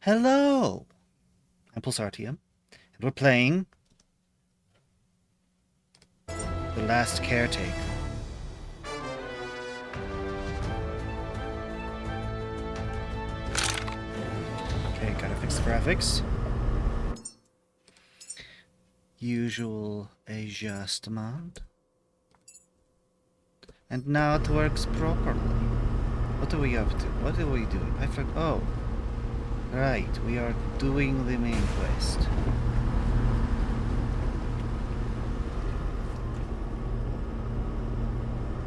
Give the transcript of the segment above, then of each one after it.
Hello! I'm Pulsartium, and we're playing The Last Caretaker. Okay, gotta fix the graphics. Usual adjustment. And now it works properly. What are we up to? What are we doing? I forgot. Oh. Right, we are doing the main quest.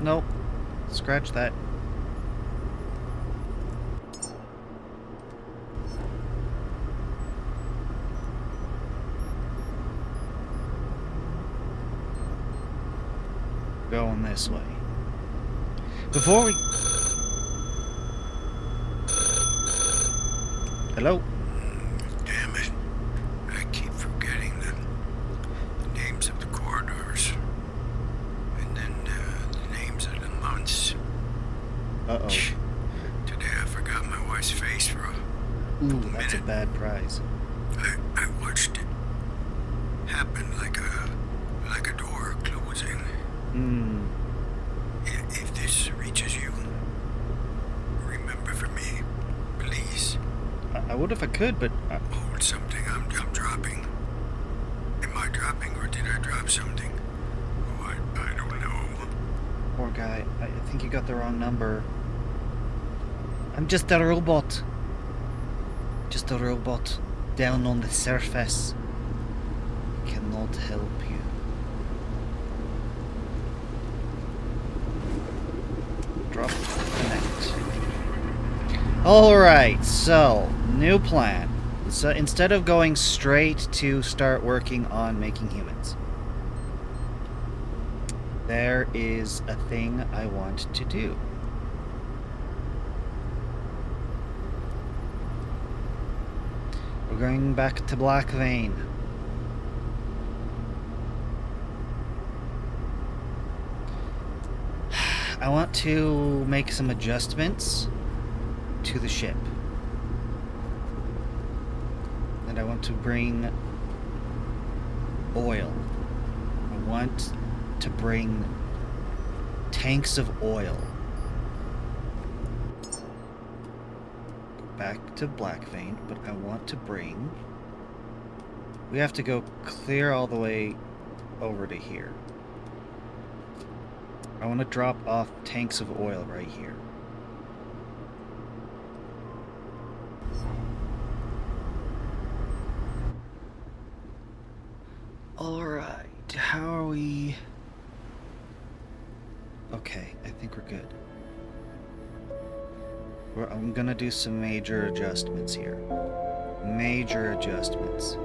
Nope. Scratch that. Going this way. Before we... Hello? Damn it. I keep forgetting the names of the corridors. And then the names of the months. Uh-oh. Today I forgot my wife's face for a Ooh, that's a minute. bad prize. I watched it happen like a door closing. Hmm. If this reaches you, remember for me, please. I would if I could, but... Hold something I'm dropping. Am I dropping or did I drop something? Oh, I don't know. Poor guy. I think you got the wrong number. I'm just a robot. Just a robot down on the surface. Cannot help you. Drop. Connect. Alright, so, new plan. So instead of going straight to start working on making humans, there is a thing I want to do. We're going back to Black Vein. I want to make some adjustments to the ship. And I want to bring oil. I want to bring tanks of oil back to Black Vein, but I want to bring... We have to go clear all the way over to here. I want to drop off tanks of oil right here. Alright, how are we... Okay, I think we're good. I'm gonna do some major adjustments here. Major adjustments.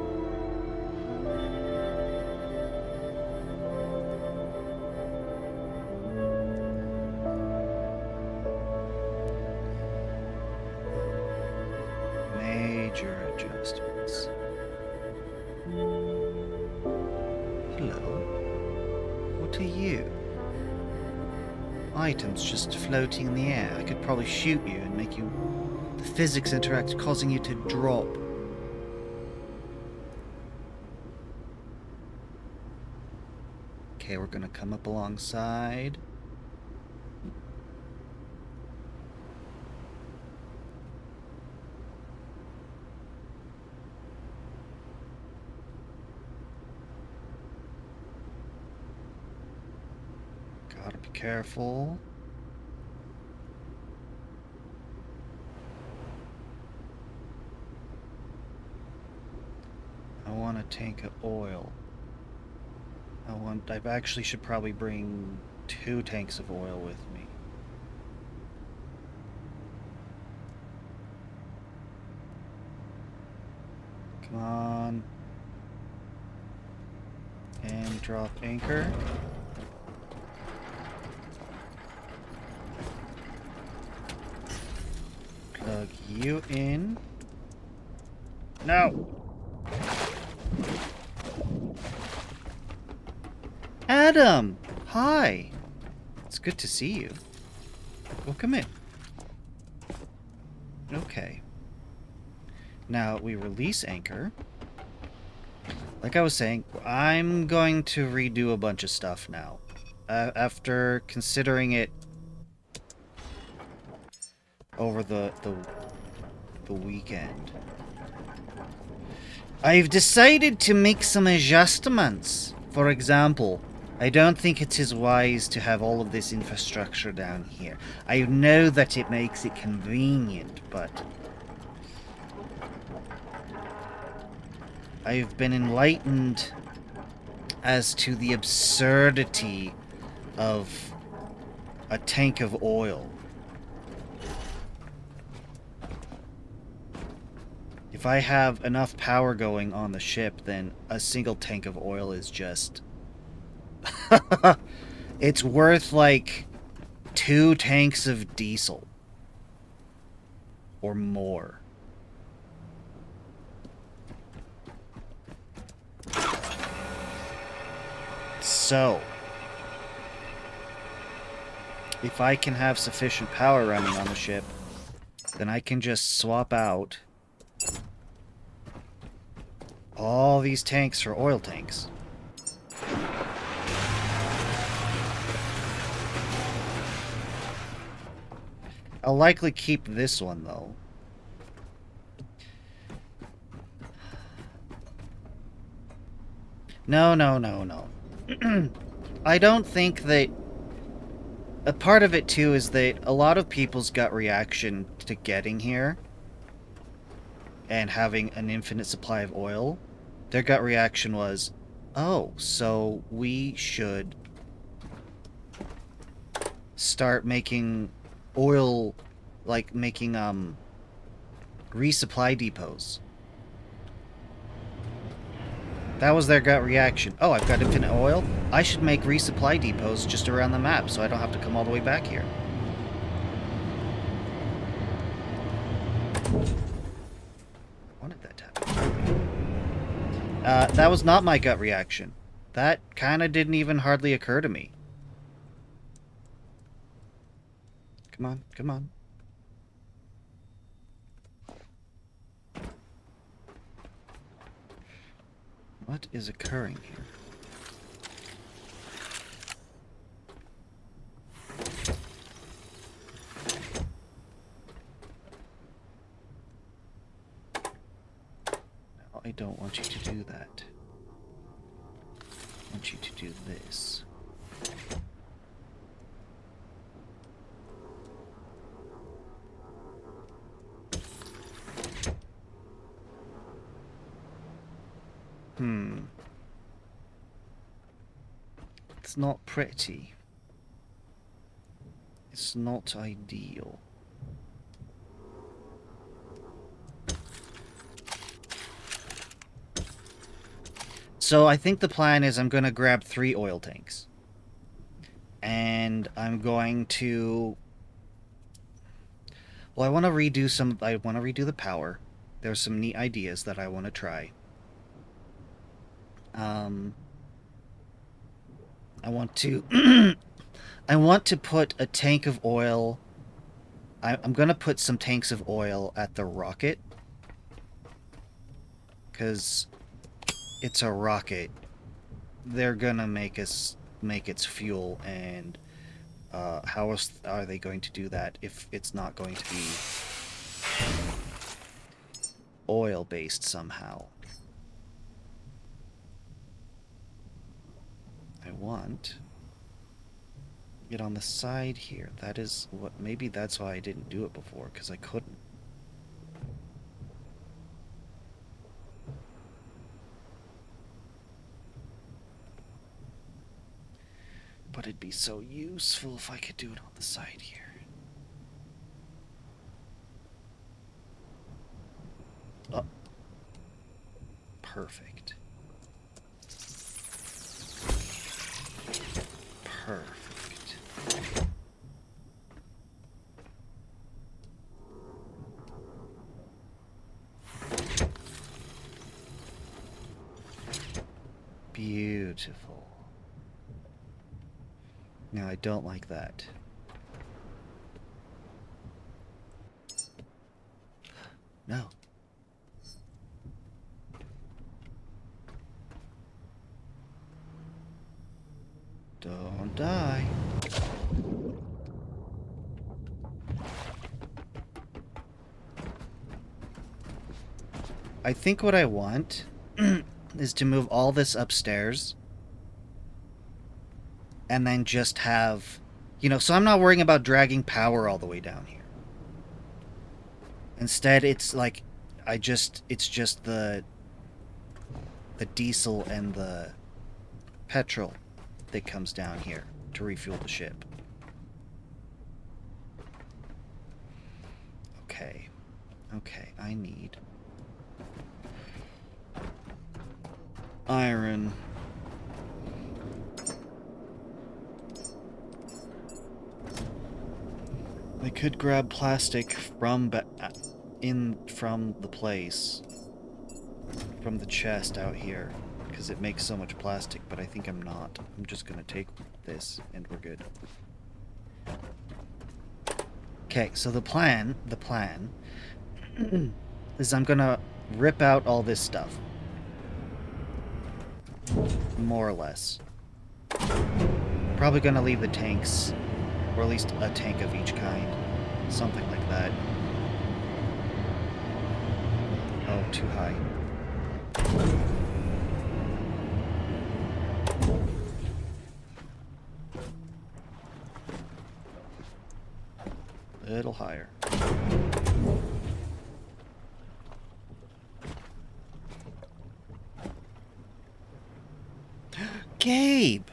Major adjustments. Hello. What are you? Items just floating in the air. I could probably shoot you and make you... The physics interact, causing you to drop. Okay, we're gonna come up alongside. Gotta be careful. I want a tank of oil. I actually should probably bring 2 tanks of oil with me. Come on. And drop anchor. Plug you in. No! Adam! Hi! It's good to see you. Well, come in. Okay. Now we release anchor. Like I was saying, I'm going to redo a bunch of stuff now. After considering it over the weekend, I've decided to make some adjustments. For example, I don't think it is wise to have all of this infrastructure down here. I know that it makes it convenient, but I've been enlightened as to the absurdity of a tank of oil. If I have enough power going on the ship, then a single tank of oil is just... it's worth like 2 tanks of diesel. Or more. So, if I can have sufficient power running on the ship, then I can just swap out all these tanks for oil tanks. I'll likely keep this one, though. No. I don't think that... A part of it, too, is that a lot of people's gut reaction to getting here and having an infinite supply of oil, their gut reaction was, oh, so we should start making oil, like making, resupply depots. That was their gut reaction. Oh, I've got infinite oil? I should make resupply depots just around the map so I don't have to come all the way back here. Wanted that to happen. That was not my gut reaction. That kind of didn't even hardly occur to me. Come on, come on. What is occurring here? No, I don't want you to do that. I want you to do this. It's not pretty. It's not ideal. So I think the plan is I'm going to grab 3 oil tanks. And I'm going to... Well, I want to redo the power. There's some neat ideas that I want to try. I want to... I want to put a tank of oil... I'm going to put some tanks of oil at the rocket. Because it's a rocket. They're going to make its fuel, and how else are they going to do that if it's not going to be oil-based somehow? I want it on the side here. That is what... Maybe that's why I didn't do it before, because I couldn't. But it'd be so useful if I could do it on the side here. Oh. Perfect. Perfect. Beautiful. Now, I don't like that. No. Don't die. I think what I want is to move all this upstairs and then just have, you know, so I'm not worrying about dragging power all the way down here. Instead, it's like, it's just the diesel and the petrol that comes down here to refuel the ship. Okay. Okay, I need iron. I could grab plastic from the place, from the chest out here, because it makes so much plastic, but I think I'm not. I'm just gonna take this and we're good. Okay, so the plan is I'm gonna rip out all this stuff. More or less. Probably gonna leave the tanks, or at least a tank of each kind. Something like that. Oh, too high. A little higher. Gabe!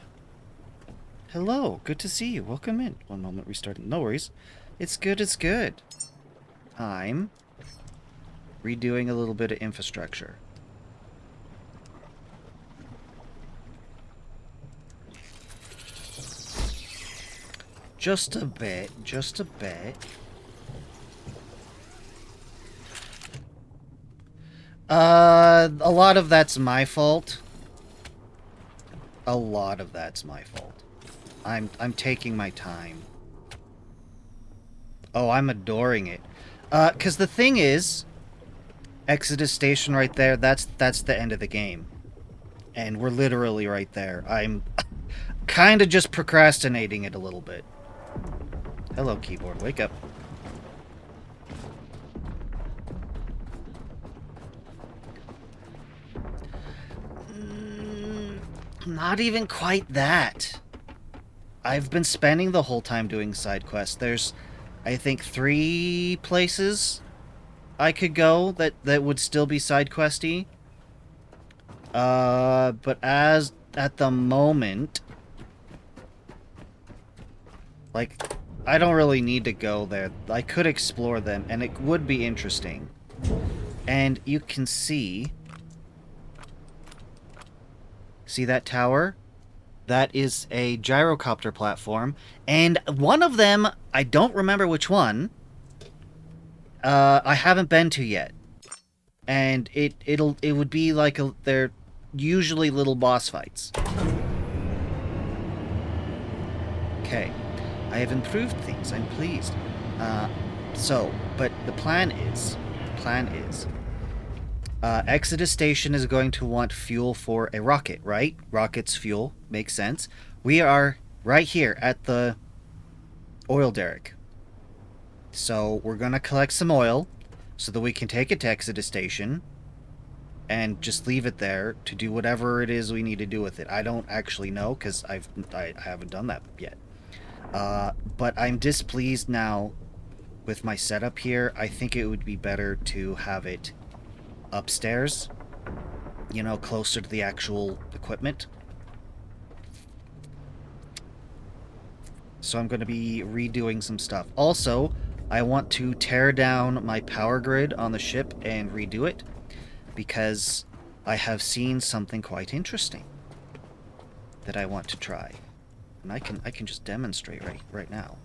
Hello, good to see you. Welcome in. One moment, restarting. No worries. It's good, it's good. I'm redoing a little bit of infrastructure. Just a bit, just a bit. A lot of that's my fault. A lot of that's my fault. I'm taking my time. Oh, I'm adoring it. 'Cause the thing is, Exodus Station right there, that's the end of the game. And we're literally right there. I'm kind of just procrastinating it a little bit. Hello, keyboard. Wake up. Not even quite that. I've been spending the whole time doing side quests. There's, I think, 3 places I could go that would still be side questy. But as at the moment, like, I don't really need to go there. I could explore them, and it would be interesting. And you can see that tower? That is a gyrocopter platform, and one of them, I don't remember which one, I haven't been to yet. And it would be like they're usually little boss fights. Okay, I have improved things. I'm pleased. But the plan is, Exodus Station is going to want fuel for a rocket, right? Rockets fuel, makes sense. We are right here at the oil derrick. So we're going to collect some oil so that we can take it to Exodus Station and just leave it there to do whatever it is we need to do with it. I don't actually know because I haven't done that yet. But I'm displeased now with my setup here. I think it would be better to have it upstairs, you know, closer to the actual equipment. So I'm going to be redoing some stuff. Also, I want to tear down my power grid on the ship and redo it because I have seen something quite interesting that I want to try. And I can just demonstrate right now.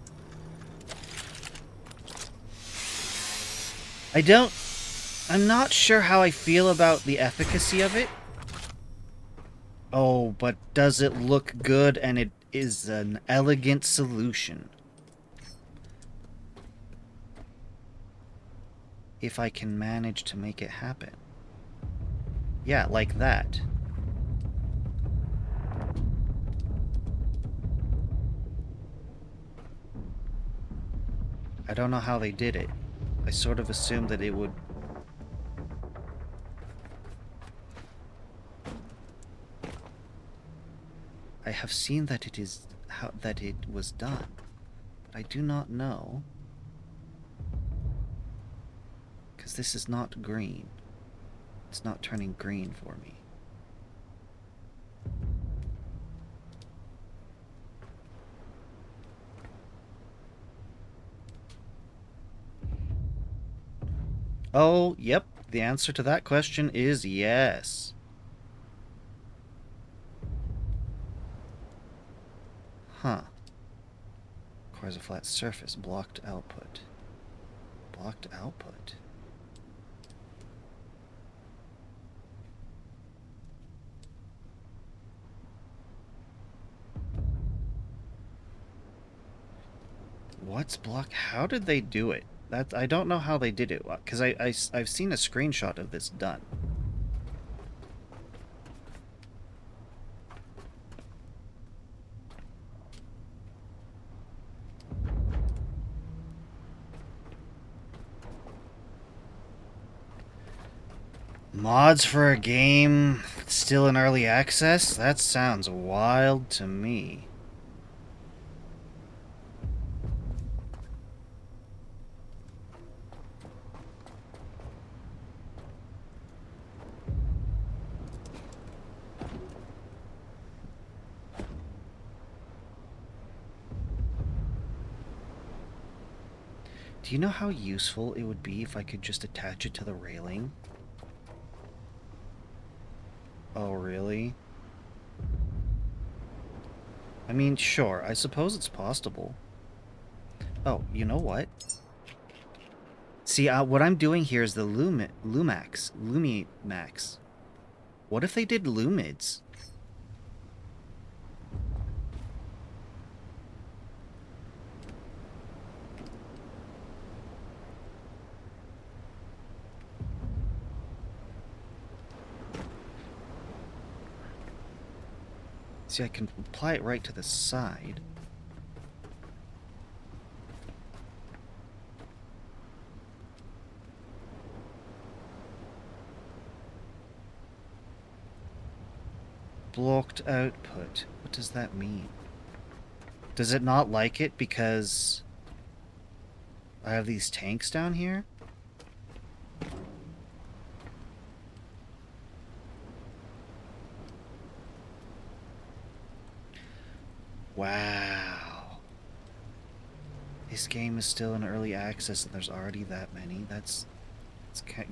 I'm not sure how I feel about the efficacy of it. Oh, but does it look good, and it is an elegant solution. If I can manage to make it happen. Yeah, like that. I don't know how they did it. I sort of assumed that it would... I have seen that it is how that it was done, but I do not know. Because this is not green. It's not turning green for me. Oh, yep. The answer to that question is yes. Huh. Requires a flat surface. Blocked output. Blocked output. What's blocked? How did they do it? That I don't know how they did it, because I've seen a screenshot of this done. Mods for a game still in early access? That sounds wild to me. Do you know how useful it would be if I could just attach it to the railing? Oh, really? I mean, sure, I suppose it's possible. Oh, you know what? See, what I'm doing here is the Lumax. What if they did Lumids? See, I can apply it right to the side. Blocked output. What does that mean? Does it not like it because I have these tanks down here? Wow. This game is still in early access and there's already that many. It's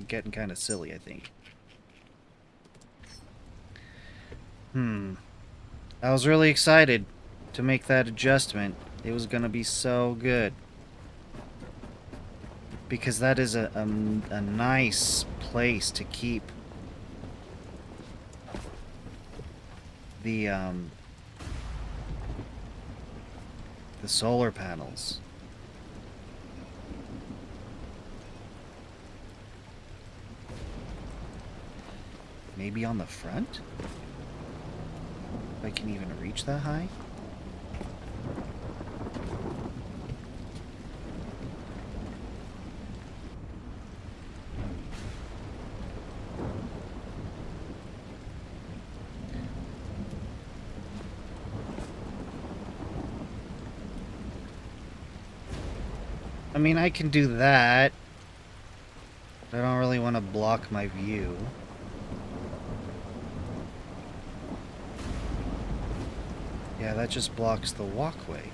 getting kind of silly, I think. I was really excited to make that adjustment. It was gonna be so good. Because that is a nice place to keep the solar panels. Maybe on the front? If I can even reach that high? I mean, I can do that. But I don't really want to block my view. Yeah, that just blocks the walkway.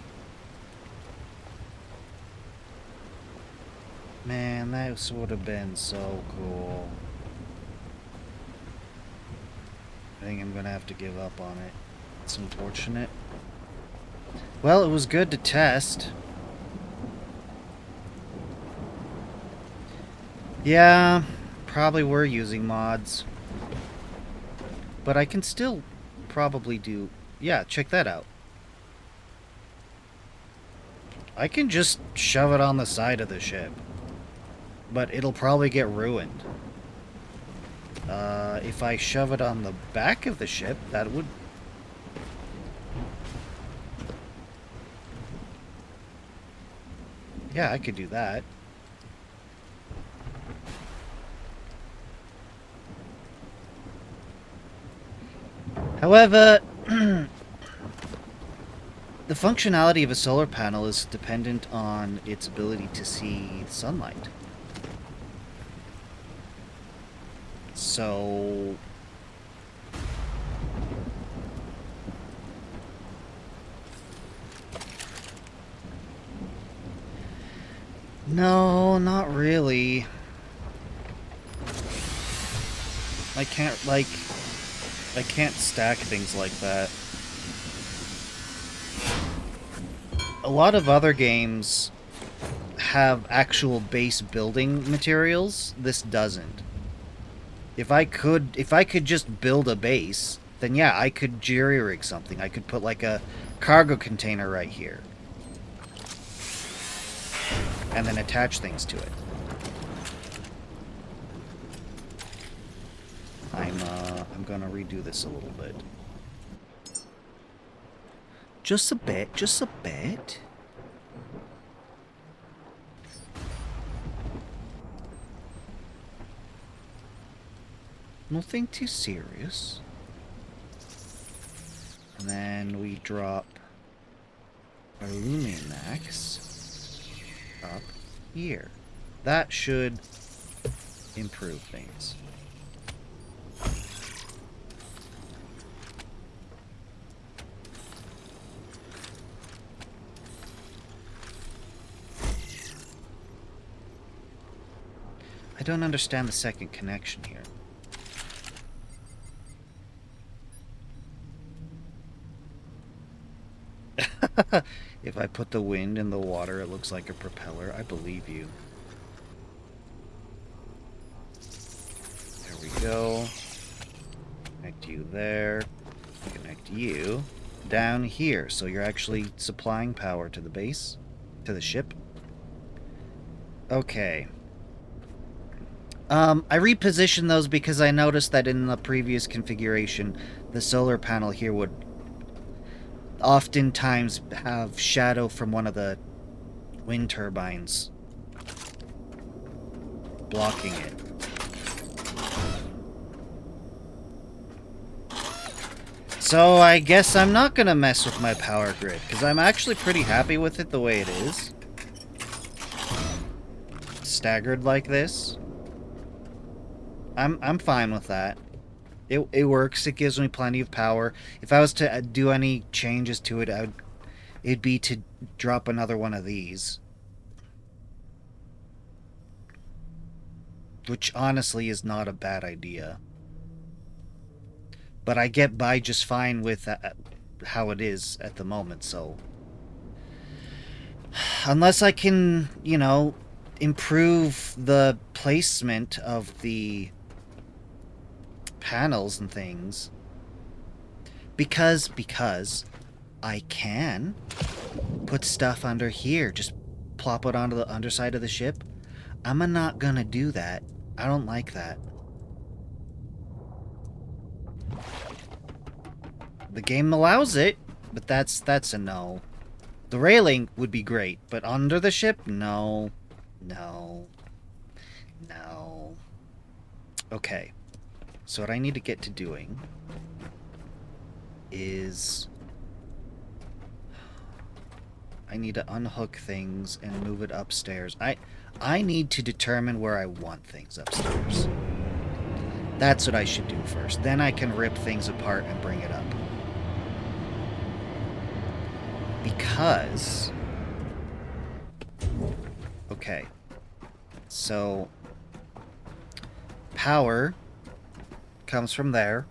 Man, that would have been so cool. I think I'm gonna have to give up on it. It's unfortunate. Well, it was good to test. Yeah, probably were using mods. But I can still probably do... Yeah, check that out. I can just shove it on the side of the ship. But it'll probably get ruined. If I shove it on the back of the ship, that would... Yeah, I could do that. However, the functionality of a solar panel is dependent on its ability to see sunlight. So... No, not really. I can't stack things like that. A lot of other games have actual base building materials. This doesn't. If I could just build a base, then yeah, I could jerry-rig something. I could put like a cargo container right here. And then attach things to it. I'm gonna redo this a little bit. Just a bit, just a bit. Nothing too serious. And then we drop our Luminax up here. That should improve things. I don't understand the second connection here. If I put the wind in the water, it looks like a propeller. I believe you. There we go. Connect you there. Connect you down here. So you're actually supplying power to the base, to the ship. Okay. I repositioned those because I noticed that in the previous configuration, the solar panel here would oftentimes have shadow from one of the wind turbines blocking it. So I guess I'm not gonna mess with my power grid, because I'm actually pretty happy with it the way it is. Staggered like this. I'm fine with that. It works. It gives me plenty of power. If I was to do any changes to it, it'd be to drop another one of these. Which honestly is not a bad idea. But I get by just fine with how it is at the moment, so... Unless I can, you know, improve the placement of the panels and things. Because I can put stuff under here. Just plop it onto the underside of the ship. I'm not gonna do that. I don't like that. The game allows it, but that's a no. The railing would be great, but under the ship? No. No. No. Okay. So what I need to get to doing is... I need to unhook things and move it upstairs. I need to determine where I want things upstairs. That's what I should do first. Then I can rip things apart and bring it up. Because... Okay. So... Power comes from there.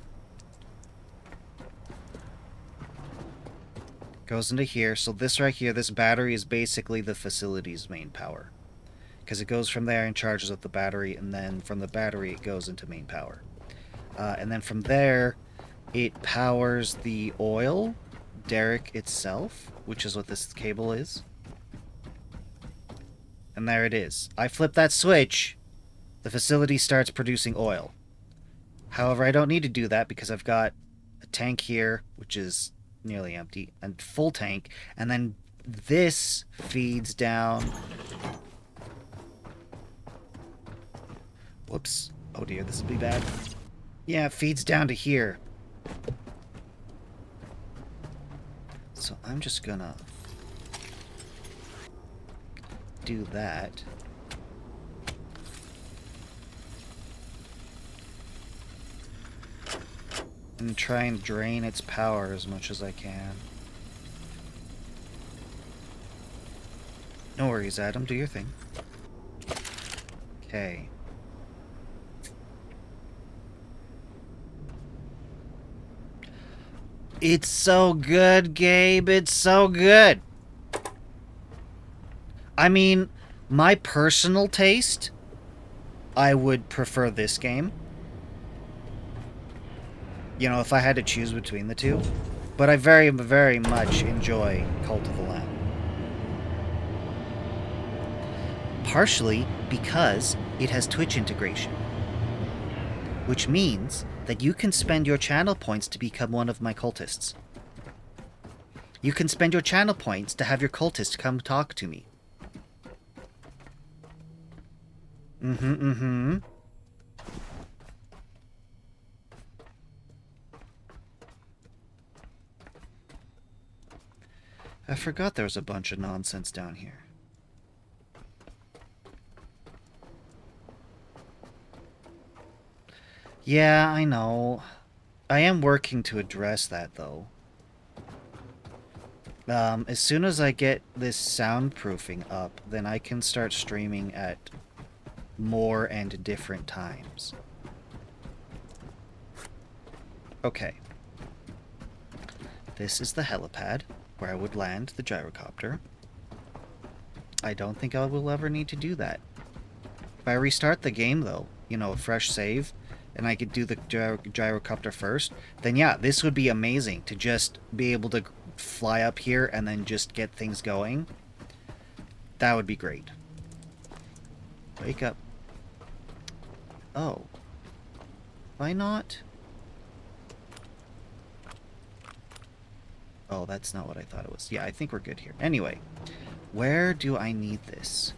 Goes into here. So this right here, this battery is basically the facility's main power. Because it goes from there and charges up the battery, and then from the battery it goes into main power. And then from there, it powers the oil derrick itself, which is what this cable is. And there it is. I flip that switch, the facility starts producing oil. However, I don't need to do that because I've got a tank here, which is nearly empty, and full tank, and then this feeds down Whoops. Oh dear, this will be bad. Yeah, it feeds down to here. So I'm just gonna do that. And try and drain its power as much as I can. No worries, Adam. Do your thing. Okay. It's so good, Gabe. It's so good. I mean, my personal taste, I would prefer this game. You know, if I had to choose between the two. But I very, very much enjoy Cult of the Lamb. Partially because it has Twitch integration. Which means that you can spend your channel points to become one of my cultists. You can spend your channel points to have your cultist come talk to me. I forgot there was a bunch of nonsense down here. Yeah, I know. I am working to address that, though. As soon as I get this soundproofing up, then I can start streaming at more and different times. Okay. This is the helipad, where I would land the gyrocopter. I don't think I will ever need to do that. If I restart the game, though, you know, a fresh save, and I could do the gyrocopter first, then yeah, this would be amazing to just be able to fly up here and then just get things going. That would be great. Wake up. Oh. Why not? Oh, that's not what I thought it was. Yeah, I think we're good here. Anyway, where do I need this?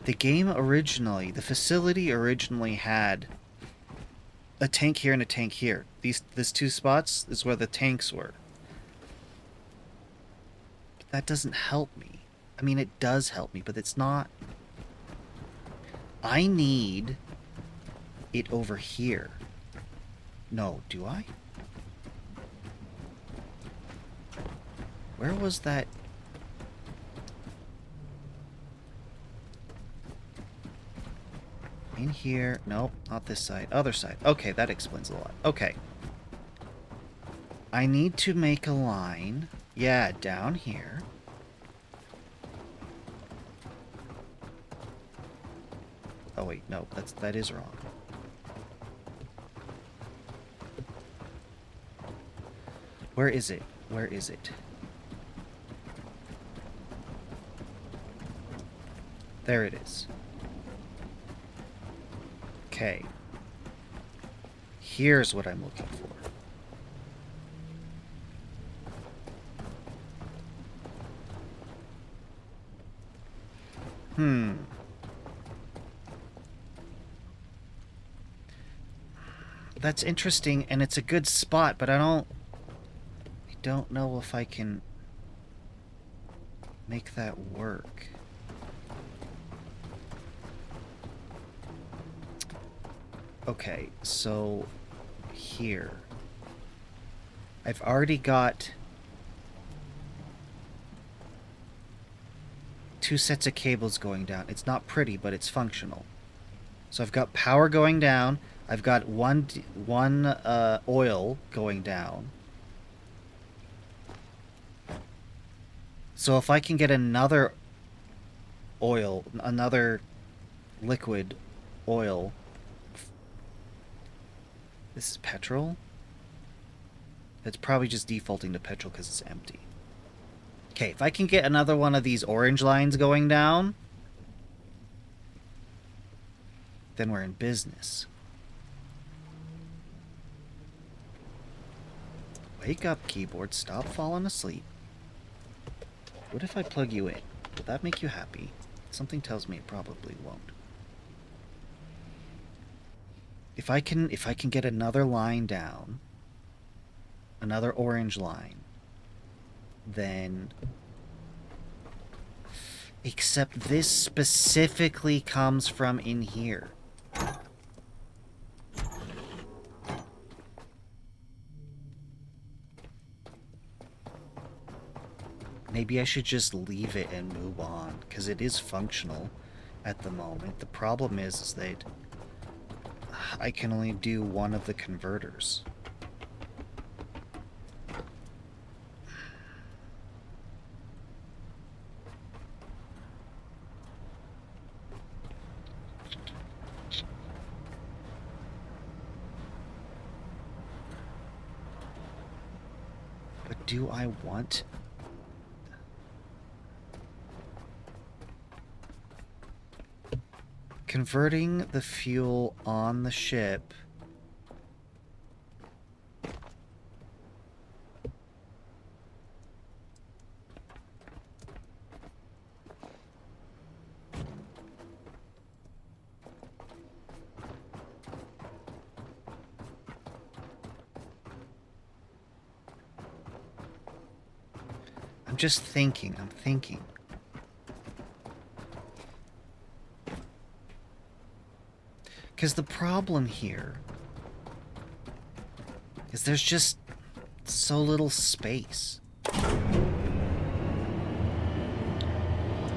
The game originally, the facility originally had a tank here and a tank here. These two spots is where the tanks were. But that doesn't help me. I mean, it does help me, but it's not... I need it over here. No, do I? Where was that? In here. Nope, not this side. Other side. Okay, that explains a lot. Okay. I need to make a line. Yeah, down here. Oh wait, no, that is wrong. Where is it? Where is it? There it is. Okay. Here's what I'm looking for. That's interesting, and it's a good spot, but I don't know if I can make that work. Okay, so here. I've already got 2 sets of cables going down. It's not pretty, but it's functional. So I've got power going down. I've got one oil going down. So if I can get another oil, another liquid oil... This is petrol? It's probably just defaulting to petrol because it's empty. Okay, if I can get another one of these orange lines going down, then we're in business. Wake up, keyboard. Stop falling asleep. What if I plug you in? Will that make you happy? Something tells me it probably won't. If I can get another line down, another orange line, then... Except this specifically comes from in here. Maybe I should just leave it and move on, because it is functional at the moment. The problem is that I can only do one of the converters. But do I want... Converting the fuel on the ship... I'm just thinking, I'm thinking. Because the problem here is there's just so little space.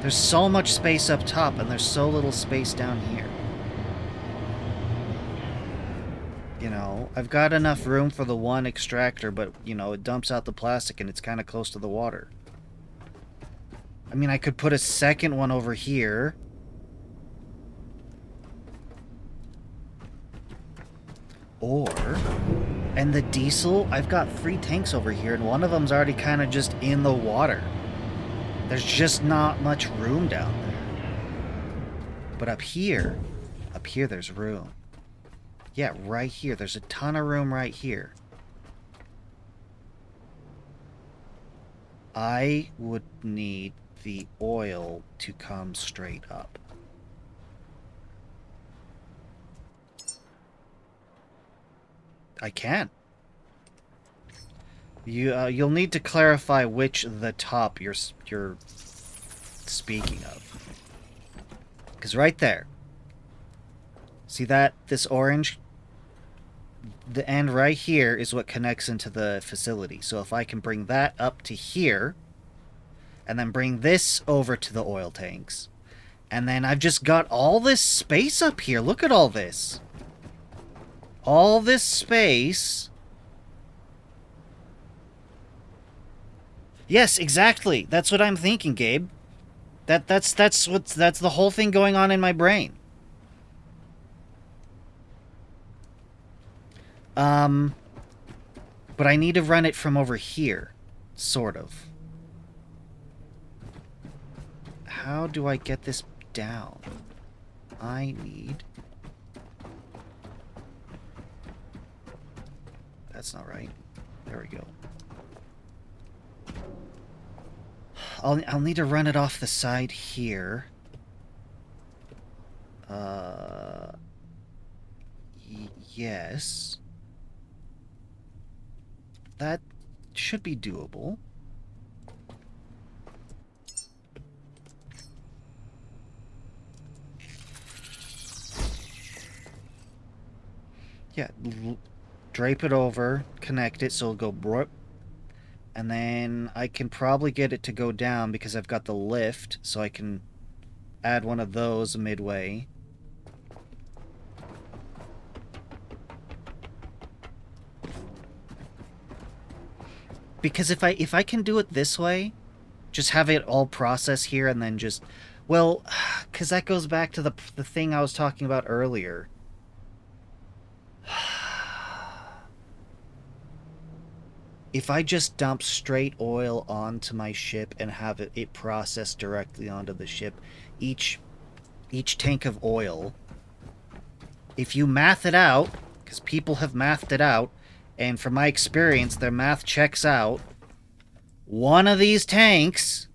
There's so much space up top, and there's so little space down here. You know, I've got enough room for the one extractor, but, you know, it dumps out the plastic and it's kind of close to the water. I mean, I could put a second one over here. Or, and the diesel, I've got 3 tanks over here, and one of them's already kind of just in the water. There's just not much room down there. But up here there's room. Yeah, right here. There's a ton of room right here. I would need the oil to come straight up. I can. You'll need to clarify which the top you're speaking of. Because right there, see that, this orange, the end right here is what connects into the facility. So if I can bring that up to here, and then bring this over to the oil tanks, and then I've just got all this space up here. Look at all this. All this space. Yes, exactly. That's what I'm thinking, Gabe. That's the whole thing going on in my brain. But I need to run it from over here, sort of. How do I get this down? I need... That's not right. There we go. I'll need to run it off the side here. Yes. That should be doable. Yeah, drape it over, connect it so it'll go... And then I can probably get it to go down because I've got the lift, so I can add one of those midway. Because if I can do it this way, just have it all process here and then just... Well, because that goes back to the thing I was talking about earlier. If I just dump straight oil onto my ship and have it processed directly onto the ship, each tank of oil, if you math it out, because people have mathed it out, and from my experience, their math checks out, one of these tanks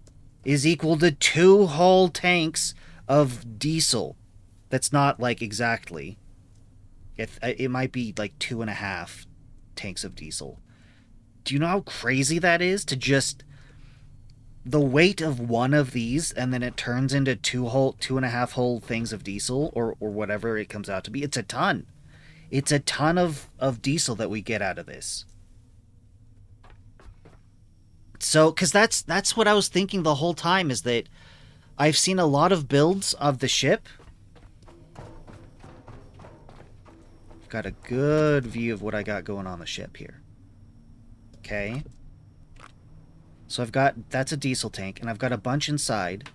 is equal to 2 whole tanks of diesel. That's not, like, exactly. It might be like 2.5 tanks of diesel. Do you know how crazy that is to just the weight of one of these, and then it turns into 2.5 whole things of diesel, or whatever it comes out to be? It's a ton. It's a ton of diesel that we get out of this. So, because that's what I was thinking the whole time, is that I've seen a lot of builds of the ship. I've got a good view of what I got going on the ship here. Okay. So that's a diesel tank, and I've got a bunch inside.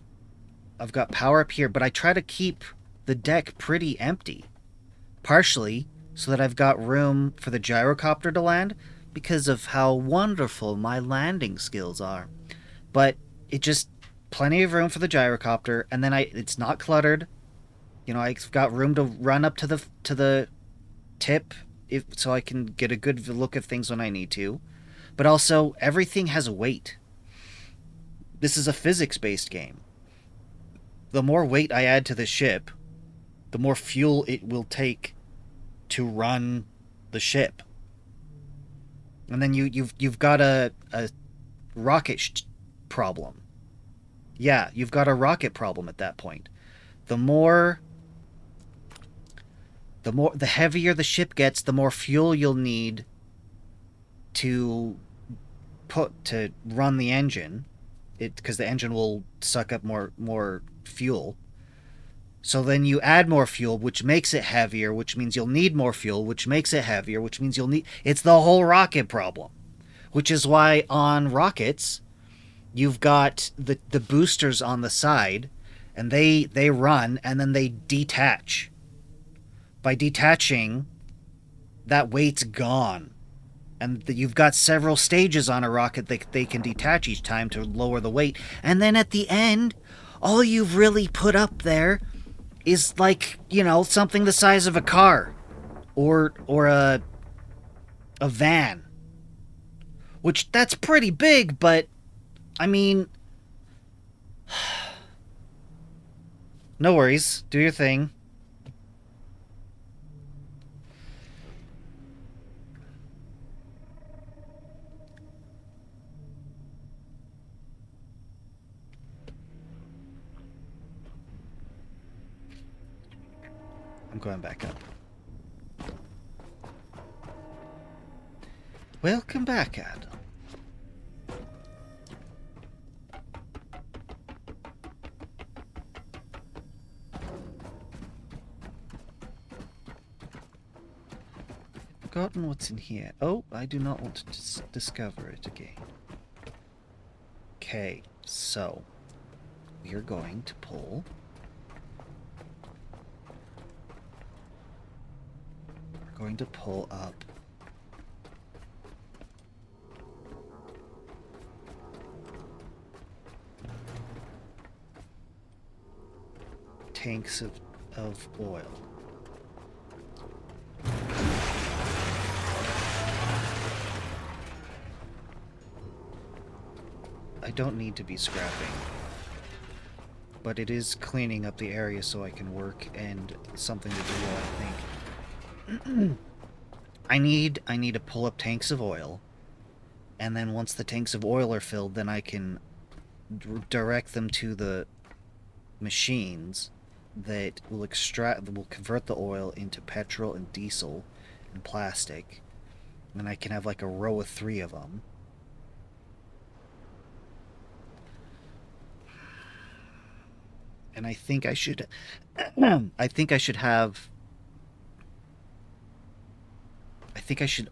I've got power up here, but I try to keep the deck pretty empty. Partially so that I've got room for the gyrocopter to land, because of how wonderful my landing skills are. But it just, plenty of room for the gyrocopter, and then it's not cluttered. You know, I've got room to run up to the tip, so I can get a good look at things when I need to. But also, everything has weight. This is a physics-based game. The more weight I add to the ship, the more fuel it will take to run the ship. And then you've got a rocket problem. Yeah, you've got a rocket problem at that point. The heavier the ship gets, the more fuel you'll need to run the engine. Because the engine will suck up more fuel. So then you add more fuel, which makes it heavier, which means you'll need more fuel, which makes it heavier, which means you'll need... It's the whole rocket problem. Which is why on rockets, you've got the boosters on the side, and they run, and then they detach. By detaching, that weight's gone. And you've got several stages on a rocket that they can detach each time to lower the weight. And then at the end, all you've really put up there is, like, you know, something the size of a car. Or a van. Which, that's pretty big, but, I mean... No worries. Do your thing. I'm going back up. Welcome back, Adam. Forgotten what's in here. Oh, I do not want to discover it again. Okay, so we are going to pull... going to pull up tanks of oil. I don't need to be scrapping, but it is cleaning up the area so I can work, and something to do while I think. I need to pull up tanks of oil, and then once the tanks of oil are filled, then I can direct them to the machines that will convert the oil into petrol and diesel and plastic, and I can have like a row of 3 of them. And I think I should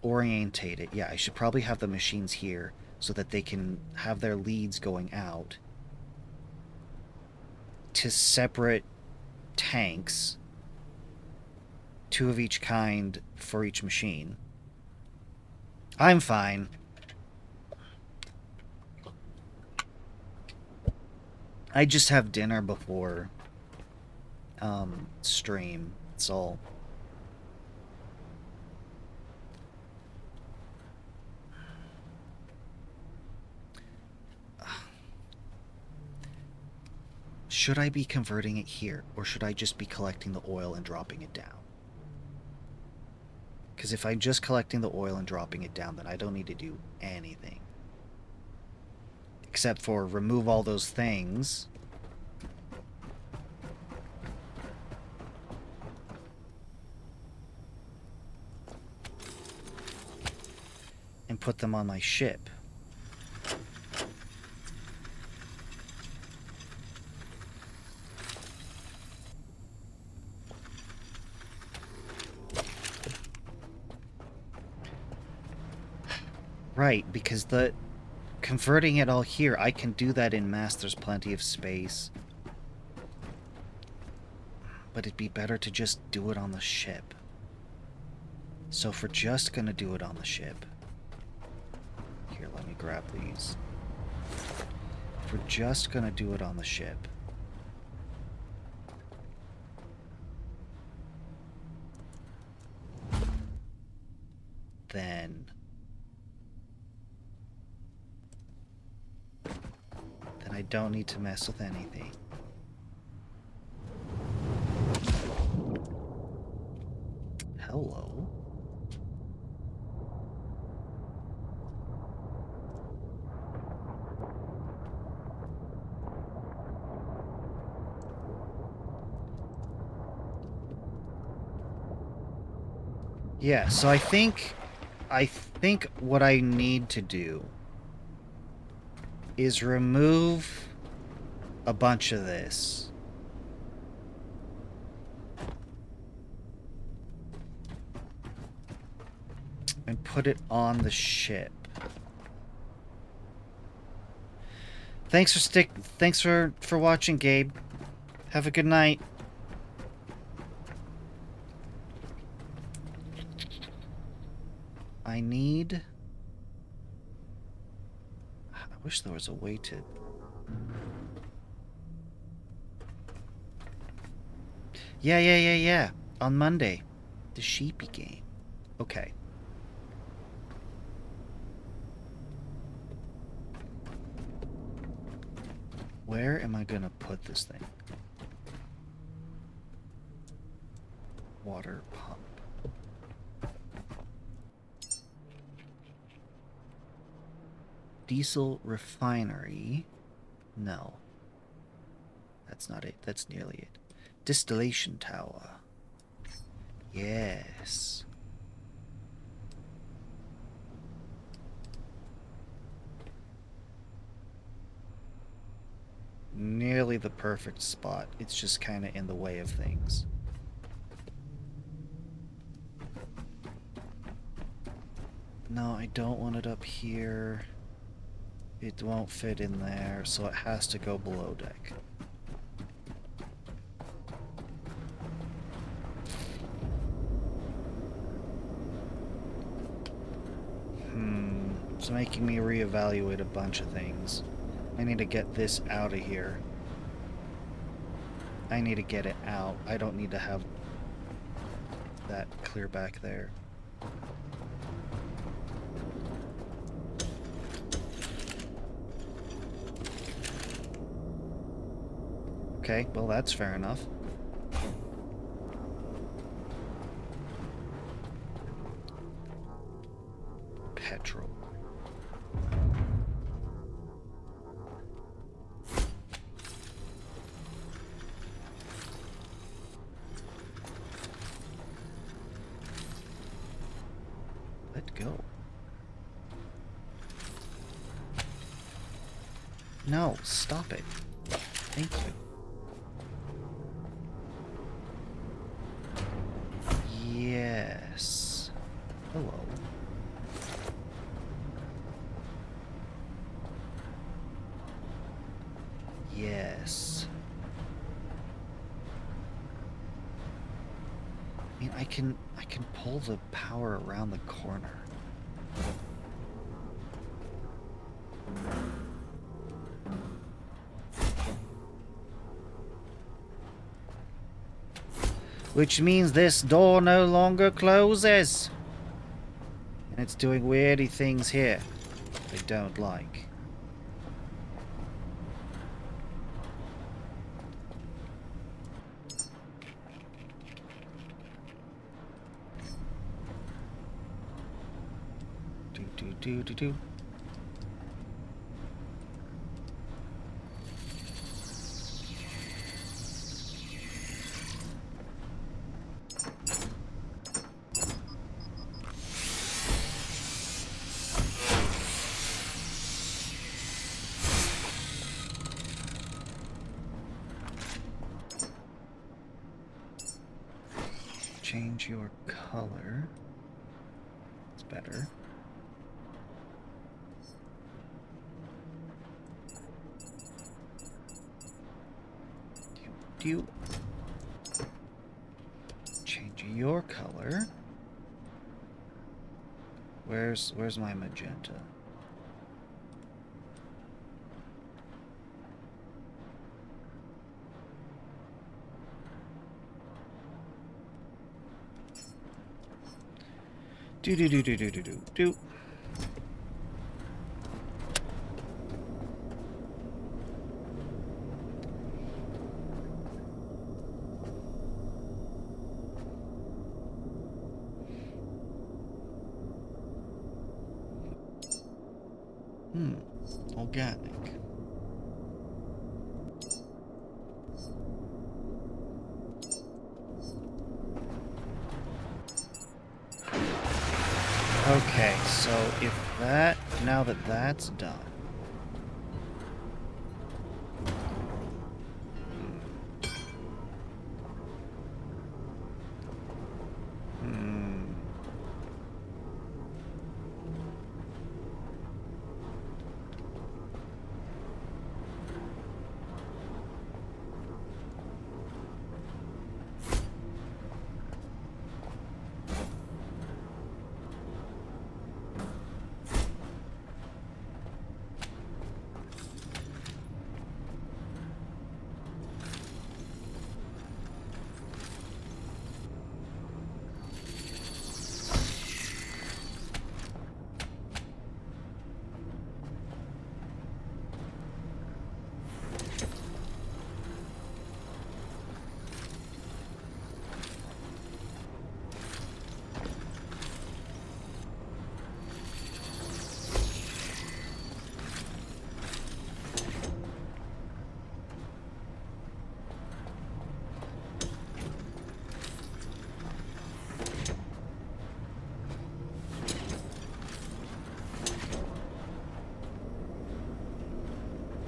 orientate it. Yeah, I should probably have the machines here so that they can have their leads going out to separate tanks, 2 of each kind for each machine. I'm fine. I just have dinner before stream. That's all. Should I be converting it here, or should I just be collecting the oil and dropping it down? Because if I'm just collecting the oil and dropping it down, then I don't need to do anything. Except for remove all those things. And put them on my ship. Right, because the converting it all here, I can do that in mass. There's plenty of space. But it'd be better to just do it on the ship. So if we're just gonna do it on the ship... Here, let me grab these. If we're just gonna do it on the ship... Then I don't need to mess with anything. Hello? Yeah, so I think what I need to do is remove a bunch of this. And put it on the ship. Thanks for watching, Gabe. Have a good night. I need... I wish there was a way to... Yeah. On Monday. The sheepy game. Okay. Where am I gonna put this thing? Water pump. Diesel refinery. No. That's not it. That's nearly it. Distillation tower. Yes. Nearly the perfect spot. It's just kind of in the way of things. No, I don't want it up here. It won't fit in there, so it has to go below deck. It's making me reevaluate a bunch of things. I need to get this out of here. I need to get it out. I don't need to have that clear back there. Okay, well that's fair enough. Petrol. Let go. No, stop it. Thank you. Yes. Hello. Yes. I mean, I can pull the power around the corner. Which means this door no longer closes. And it's doing weirdy things here I don't like. Do. Change your color. It's better. Do change your color. Where's my magenta? Do. Organic. Okay, so now that that's done.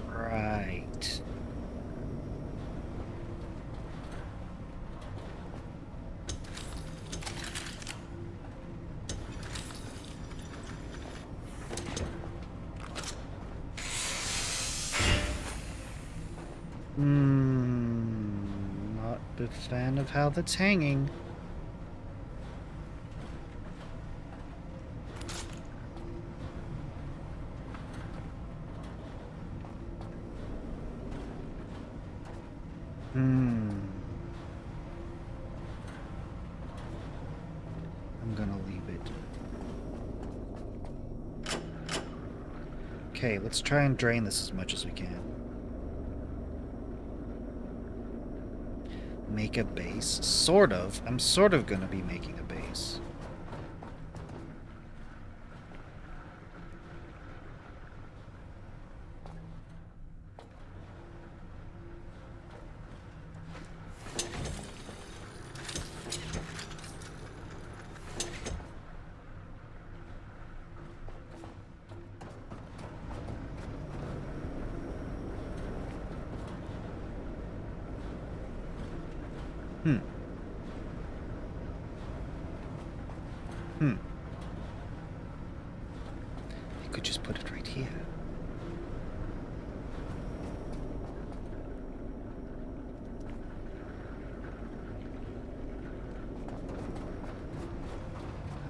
Right. Not a big fan of how that's hanging. I'm gonna leave it. Okay, let's try and drain this as much as we can. Make a base? Sort of. I'm sort of gonna be making a base. You could just put it right here.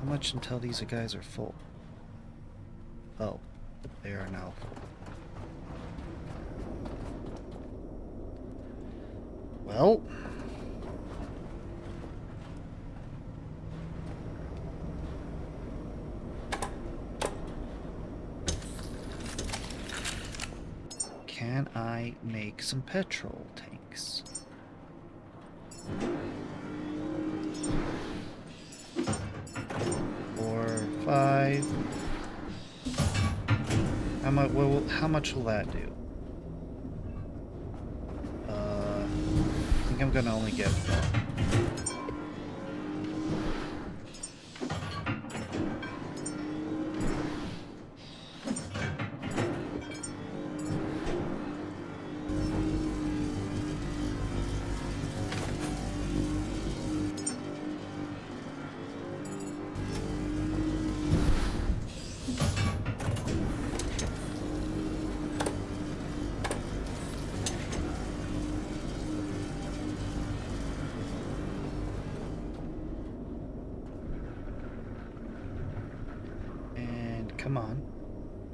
How much until these guys are full? Oh, they are now full. Well... can I make some petrol tanks? 4, 5... How much will that do? I think I'm gonna only get one. Come on.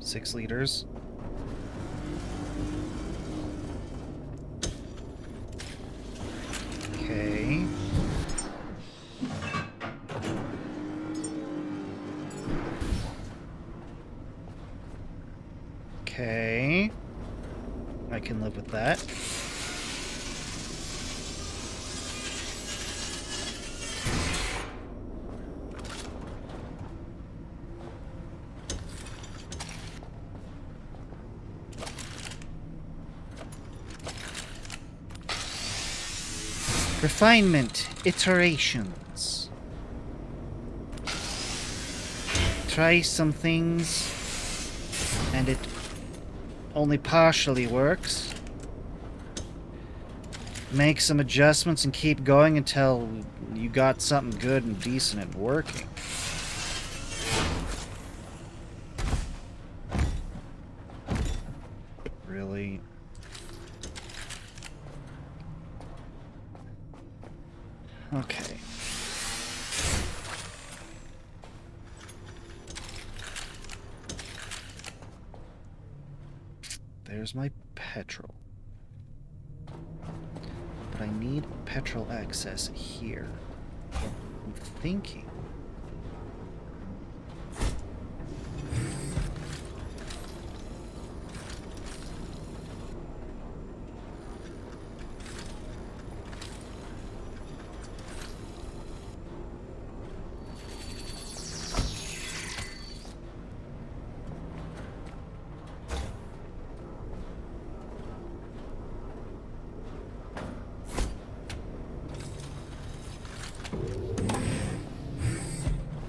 6 liters. Okay. Okay. I can live with that. Refinement, iterations. Try some things, and it only partially works. Make some adjustments and keep going until you got something good and decent and working. Really? Okay. There's my petrol. But I need petrol access here. I'm thinking.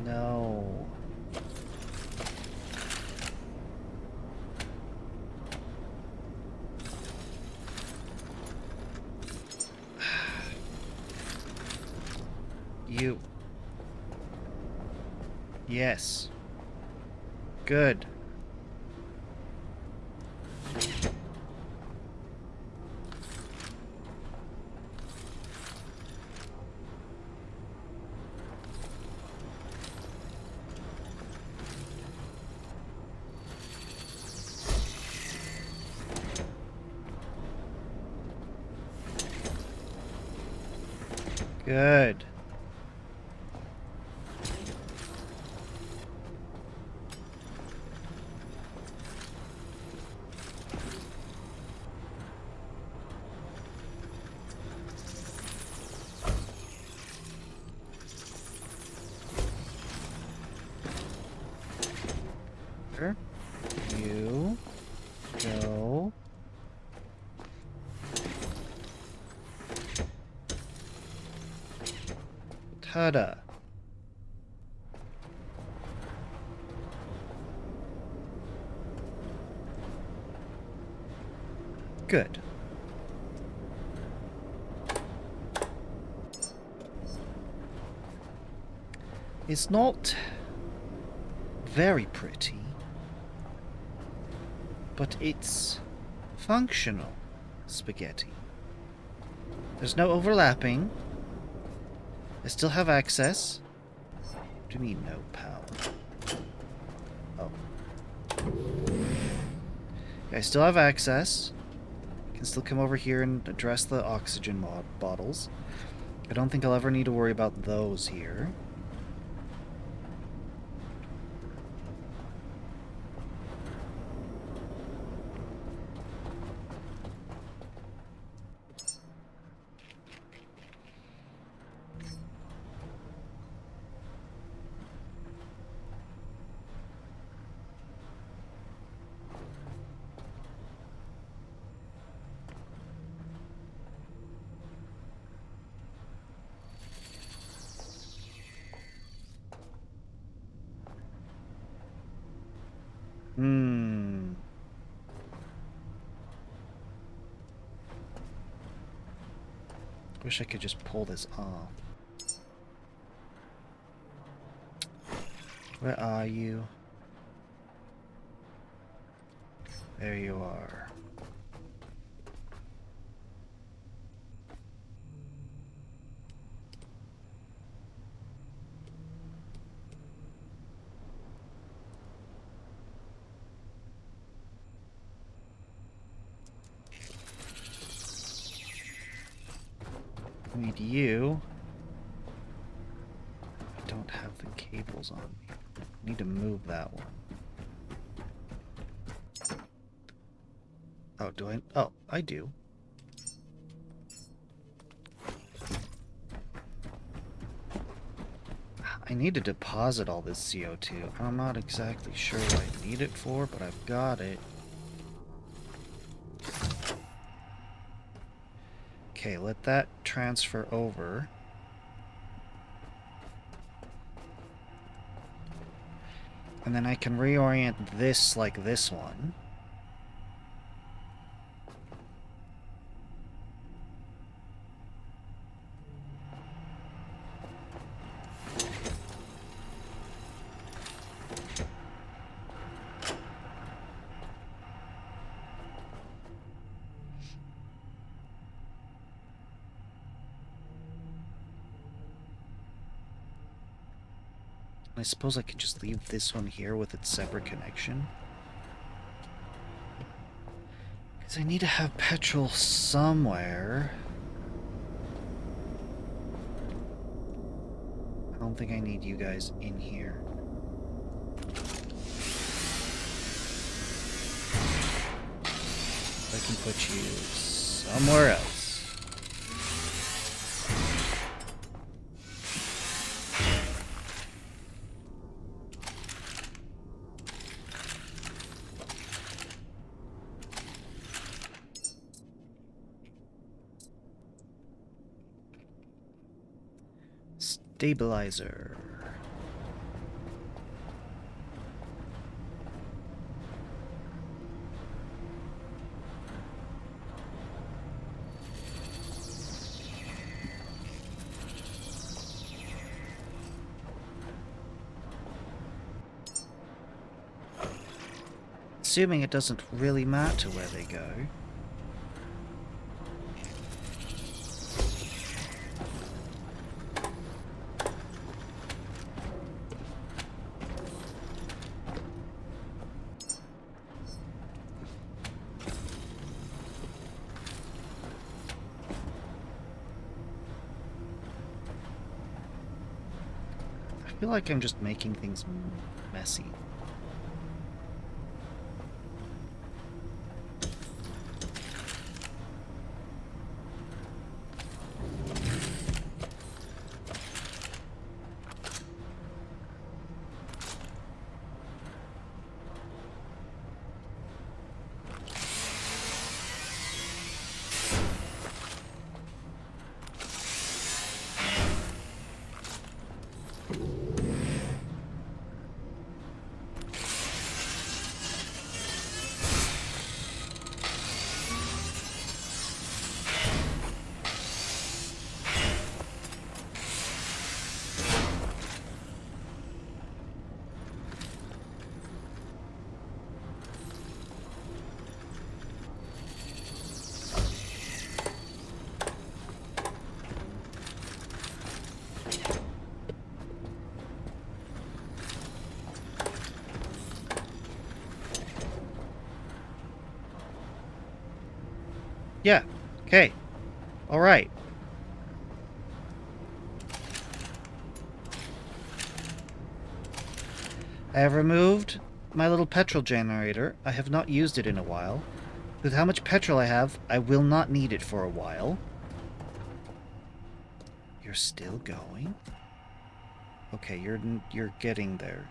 No. You. Yes. Good. Good. Sure. You go. Ta-da. Good. It's not very pretty, but it's functional spaghetti. There's no overlapping. I still have access. What do you mean, no power? Oh. Yeah, I still have access. I can still come over here and address the oxygen bottles. I don't think I'll ever need to worry about those here. Hmm. Wish I could just pull this off. Where are you? There you are. Need you. I don't have the cables on me. I need to move that one. Oh, do I? Oh, I do. I need to deposit all this CO2. I'm not exactly sure what I need it for, but I've got it. Okay, let that transfer over. And then I can reorient this like this one. I suppose I could just leave this one here with its separate connection. Because I need to have petrol somewhere. I don't think I need you guys in here. I can put you somewhere else. Stabilizer. Assuming it doesn't really matter where they go. I feel like I'm just making things messy. Yeah. Okay. All right. I have removed my little petrol generator. I have not used it in a while. With how much petrol I have, I will not need it for a while. You're still going? Okay, you're getting there.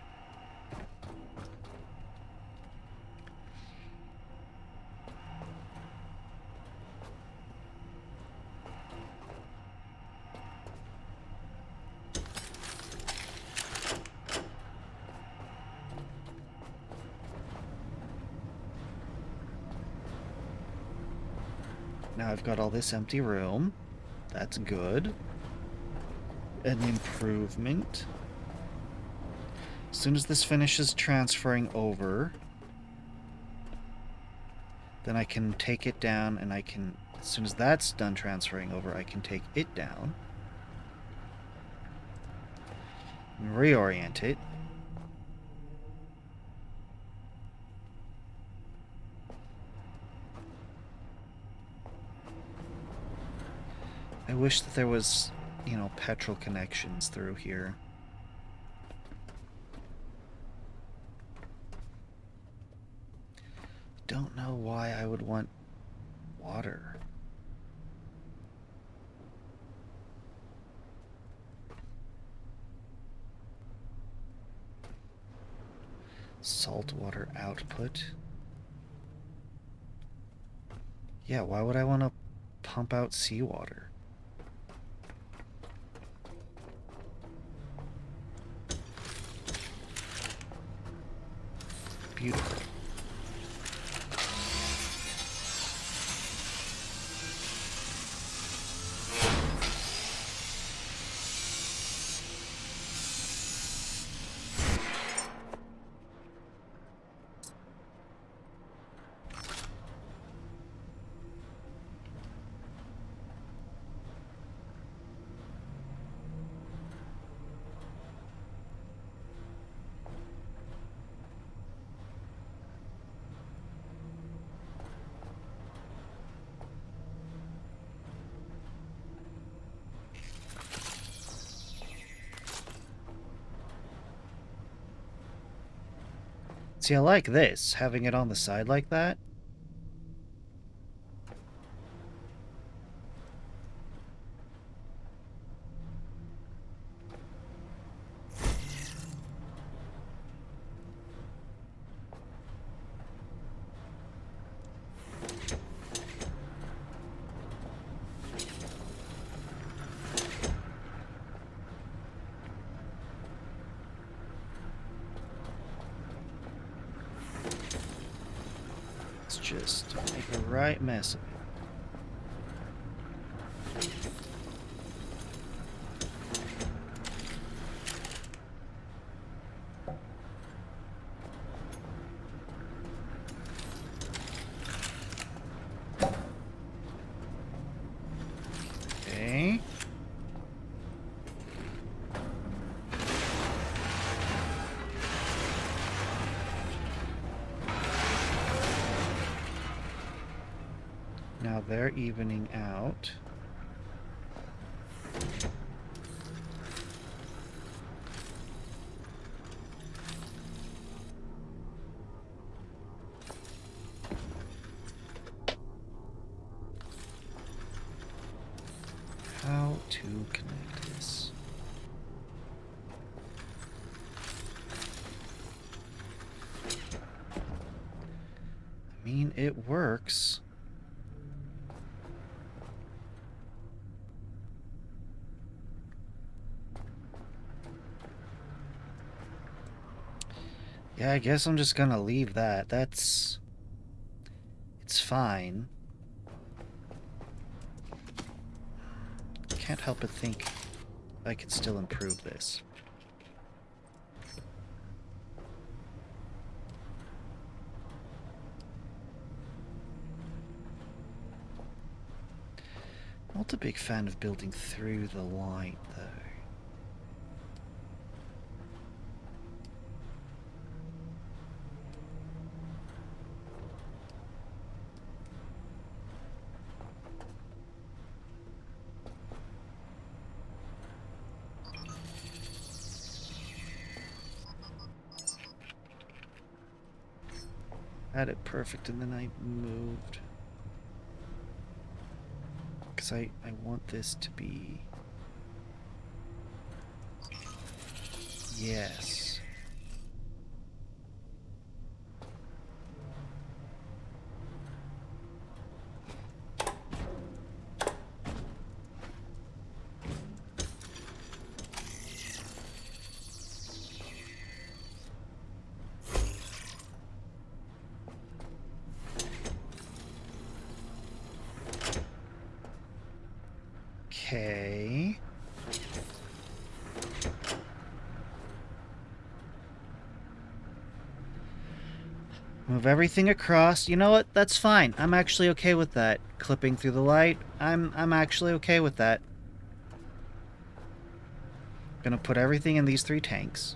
Now I've got all this empty room. That's good. An improvement. As soon as this finishes transferring over, then I can take it down, and I can, as soon as that's done transferring over, I can take it down and reorient it. I wish that there was, you know, petrol connections through here. Don't know why I would want water. Saltwater output. Yeah, why would I want to pump out seawater? Beautiful. See, I like this, having it on the side like that. Let's just make a right mess of it. Okay. Now they're evening out. How to connect this? I mean, it works. Yeah, I guess I'm just gonna leave that. It's fine. Can't help but think I could still improve this. Not a big fan of building through the light, though. Had it perfect and then I moved. Because I want this to be... Yes. Okay. Move everything across. You know what? That's fine. I'm actually okay with that. Clipping through the light. I'm actually okay with that. Gonna put everything in these 3 tanks.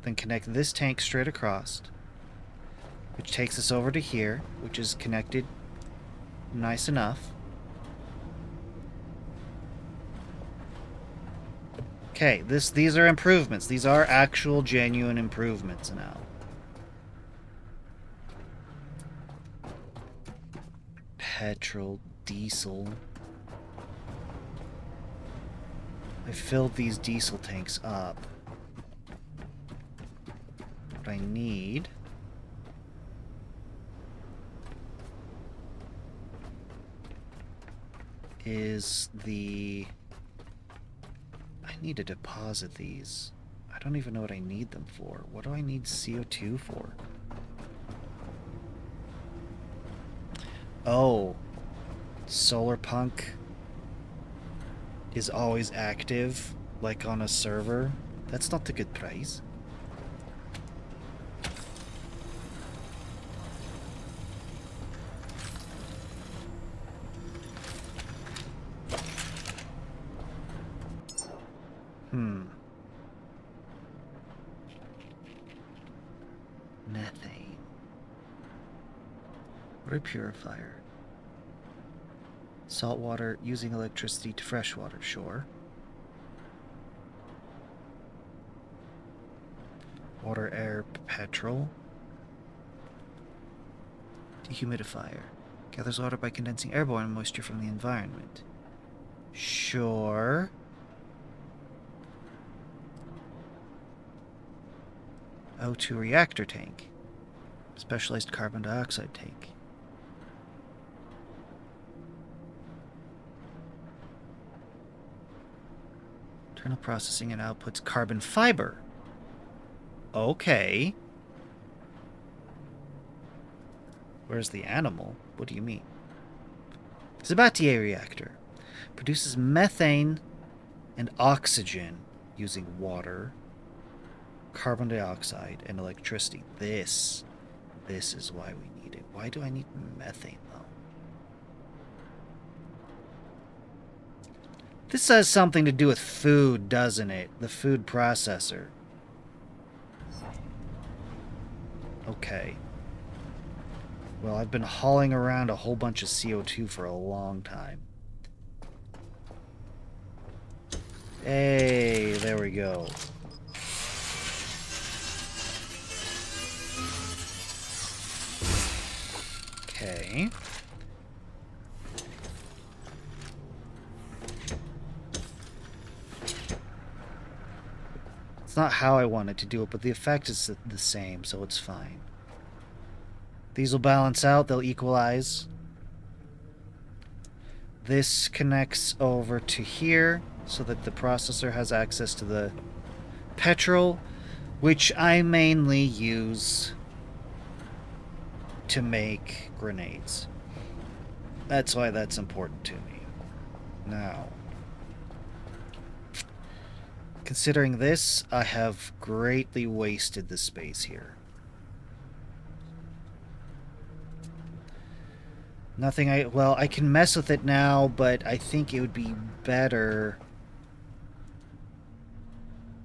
Then connect this tank straight across. Which takes us over to here, which is connected nice enough. Okay, these are improvements. These are actual genuine improvements now. Petrol, diesel. I filled these diesel tanks up. What I need is the... I need to deposit these. I don't even know what I need them for. What do I need CO2 for? Oh. Solar punk is always active, like on a server. That's not a good price. Methane. Water purifier. Salt water using electricity to fresh water, sure. Water, air, petrol. Dehumidifier. Gathers water by condensing airborne moisture from the environment. Sure. O2 reactor tank. Specialized carbon dioxide tank. Internal processing and outputs carbon fiber. Okay. Where's the animal? What do you mean? Sabatier reactor. Produces methane and oxygen using water, carbon dioxide, and electricity. This is why we need it. Why do I need methane, though? This has something to do with food, doesn't it? The food processor. Okay. Well, I've been hauling around a whole bunch of CO2 for a long time. Hey, there we go. Okay. It's not how I wanted to do it, but the effect is the same, so it's fine. These will balance out, they'll equalize. This connects over to here so that the processor has access to the petrol, which I mainly use to make grenades. That's why that's important to me. Now, considering this, I have greatly wasted the space here. Well, I can mess with it now, but I think it would be better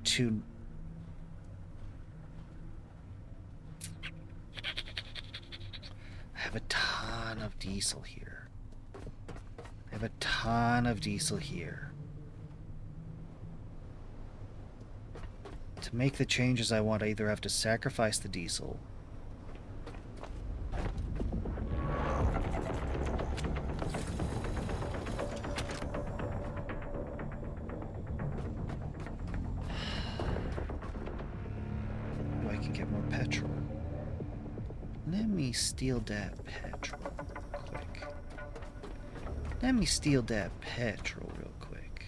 to... I have a ton of diesel here. I have a ton of diesel here. To make the changes I want, I either have to sacrifice the diesel steal that petrol real quick. Let me steal that petrol real quick.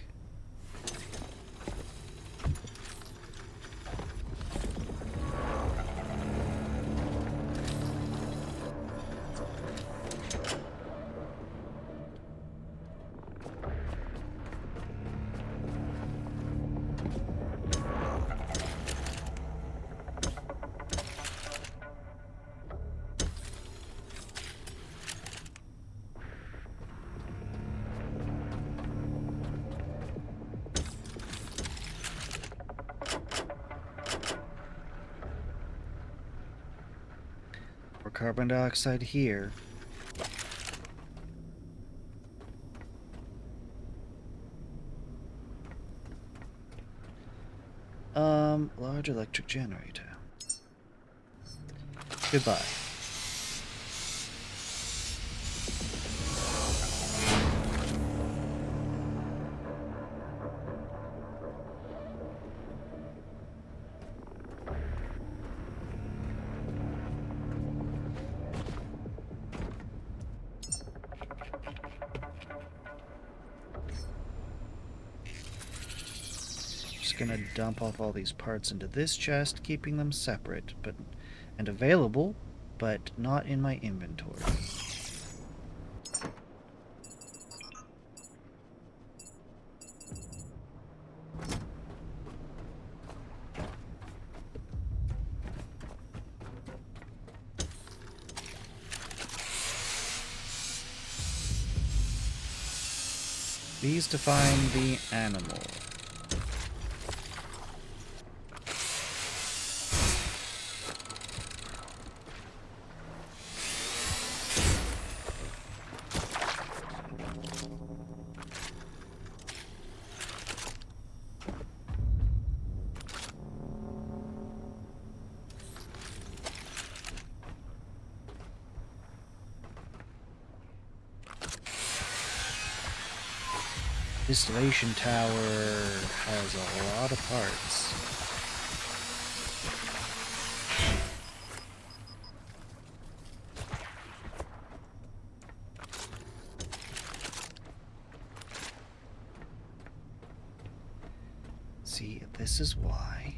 carbon dioxide here. Large electric generator. Goodbye. Gonna dump off all these parts into this chest, keeping them separate and available, but not in my inventory. These define the animal. Distillation tower has a lot of parts. See, this is why.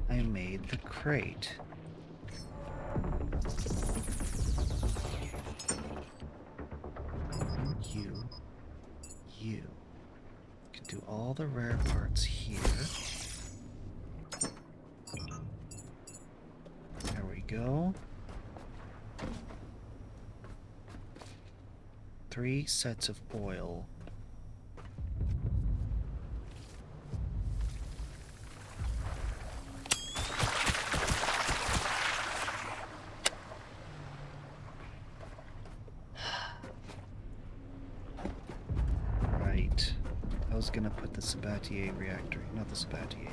I made the crate. You can do all the rare parts here. There we go. 3 sets of oil. I was gonna put the Sabatier reactor, not the Sabatier,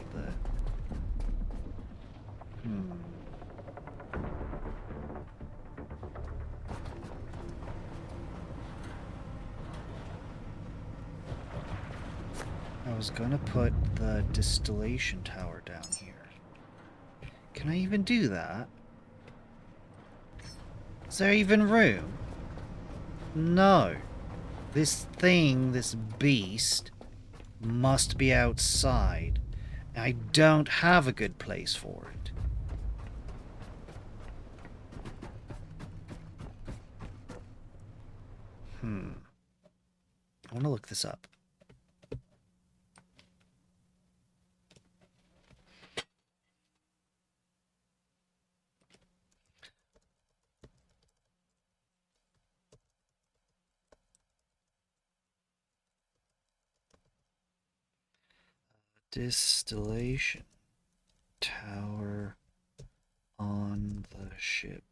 I was gonna put the distillation tower down here. Can I even do that? Is there even room? No. This thing, this beast, must be outside. I don't have a good place for it. I want to look this up. Distillation tower on the ship.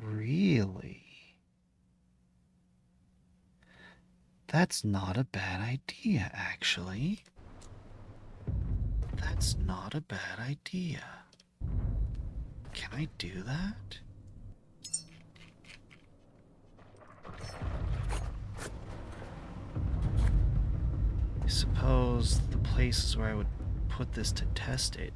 Really? That's not a bad idea, actually. That's not a bad idea. Can I do that? I suppose the places where I would put this to test it.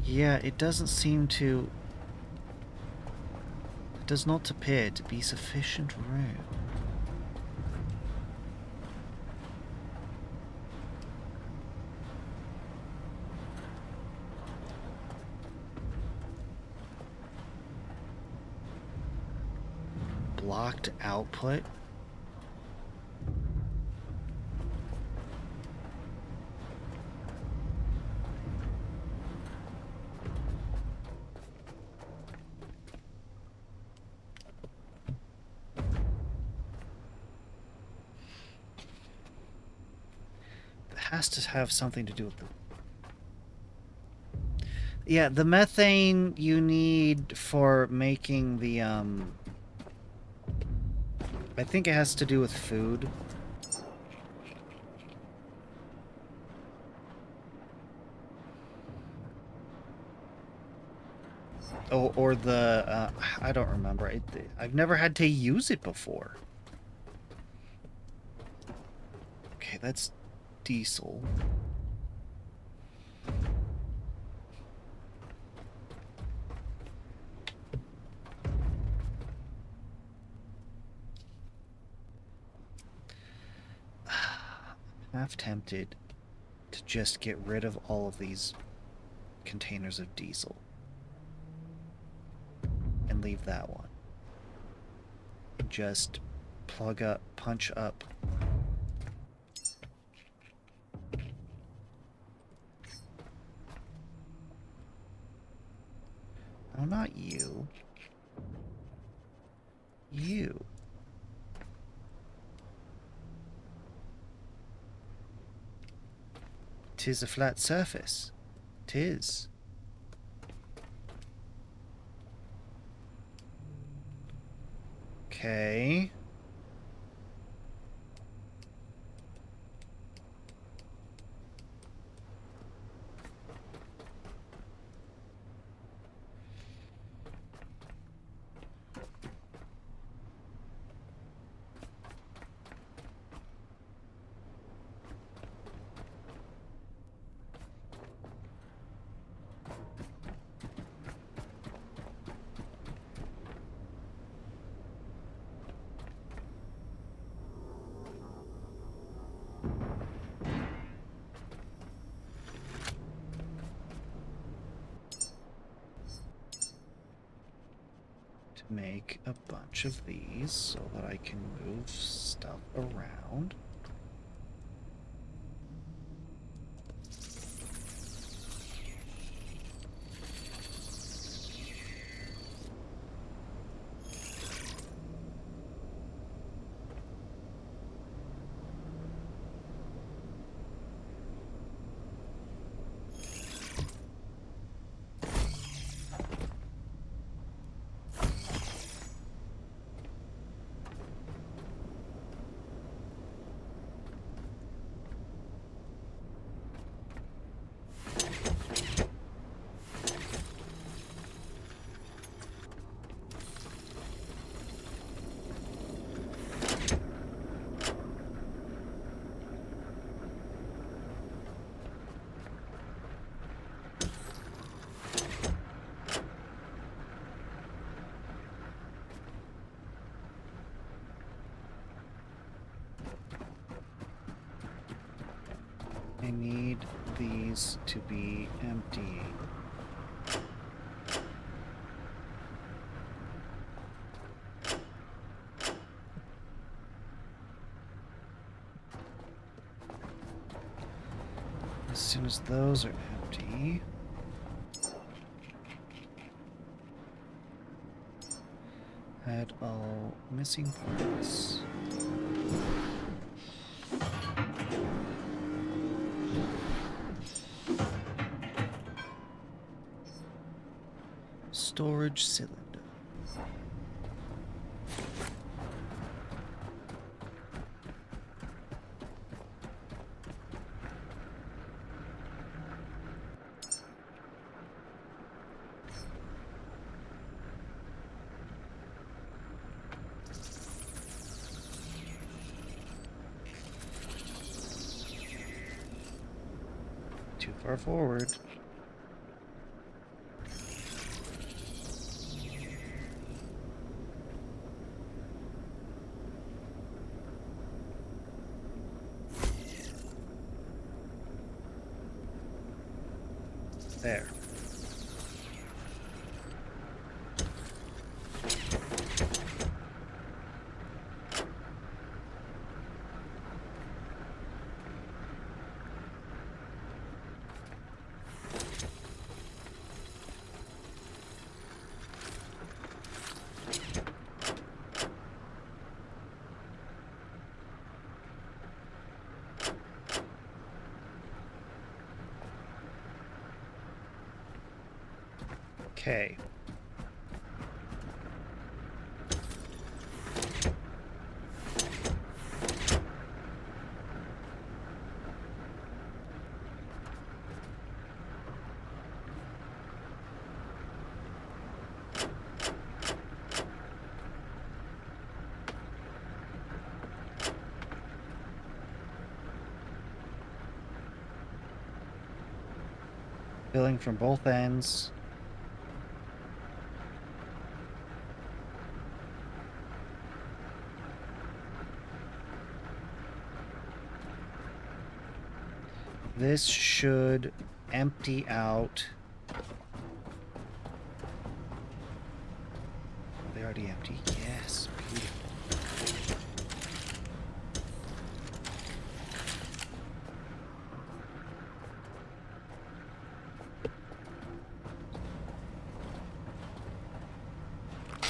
Yeah, it doesn't seem to... It does not appear to be sufficient room. Blocked output? Has to have something to do with the... Yeah, the methane you need for making the, I think it has to do with food. Oh, or the, I don't remember. I've never had to use it before. Okay, that's diesel. I'm half tempted to just get rid of all of these containers of diesel and leave that one. Just plug up, punch up. Oh, not you. You. 'Tis a flat surface. 'Tis. Okay. Make a bunch of these so that I can move stuff around. I need these to be empty. As soon as those are empty... Add all missing parts. Storage cylinder. Too far forward. There. Okay. Filling from both ends. This should empty out. Are they already empty? Yes, beautiful.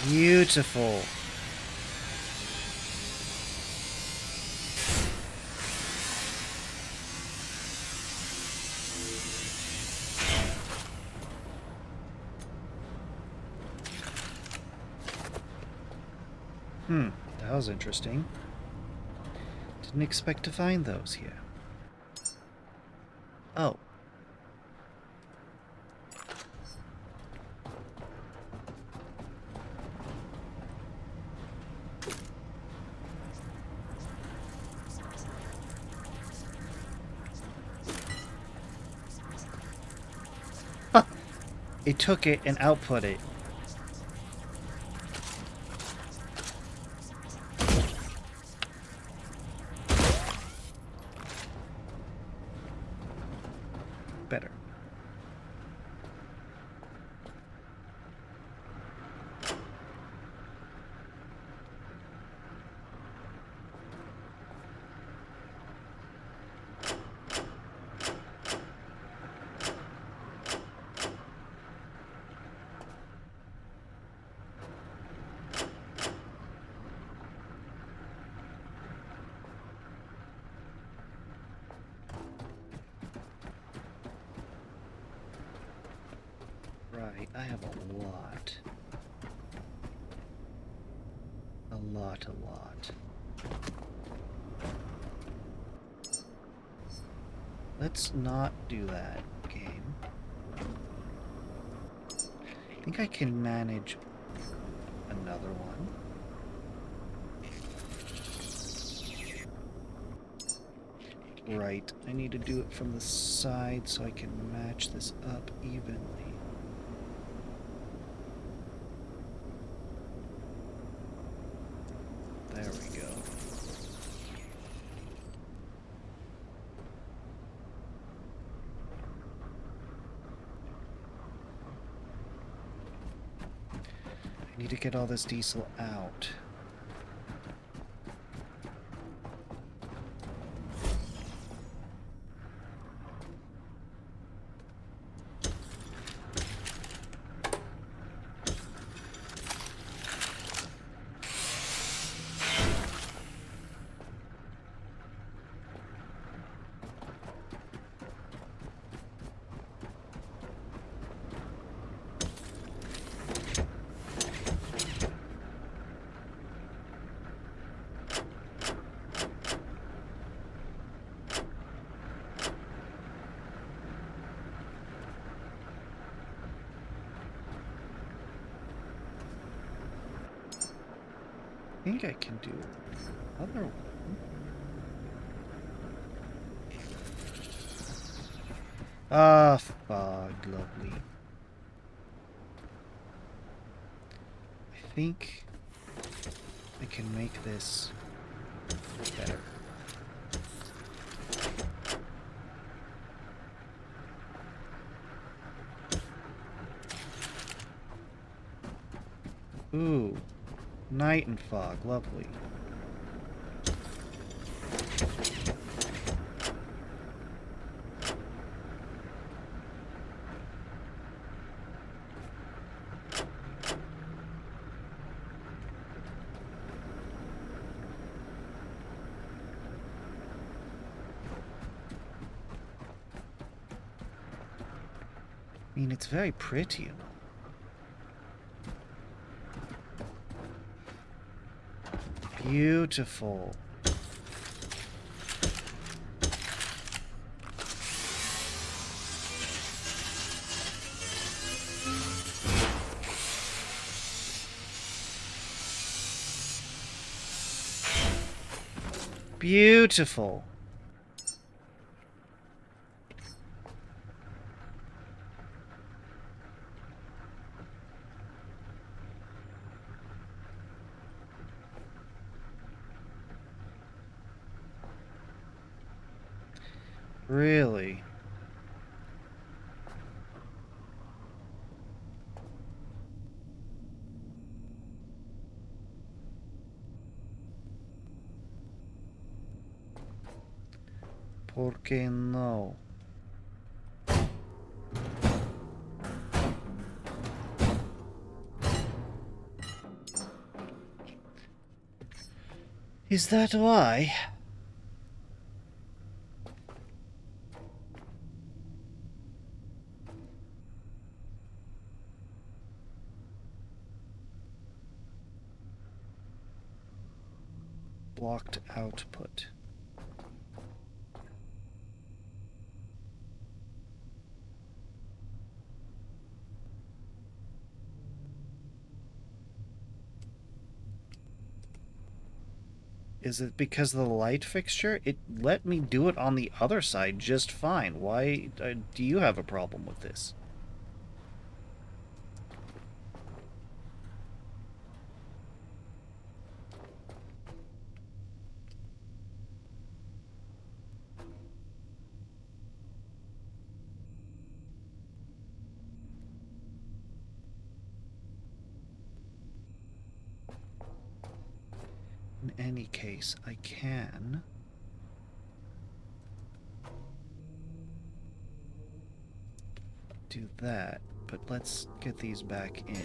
Beautiful. That was interesting. Didn't expect to find those here. Oh. It took it and output it. Better. Right, I have a lot. A lot. Let's not do that, game. I think I can manage another one. Right, I need to do it from the side so I can match this up evenly. There we go. I need to get all this diesel out. I think I can do another one. Ah, fog, lovely. I think I can make this better. Ooh, night and fog, lovely. I mean, it's very pretty, you know. Beautiful. Beautiful. Really? ¿Por qué no? Is that why? Blocked output. Is it because of the light fixture? It let me do it on the other side just fine. Why do you have a problem with this? In any case, I can do that, but let's get these back in.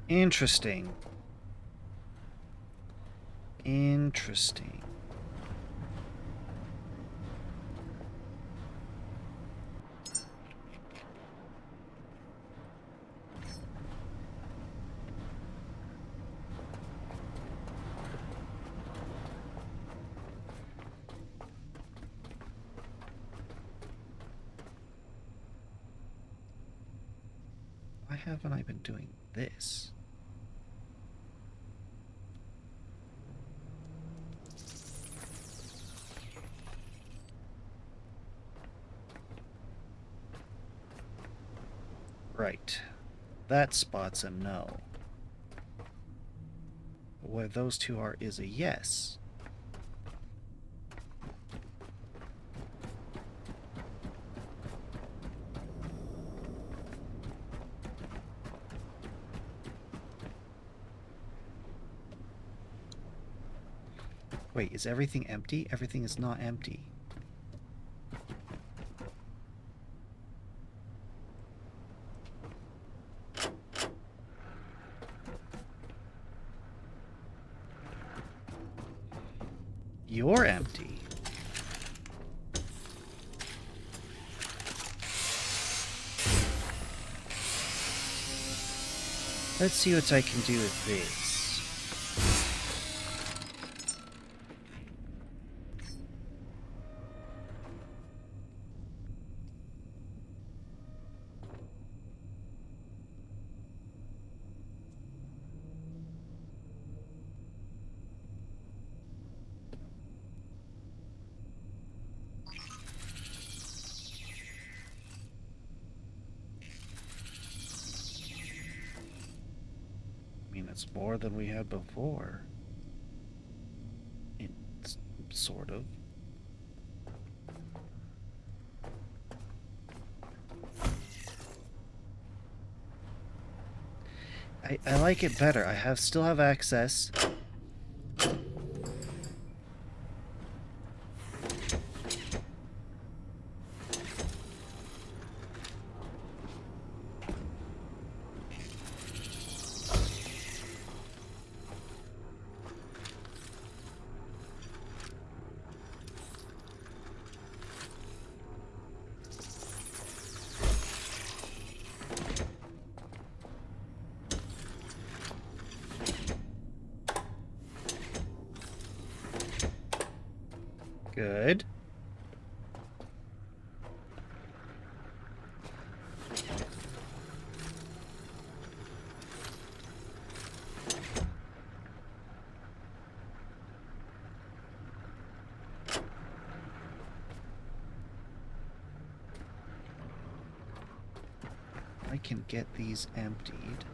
Interesting. Interesting. Why haven't I been doing this? Right. That spot's a no. Where those two are is a yes. Wait, is everything empty? Everything is not empty. You're empty. Let's see what I can do with this. I mean, it's more than we had before. It's sort of. I like it better. I still have access. Good. I can get these emptied.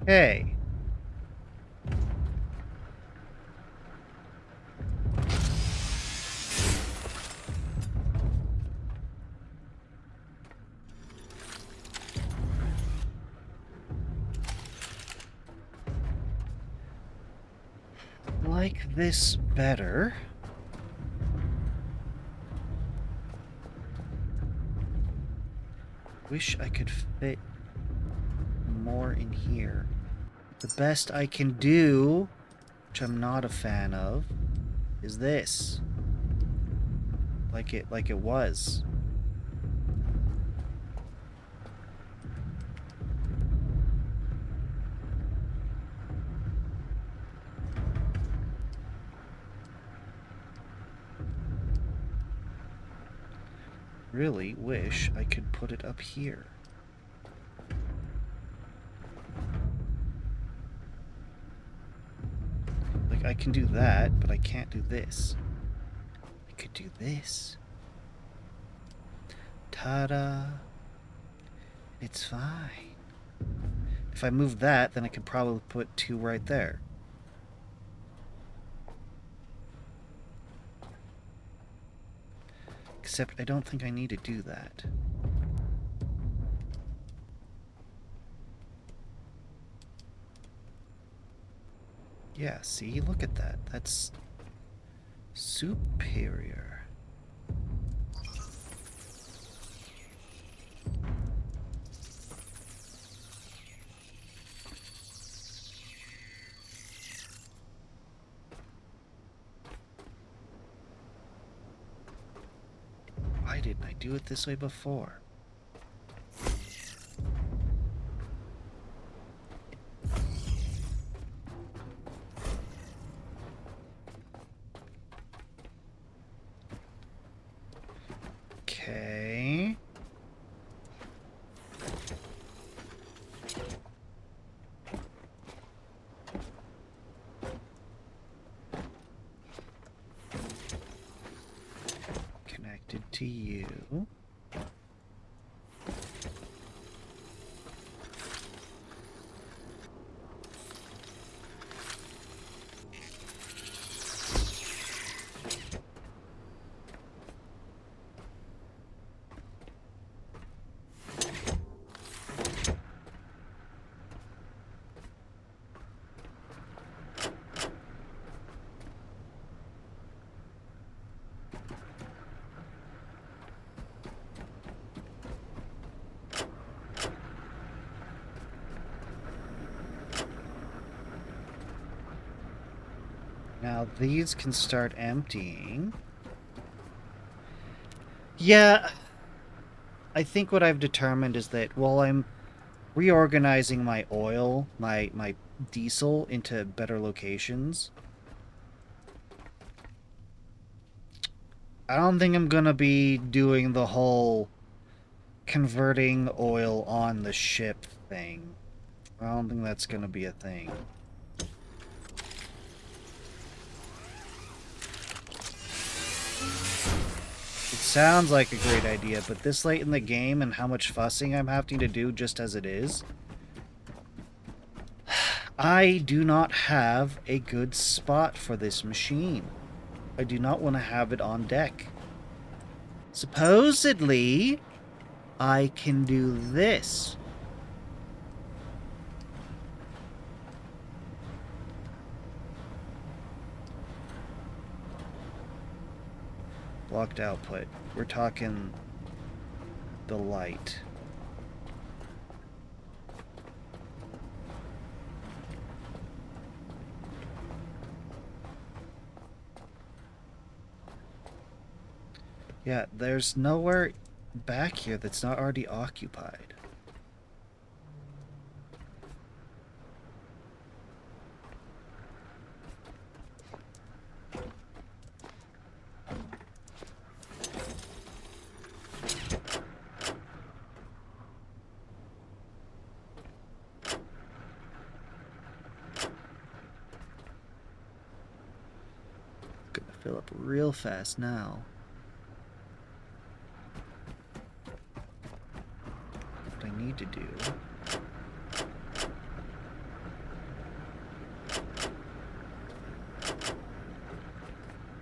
Hey. Like this better. Wish I could fit more in here. The best I can do, which I'm not a fan of, is this. Like it was. Really wish I could put it up here. Like, I can do that, but I can't do this. I could do this. Ta-da. It's fine. If I move that, then I could probably put two right there. Except I don't think I need to do that. Yeah, see? Look at that. That's superior. Why didn't I do it this way before? Okay. Connected to you. Now these can start emptying. Yeah, I think what I've determined is that while I'm reorganizing my oil, my diesel into better locations, I don't think I'm gonna be doing the whole converting oil on the ship thing. I don't think that's gonna be a thing. It sounds like a great idea, but this late in the game and how much fussing I'm having to do just as it is, I do not have a good spot for this machine. I do not want to have it on deck. Supposedly, I can do this. Blocked output. We're talking the light. Yeah, there's nowhere back here that's not already occupied. Gonna fill up real fast now. What I need to do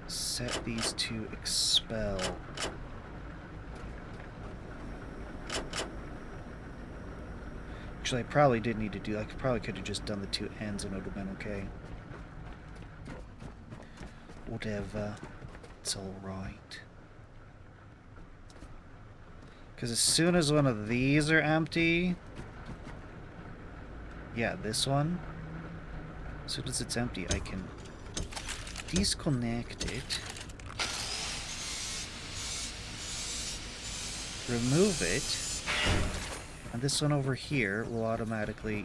set these to expel. Actually, I probably did need to do. I probably could have just done the two ends and it would have been okay. Whatever. It's alright. Because as soon as one of these are empty... Yeah, this one. As soon as it's empty, I can disconnect it. Remove it. And this one over here will automatically...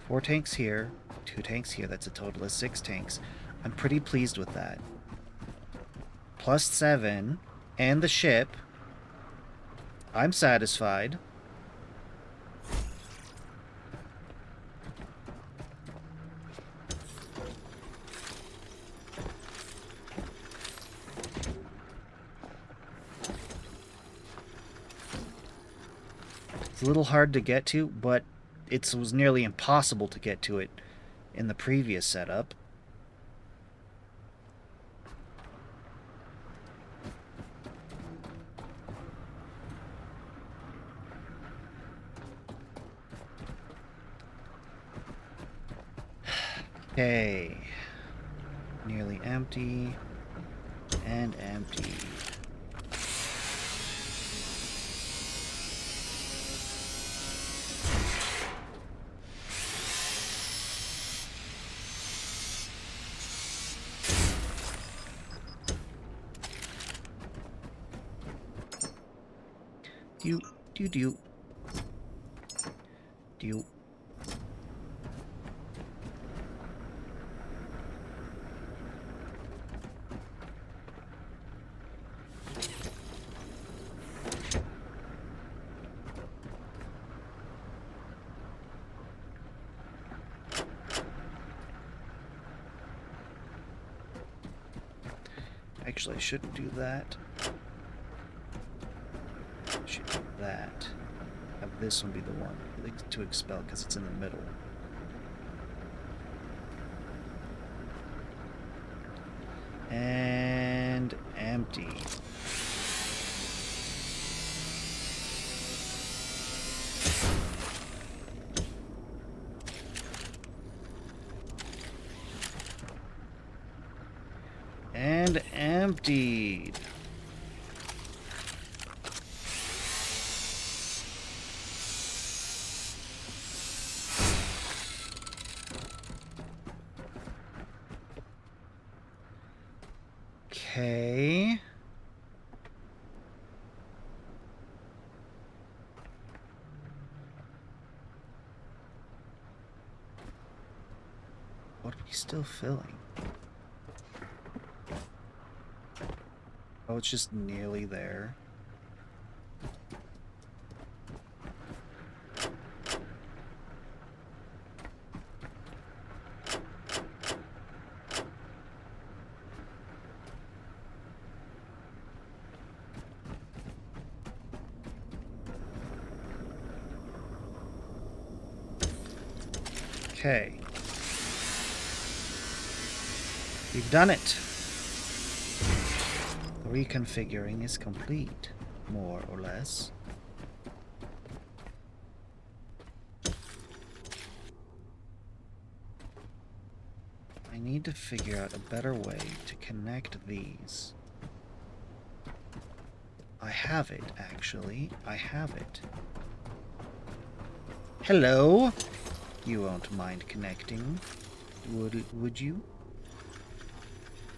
4 tanks here, 2 tanks here. That's a total of 6 tanks. I'm pretty pleased with that. Plus 7, and the ship. I'm satisfied. It's a little hard to get to, but it was nearly impossible to get to it in the previous setup. Okay. Nearly empty. And empty. Do. Actually, I shouldn't do that. I should do that. Have this one be the one to expel because it's in the middle. And empty. And emptied. Okay. What are we still filling? Oh, it's just nearly there. Okay. We've done it. The reconfiguring is complete, more or less. I need to figure out a better way to connect these. I have it, actually. I have it. Hello? You won't mind connecting, would you?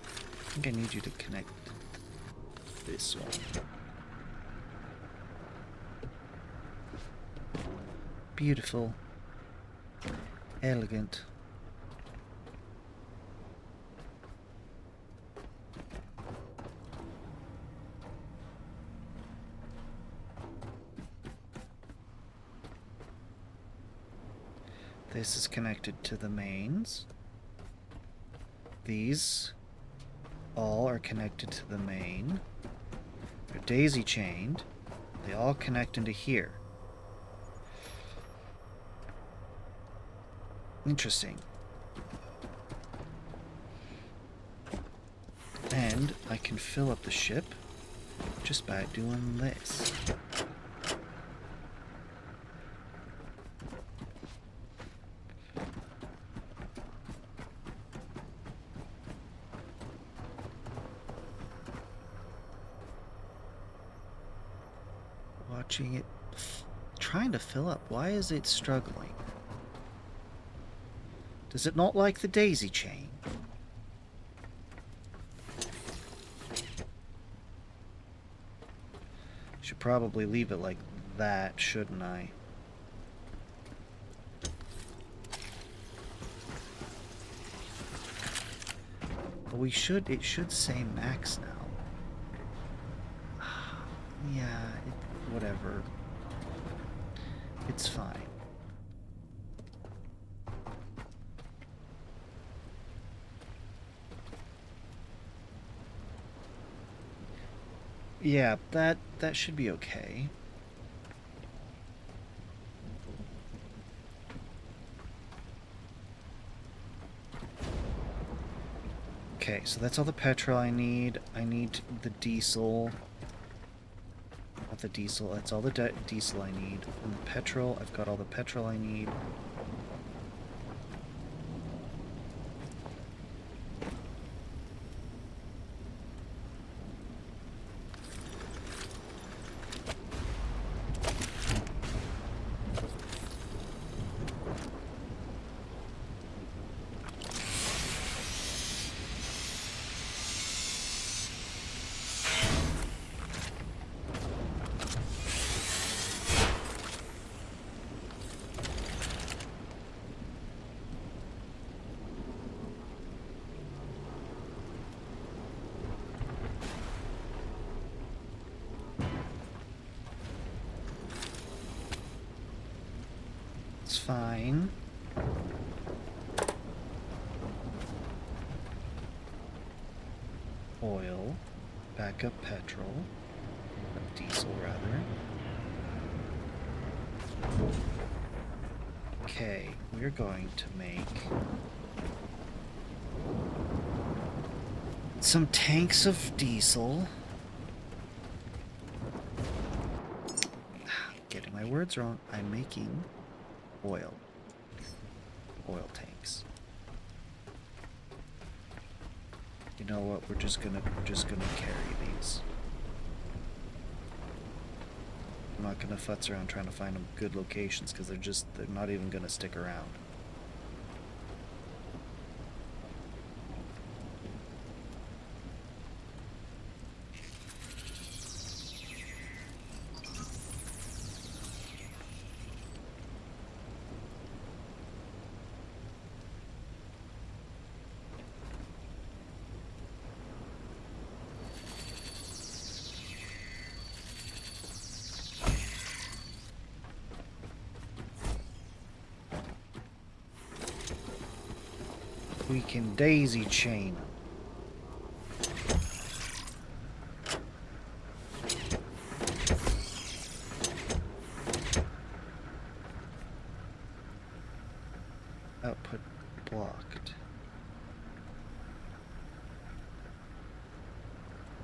I think I need you to connect this one. Beautiful. Elegant. This is connected to the mains. These all are connected to the main. They're daisy chained. They all connect into here. Interesting. And I can fill up the ship just by doing this. Watching it, trying to fill up. Why is it struggling? Does it not like the daisy chain? Should probably leave it like that, shouldn't I? But we should, it should say max now. Yeah, whatever. It's fine. Yeah, that should be okay. Okay, so that's all the petrol I need. I need the diesel. Not the diesel, that's all the diesel I need. And the petrol, I've got all the petrol I need. It's fine. Oil, backup petrol, diesel rather. Okay, we're going to make some tanks of diesel. Getting my words wrong. I'm making oil tanks. You know what? We're just gonna carry these. I'm not gonna futz around trying to find them good locations because they're not even gonna stick around. we can daisy chain. Output blocked.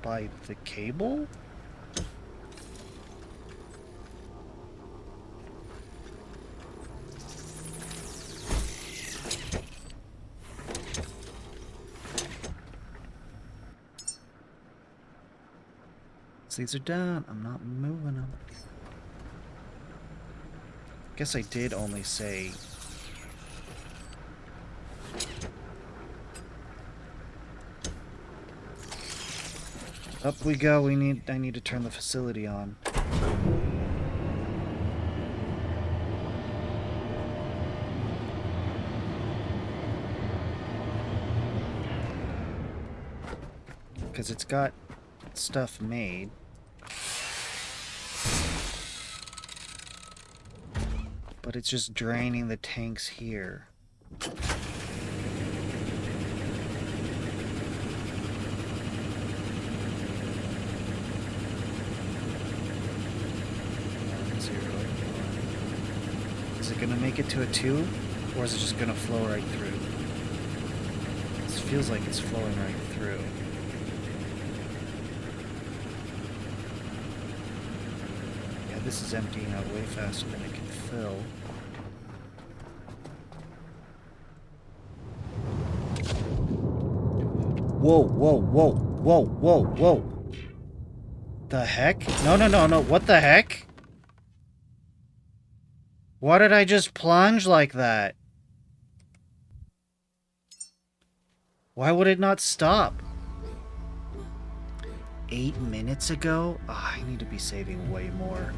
By the cable? These are down. I'm not moving them. Guess I did only say... Up we go. I need to turn the facility on. Because it's got stuff made. But it's just draining the tanks here. Is it gonna make it to a 2? Or is it just gonna flow right through? This feels like it's flowing right through. Yeah, this is emptying out way faster than it can fill. Whoa, whoa, whoa, whoa, whoa, whoa. The heck? No, no, no, no. What the heck? Why did I just plunge like that? Why would it not stop? 8 minutes ago? Oh, I need to be saving way more.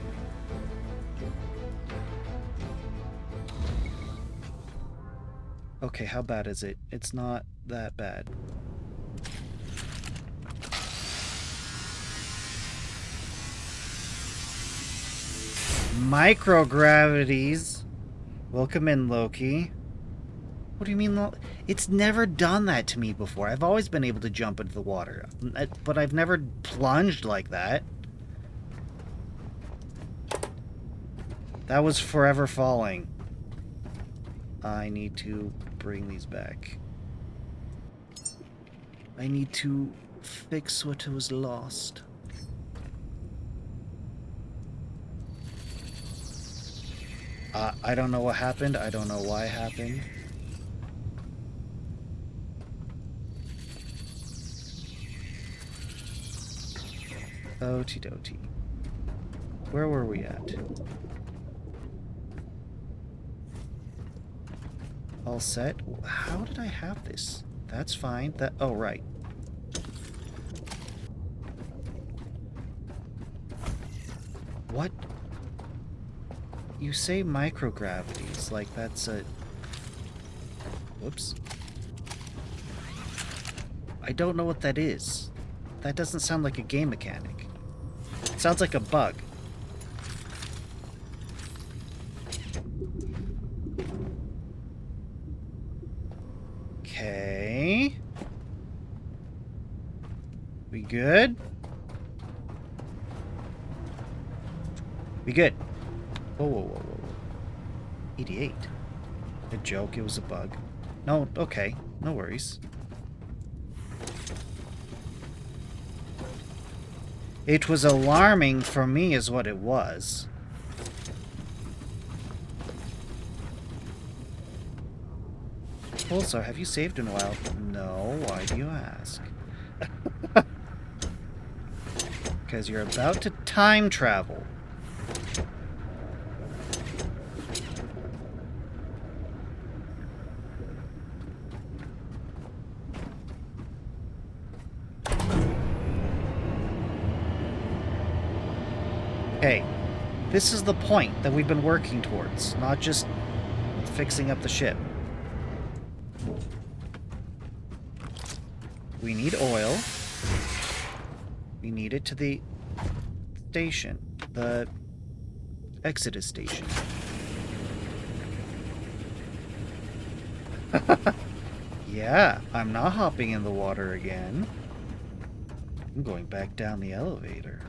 Okay, how bad is it? It's not that bad. Microgravities. Welcome in, Loki. What do you mean? It's never done that to me before. I've always been able to jump into the water, but I've never plunged like that. That was forever falling. I need to bring these back. I need to fix what was lost. I don't know what happened. I don't know why it happened. Okie dokie. Where were we at? All set? How did I have this? That's fine. Oh, right. What? You say microgravities, like that's a... Whoops. I don't know what that is. That doesn't sound like a game mechanic. It sounds like a bug. Okay. We good? We good. Whoa, whoa, whoa, whoa, whoa. 88. A joke, it was a bug. No, okay. No worries. It was alarming for me is what it was. Pulsar, have you saved in a while? No, why do you ask? Because you're about to time travel. Hey, this is the point that we've been working towards, not just fixing up the ship. We need oil. We need it to the station, the Exodus station. Yeah, I'm not hopping in the water again. I'm going back down the elevator.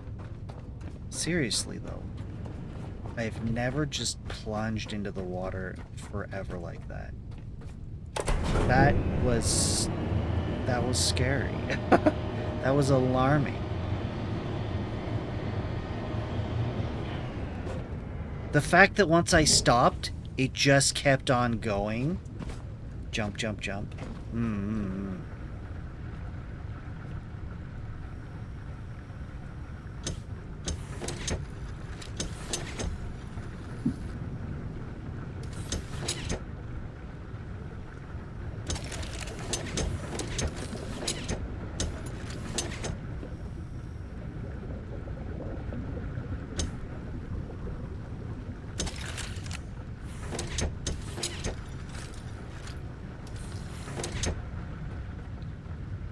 Seriously, though. I've never just plunged into the water forever like that. That was scary. That was alarming. The fact that once I stopped, it just kept on going. Jump, jump, jump. Mm-hmm.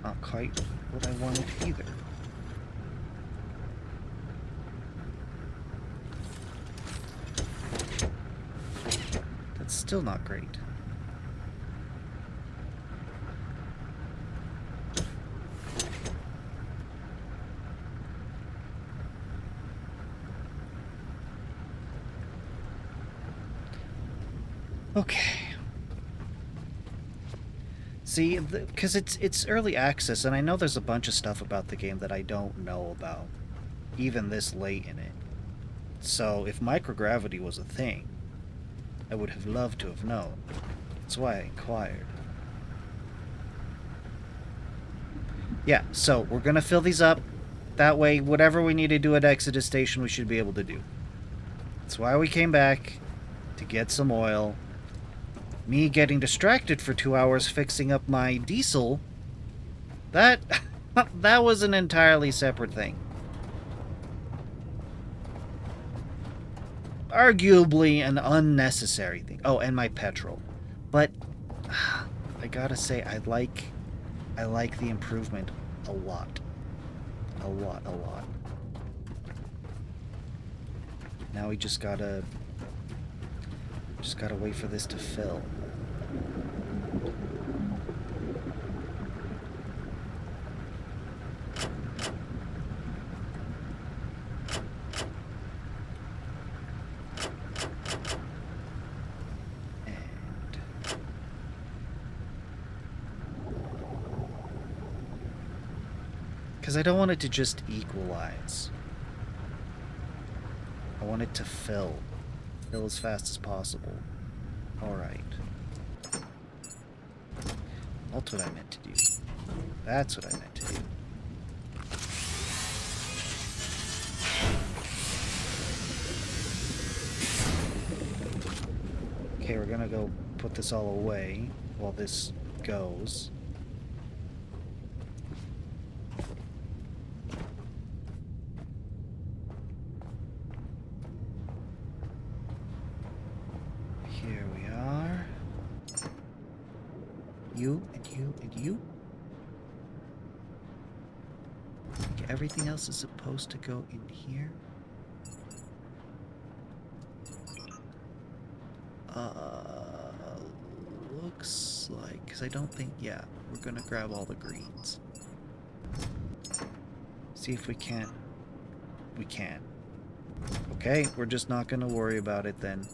Not quite what I wanted either. That's still not great. Okay. See, because it's early access, and I know there's a bunch of stuff about the game that I don't know about, even this late in it. So if microgravity was a thing, I would have loved to have known. That's why I inquired. Yeah, so we're gonna fill these up. That way, whatever we need to do at Exodus Station, we should be able to do. That's why we came back, to get some oil. Me getting distracted for 2 hours fixing up my diesel, that was an entirely separate thing. Arguably an unnecessary thing. Oh, and my petrol. But I gotta say, I like the improvement a lot. A lot. Now we just gotta wait for this to fill. Because I don't want it to just equalize. I want it to fill. Fill as fast as possible. Alright. That's what I meant to do. That's what I meant to do. Okay, we're gonna go put this all away while this goes. Here we are. You and you and you. Okay, everything else is supposed to go in here. Looks like, because I don't think, yeah, we're gonna grab all the greens. See if we can't. We can. Okay, we're just not gonna worry about it then.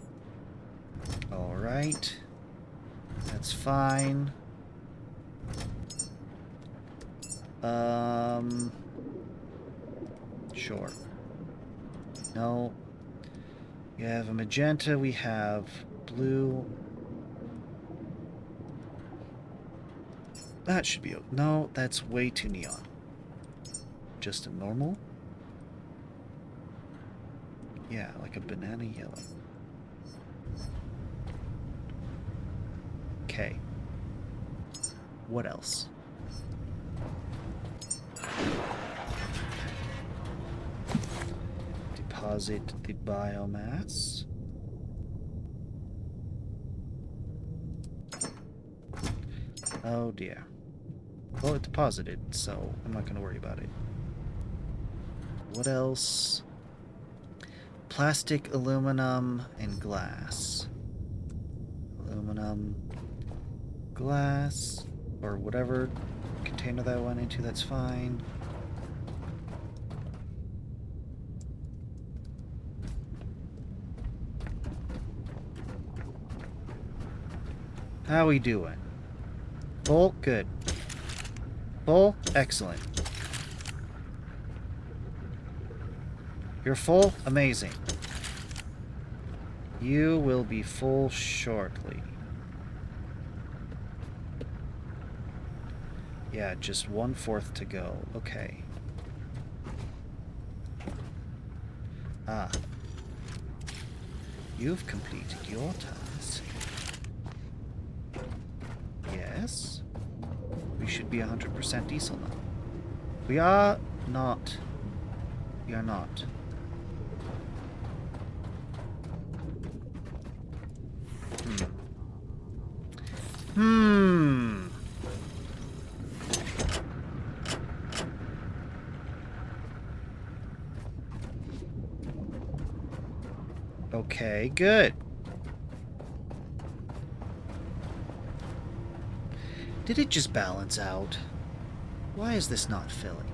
Alright. That's fine. Sure. No. We have a magenta, we have blue. That should be... No, that's way too neon. Just a normal? Yeah, like a banana yellow. Okay. What else? Deposit the biomass. Oh dear. Well, it deposited, so I'm not going to worry about it. What else? Plastic, aluminum, and glass. Aluminum, glass. Or whatever container that went into, that's fine. How we doing? Full? Good. Full? Excellent. You're full? Amazing. You will be full shortly. Yeah, just 1/4 to go. Okay. Ah. You've completed your task. Yes. We should be 100% diesel now. We are not. We are not. Okay, good. Did it just balance out? Why is this not filling?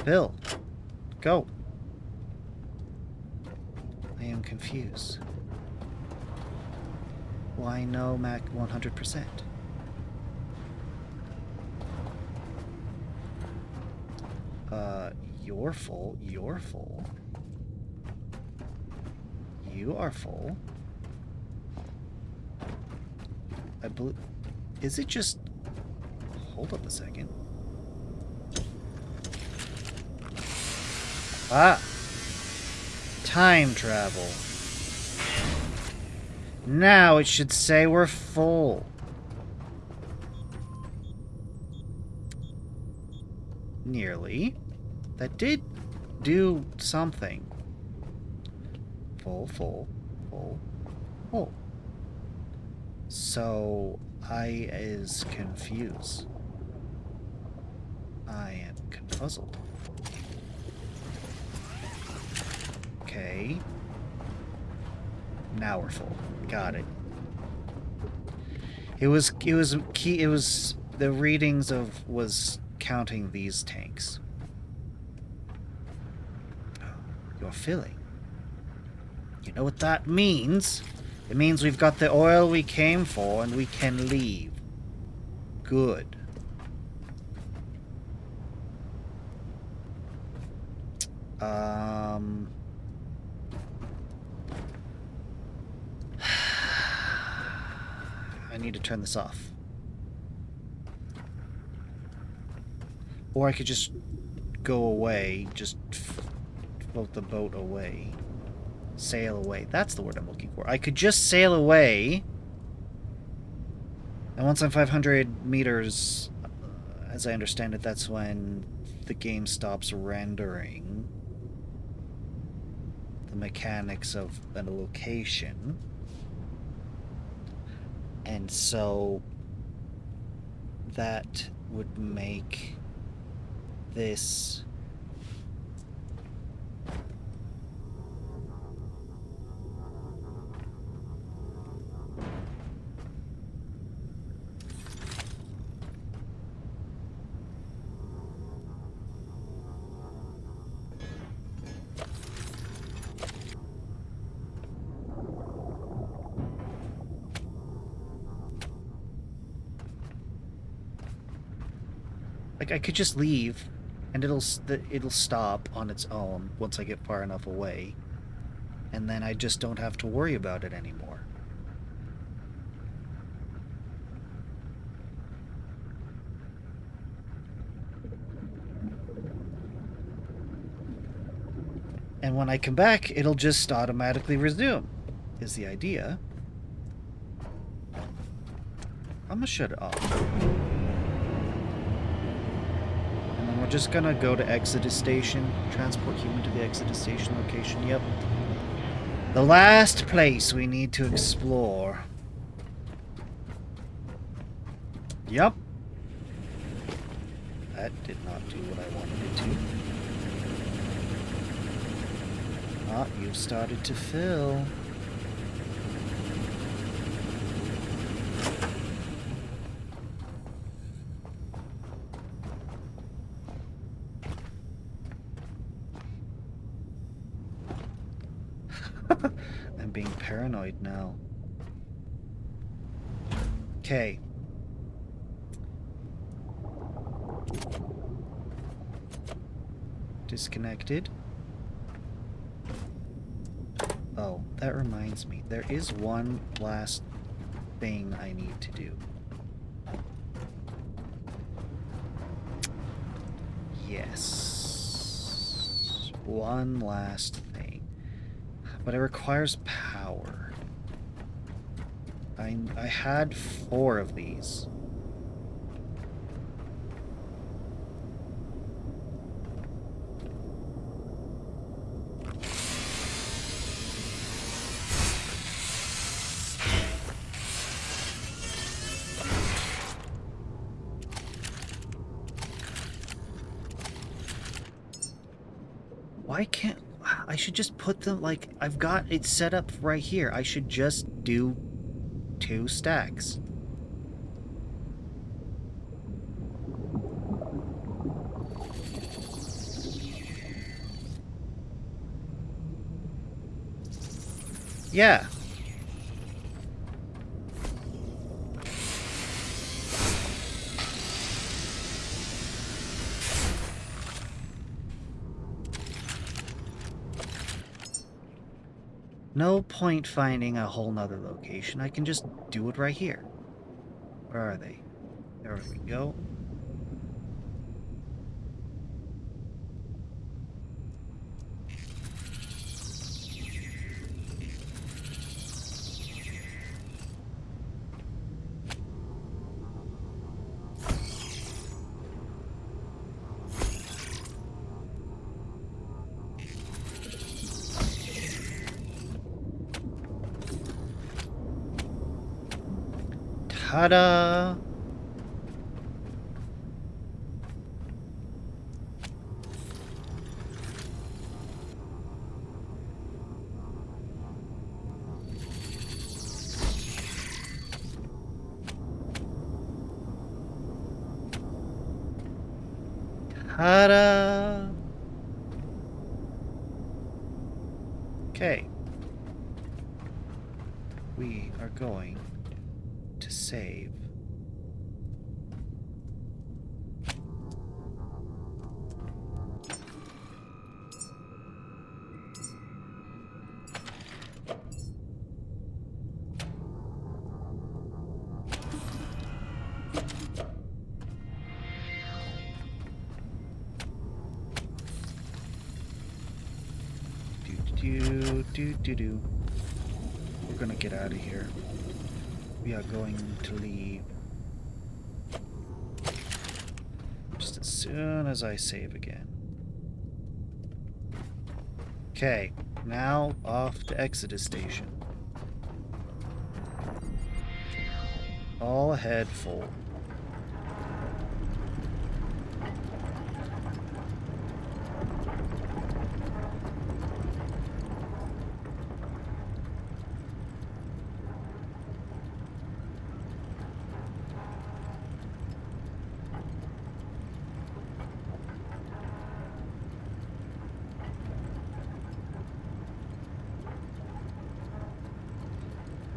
Bill, go. I am confused. Why no Mac 100%? You're full. You're full. You are full. I believe... Is it just... Hold up a second. Ah! Time travel. Now it should say we're full. Nearly. That did do something. Full, full, full, full. So, I is confused. I am confuzzled. Okay. Now we're full. Got it. It was the readings of was counting these tanks. You're filling. You know what that means? It means we've got the oil we came for and we can leave. Good. I need to turn this off. Or I could just go away, just float the boat away. Sail away. That's the word I'm looking for. I could just sail away. And once I'm 500 meters, as I understand it, that's when the game stops rendering the mechanics of a location. And so that would make this like I could just leave and it'll stop on its own once I get far enough away, and then I just don't have to worry about it anymore. And when I come back, it'll just automatically resume, is the idea. I'm gonna shut it off. And then we're just gonna go to Exodus Station. Transport human to the Exodus Station location. Yep. The last place we need to explore. Yep. That did not do what I wanted it to. Ah, you've started to fill. I'm being paranoid now. Okay. Disconnected. Oh, that reminds me. There is one last thing I need to do. Yes. One last thing. But it requires power. I had 4 of these. Why can't... I should just put them, like, I've got it set up right here. I should just do 2 stacks. Yeah. No point finding a whole nother location. I can just do it right here. Where are they? There we go. Ta-da! Ta-da! Okay. We are going to save. Do. We're gonna get out of here. We are going to leave. Just as soon as I save again. Okay, now off to Exodus Station. All ahead full.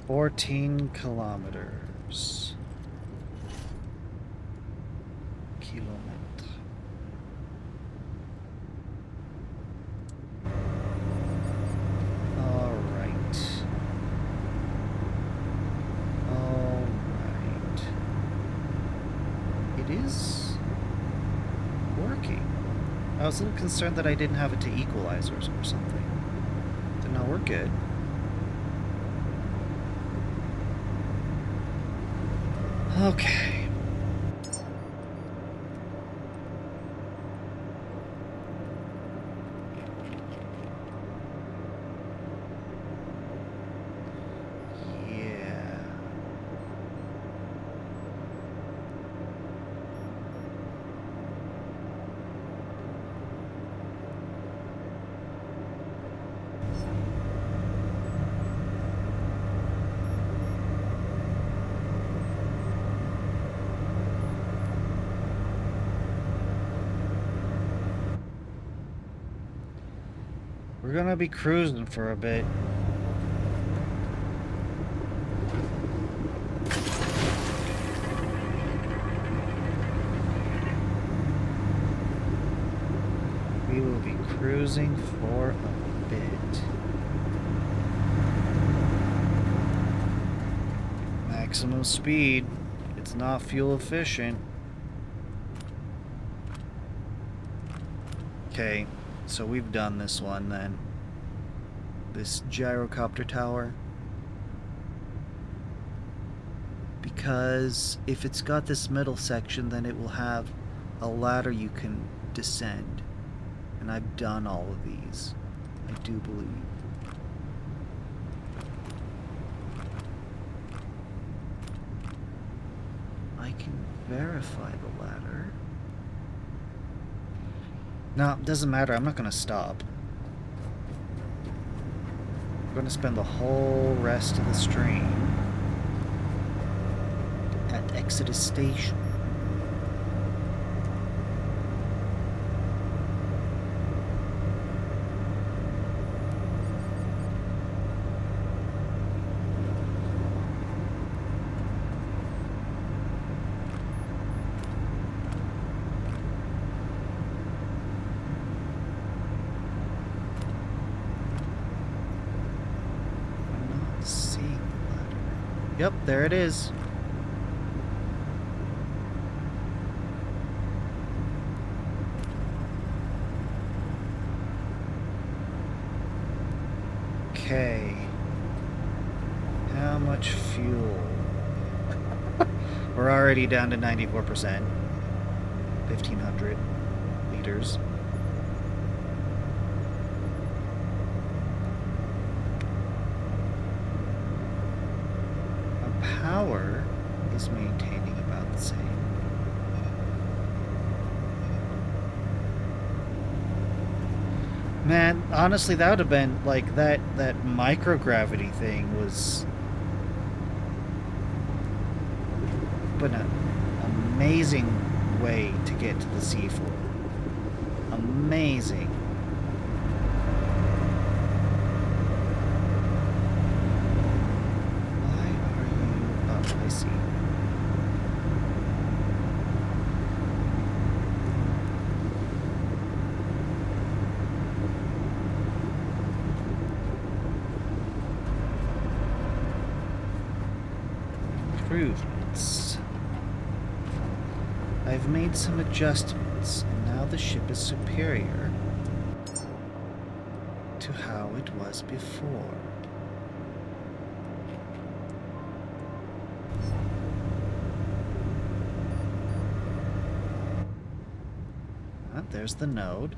$14 kilometers. Kilometer. All right. It is working. I was a little concerned that I didn't have it to equalizers or something. But no, we're good. Okay. Yeah. We're gonna be cruising for a bit. We will be cruising for a bit. Maximum speed. It's not fuel efficient. Okay, so we've done this one then. This gyrocopter tower. Because if it's got this middle section, then it will have a ladder you can descend. And I've done all of these, I do believe. I can verify the ladder. No, it doesn't matter. I'm not going to stop. I'm going to spend the whole rest of the stream at Exodus Station. Yep, there it is. Okay. How much fuel? We're already down to 94%. 1,500 liters. Power is maintaining about the same. Man, honestly, that would have been like that microgravity thing was but an amazing way to get to the seafloor. Amazing. I see. Improvements. I've made some adjustments, and now the ship is superior to how it was before. There's the node.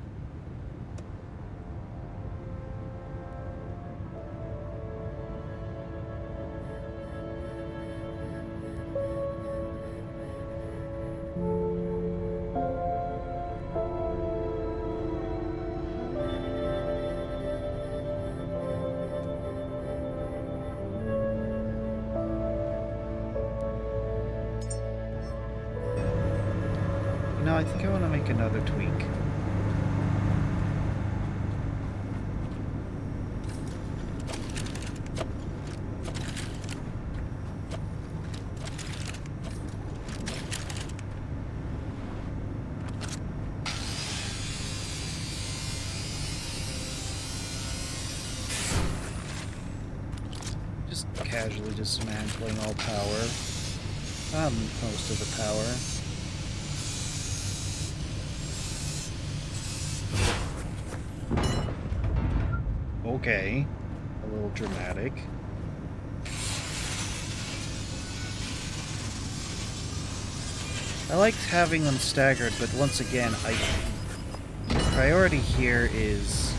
No, I think I want to make another tweak. Just casually dismantling all power. Most of the power. Okay, a little dramatic. I liked having them staggered, but once again, the priority here is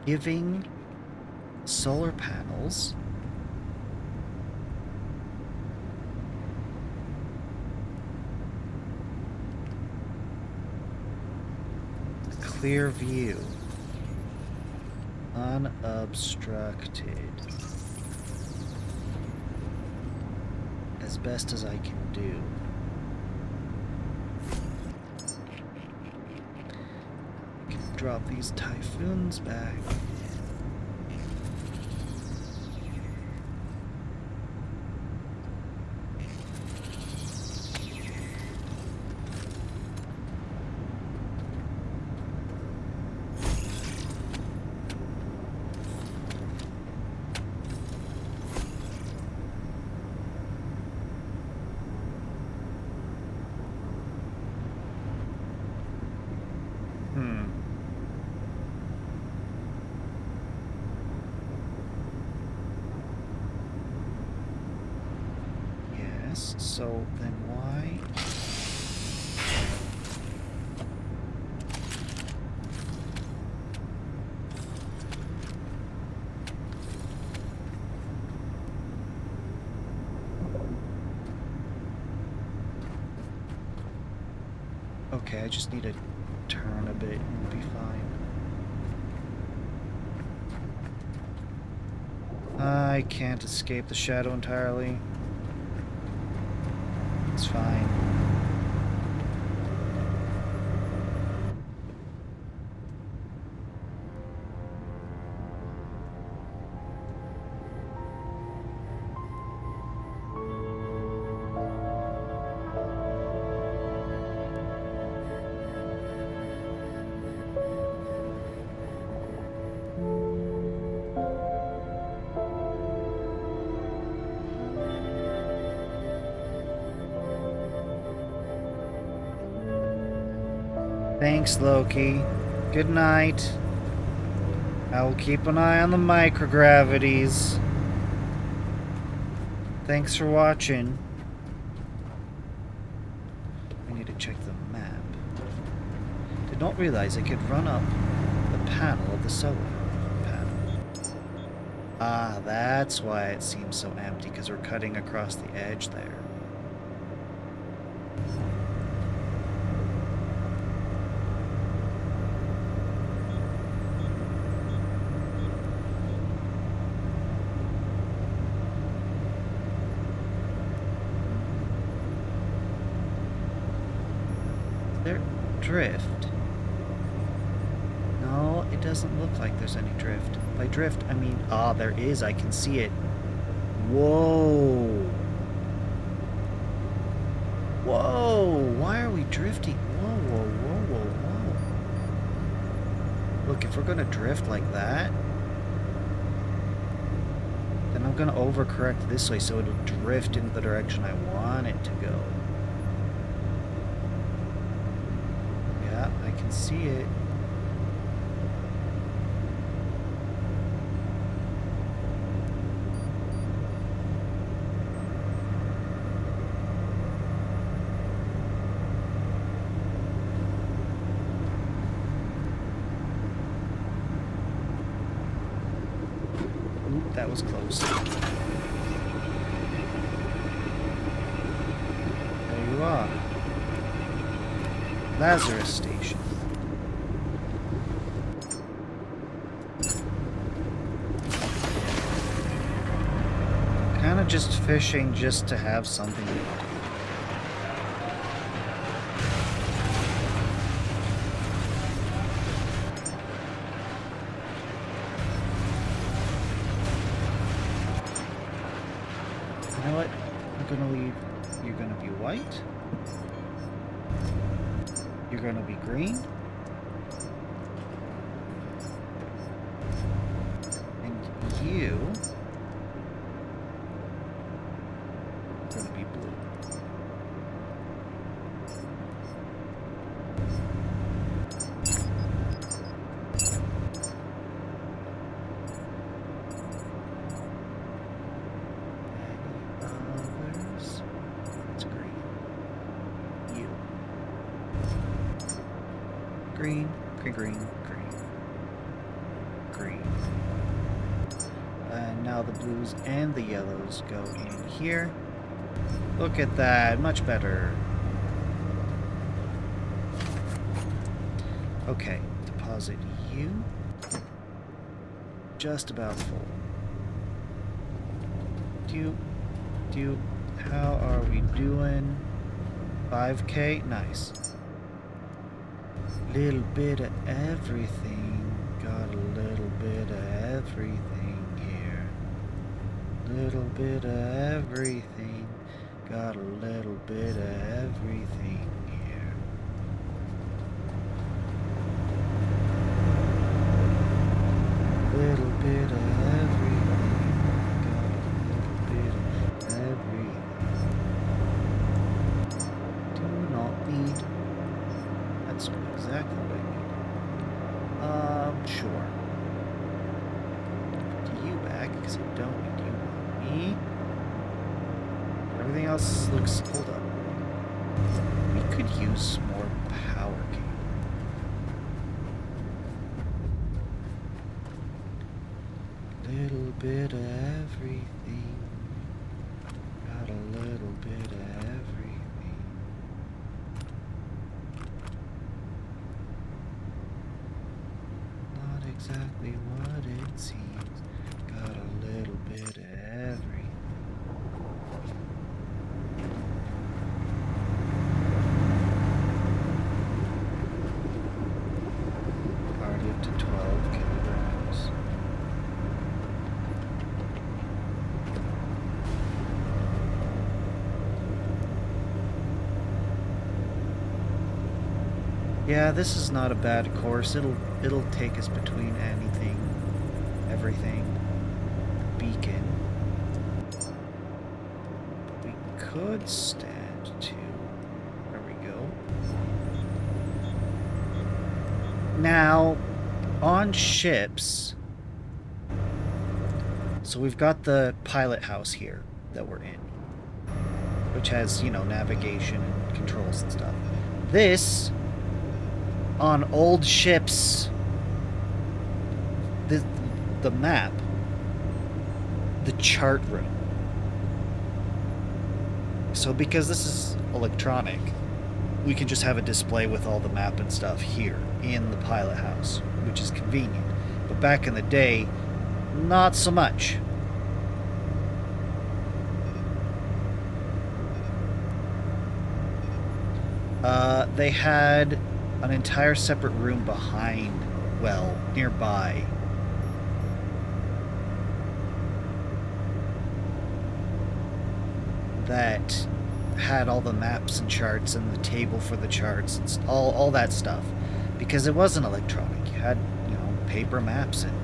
giving solar panels a clear view Unobstructed. As best as I can do. I can drop these typhoons back. So then why? Okay, I just need to turn a bit and we'll be fine. I can't escape the shadow entirely. It's fine. Thanks, Loki. Good night. I will keep an eye on the microgravities. Thanks for watching. I need to check the map. Did not realize I could run up the panel of the solar panel. Ah, that's why it seems so empty, because we're cutting across the edge there. Drift. No, it doesn't look like there's any drift. By drift, I mean, there is. I can see it. Whoa. Whoa. Why are we drifting? Whoa, whoa, whoa, whoa, whoa. Look, if we're going to drift like that, then I'm going to overcorrect this way so it'll drift in the direction I want it to go. I can see it. Ooh, that was close. There you are. Lazarus Station. Kind of just fishing just to have something to do. You know what? I'm gonna leave. You're gonna be white. You're gonna be green. And you are gonna be blue. Others. It's green. You. Green, green, green, green, green. And now the blues and the yellows go in here. Look at that, much better. Okay, deposit you. just about full. How are we doing? 5K? Nice. Little bit of everything. Got a little bit of everything here. Little bit of everything. Got a little bit of everything here. Little bit of everything. Got a little bit of everything. Do not need. That's exactly what I need. Sure. Do you back, because I don't need you. Me? Everything else looks... Hold up. We could use more power cable. Little bit of everything. Got a little bit of everything. Not exactly what it seems. Got a little bit of everything. Already up to 12 kilograms. Yeah, this is not a bad course. It'll take us between anything, everything, beacon. But we could stand to. There we go. Now, on ships. So we've got the pilot house here that we're in, which has, you know, navigation and controls and stuff. This. On old ships, the map, the chart room. So because this is electronic, we can just have a display with all the map and stuff here in the pilot house, which is convenient. But back in the day, not so much. They had an entire separate room behind, well, nearby. That had all the maps and charts and the table for the charts and all that stuff. Because it wasn't electronic. You had, you know, paper maps and,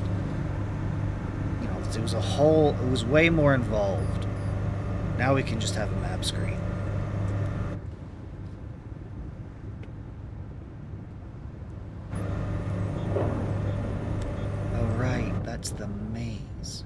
you know, it was way more involved. Now we can just have a map screen. That's the maze.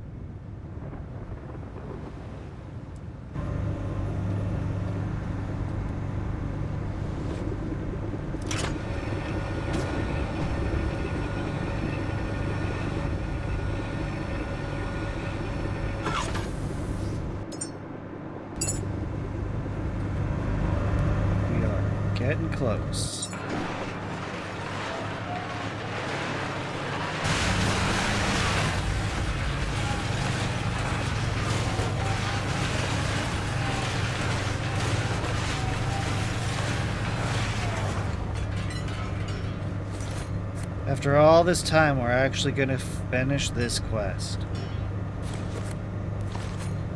We are getting close. After all this time, we're actually going to finish this quest.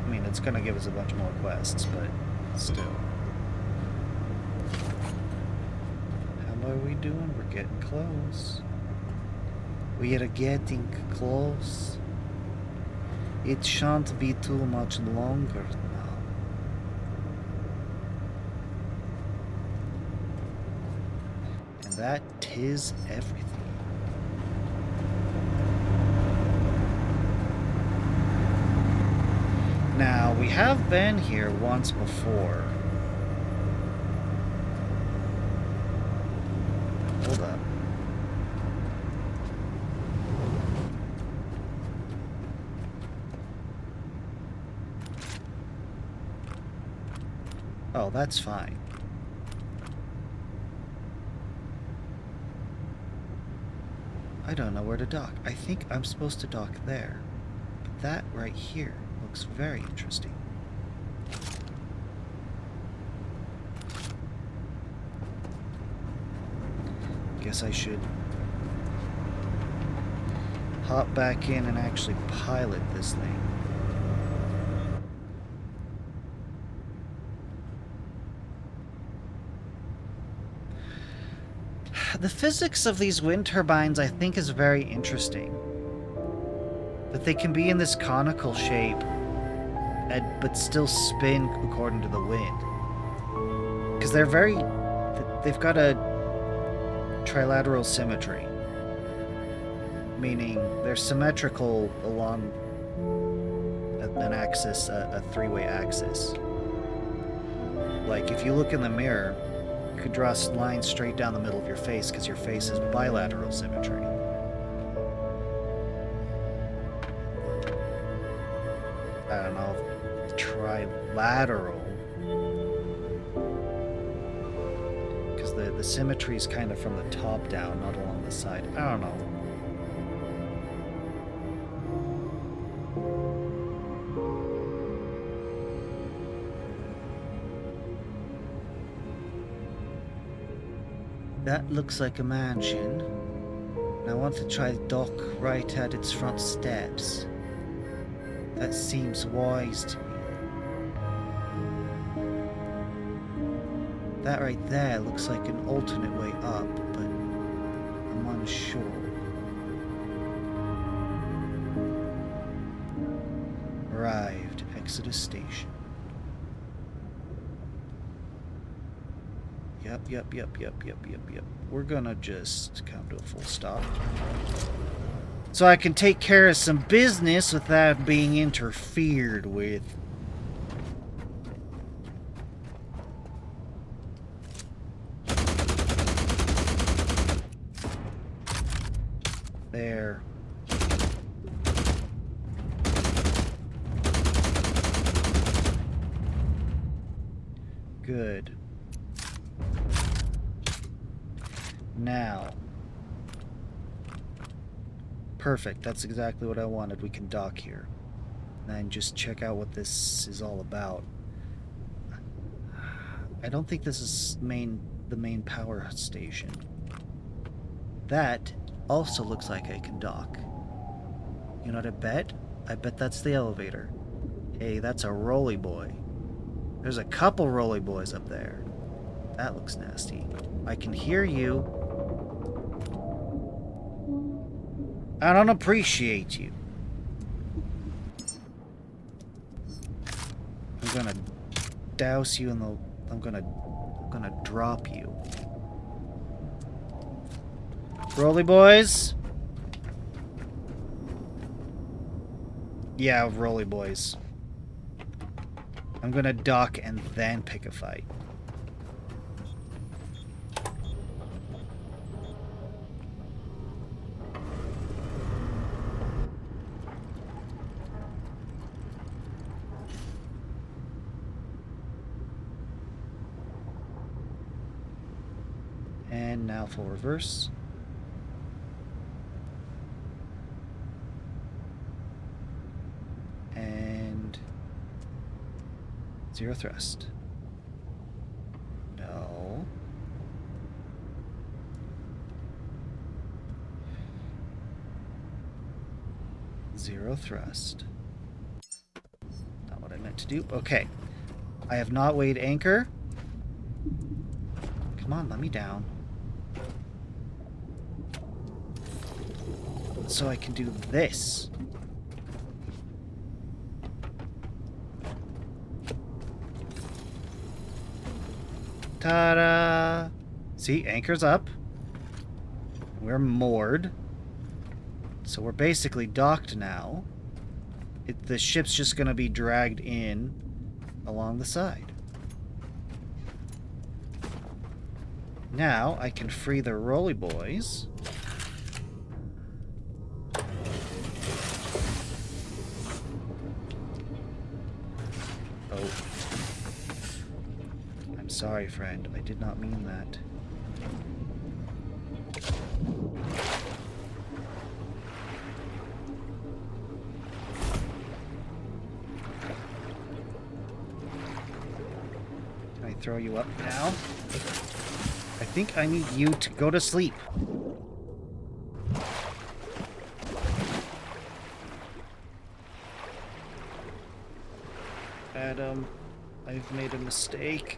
I mean, it's going to give us a bunch more quests, but still. How are we doing? We're getting close. We are getting close. It shan't be too much longer now. And that 'tis everything. Now, we have been here once before. Hold up. Oh, that's fine. I don't know where to dock. I think I'm supposed to dock there. But that right here looks very interesting. Guess I should hop back in and actually pilot this thing. The physics of these wind turbines, I think, is very interesting. That they can be in this conical shape, but still spin according to the wind. Because they've got a trilateral symmetry. Meaning they're symmetrical along an axis, a three-way axis. Like, if you look in the mirror, you could draw lines straight down the middle of your face because your face is bilateral symmetry. I don't know, trilateral. Because the symmetry is kind of from the top down, not along the side. I don't know. That looks like a mansion. And I want to try to dock right at its front steps. That seems wise to me. That right there looks like an alternate way up, but I'm unsure. Arrived. Exodus Station. Yep. We're gonna just come to a full stop. So I can take care of some business without being interfered with. There. Good. Now. Perfect. That's exactly what I wanted. We can dock here. And just check out what this is all about. I don't think this is the main power station. That also looks like I can dock. You know what I bet? I bet that's the elevator. Hey, that's a rolly boy. There's a couple rolly boys up there. That looks nasty. I can hear you. I don't appreciate you. I'm gonna douse you in the... I'm gonna drop you. Rolly boys? Yeah, rolly boys. I'm gonna dock and then pick a fight. And now full reverse. And zero thrust. No. Zero thrust. Not what I meant to do. Okay. I have not weighed anchor. Come on, let me down. So I can do this. Ta-da! See, anchor's up. We're moored. So we're basically docked now. The ship's just going to be dragged in along the side. Now I can free the rolly boys. Oh. I'm sorry, friend. I did not mean that. throw you up now. I think I need you to go to sleep. Adam, I've made a mistake.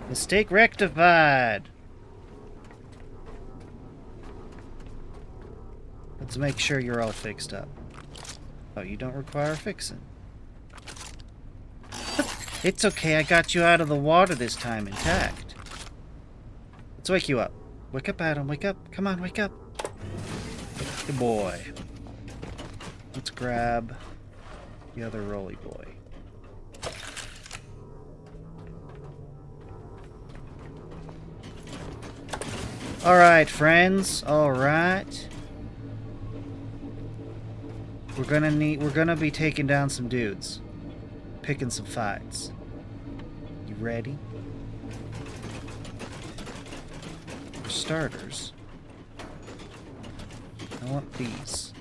Mistake rectified. Let's make sure you're all fixed up. Oh, you don't require fixing. It's okay, I got you out of the water this time intact. Let's wake you up. Wake up, Adam, wake up. Come on, wake up. Good boy. Let's grab the other roly boy. Alright, friends. Alright. We're gonna be taking down some dudes. Picking some fights. You ready? For starters, I want these.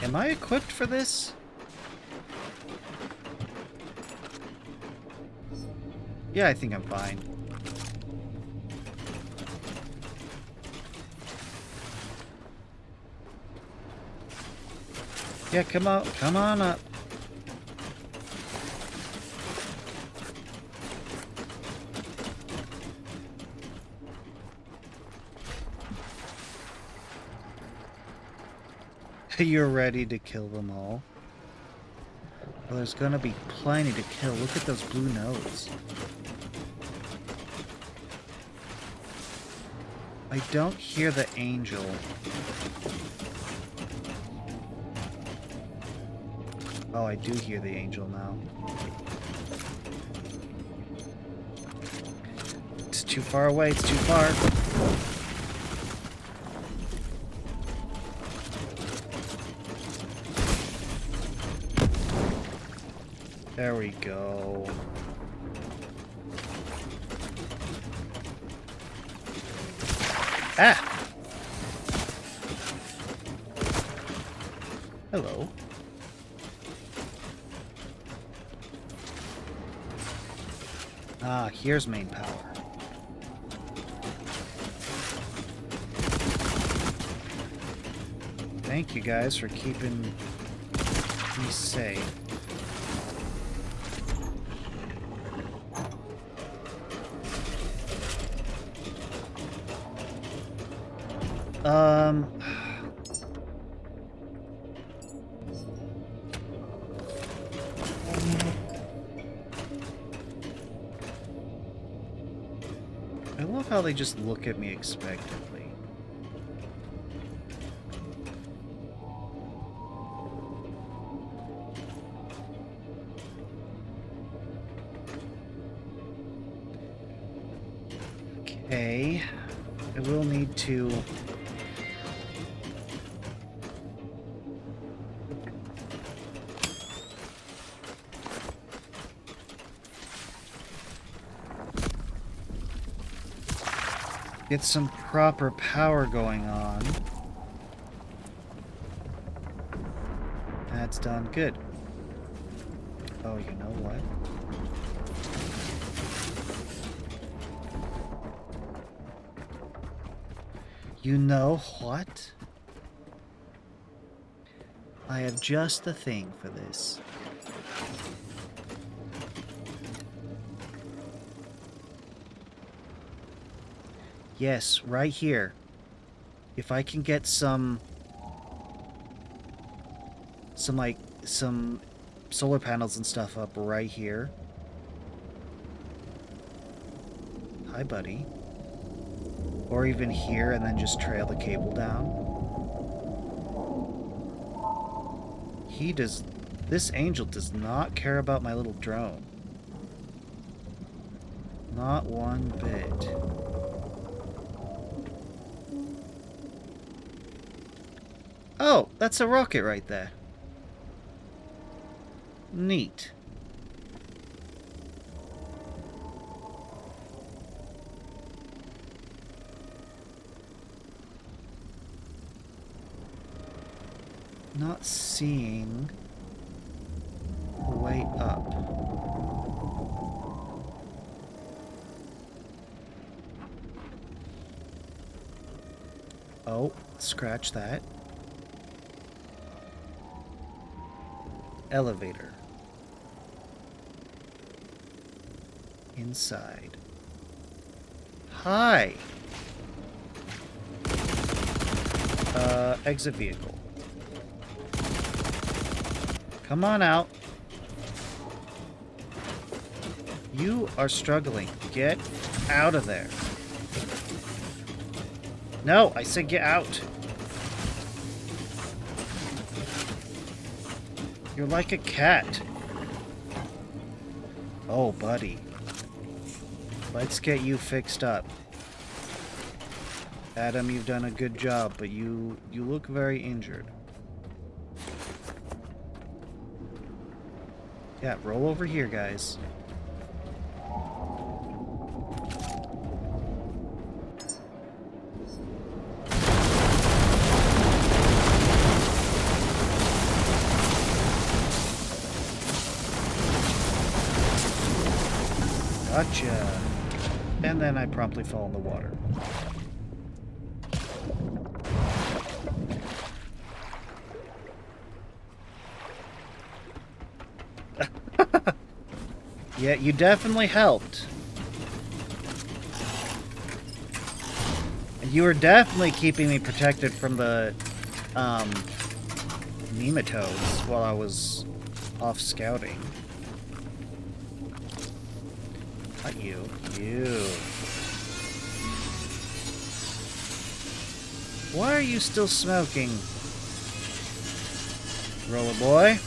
Am I equipped for this? Yeah, I think I'm fine. Yeah, come on up. You're ready to kill them all. Well, there's gonna be plenty to kill. Look at those blue nodes. I don't hear the angel. Oh, I do hear the angel now. It's too far away. It's too far. There we go. Ah! Hello. Ah, here's main power. Thank you guys for keeping me safe. I love how they just look at me expectantly. Okay, I will need to get some proper power going on. That's done. Good. Oh, you know what? You know what? I have just the thing for this. Yes, right here. If I can get some solar panels and stuff up right here. Hi, buddy. Or even here and then just trail the cable down. This angel does not care about my little drone. Not one bit. Oh, that's a rocket right there. Neat. Not seeing a way up. Oh, scratch that. Elevator. Inside. Hi! Exit vehicle. Come on out. You are struggling. Get out of there. No, I said get out. You're like a cat. Oh, buddy. Let's get you fixed up. Adam, you've done a good job, but you look very injured. Yeah, roll over here, guys. Gotcha. And then I promptly fall in the water. Yeah, you definitely helped. And you were definitely keeping me protected from the nematodes while I was off scouting. Not you. You. Why are you still smoking? Roller boy.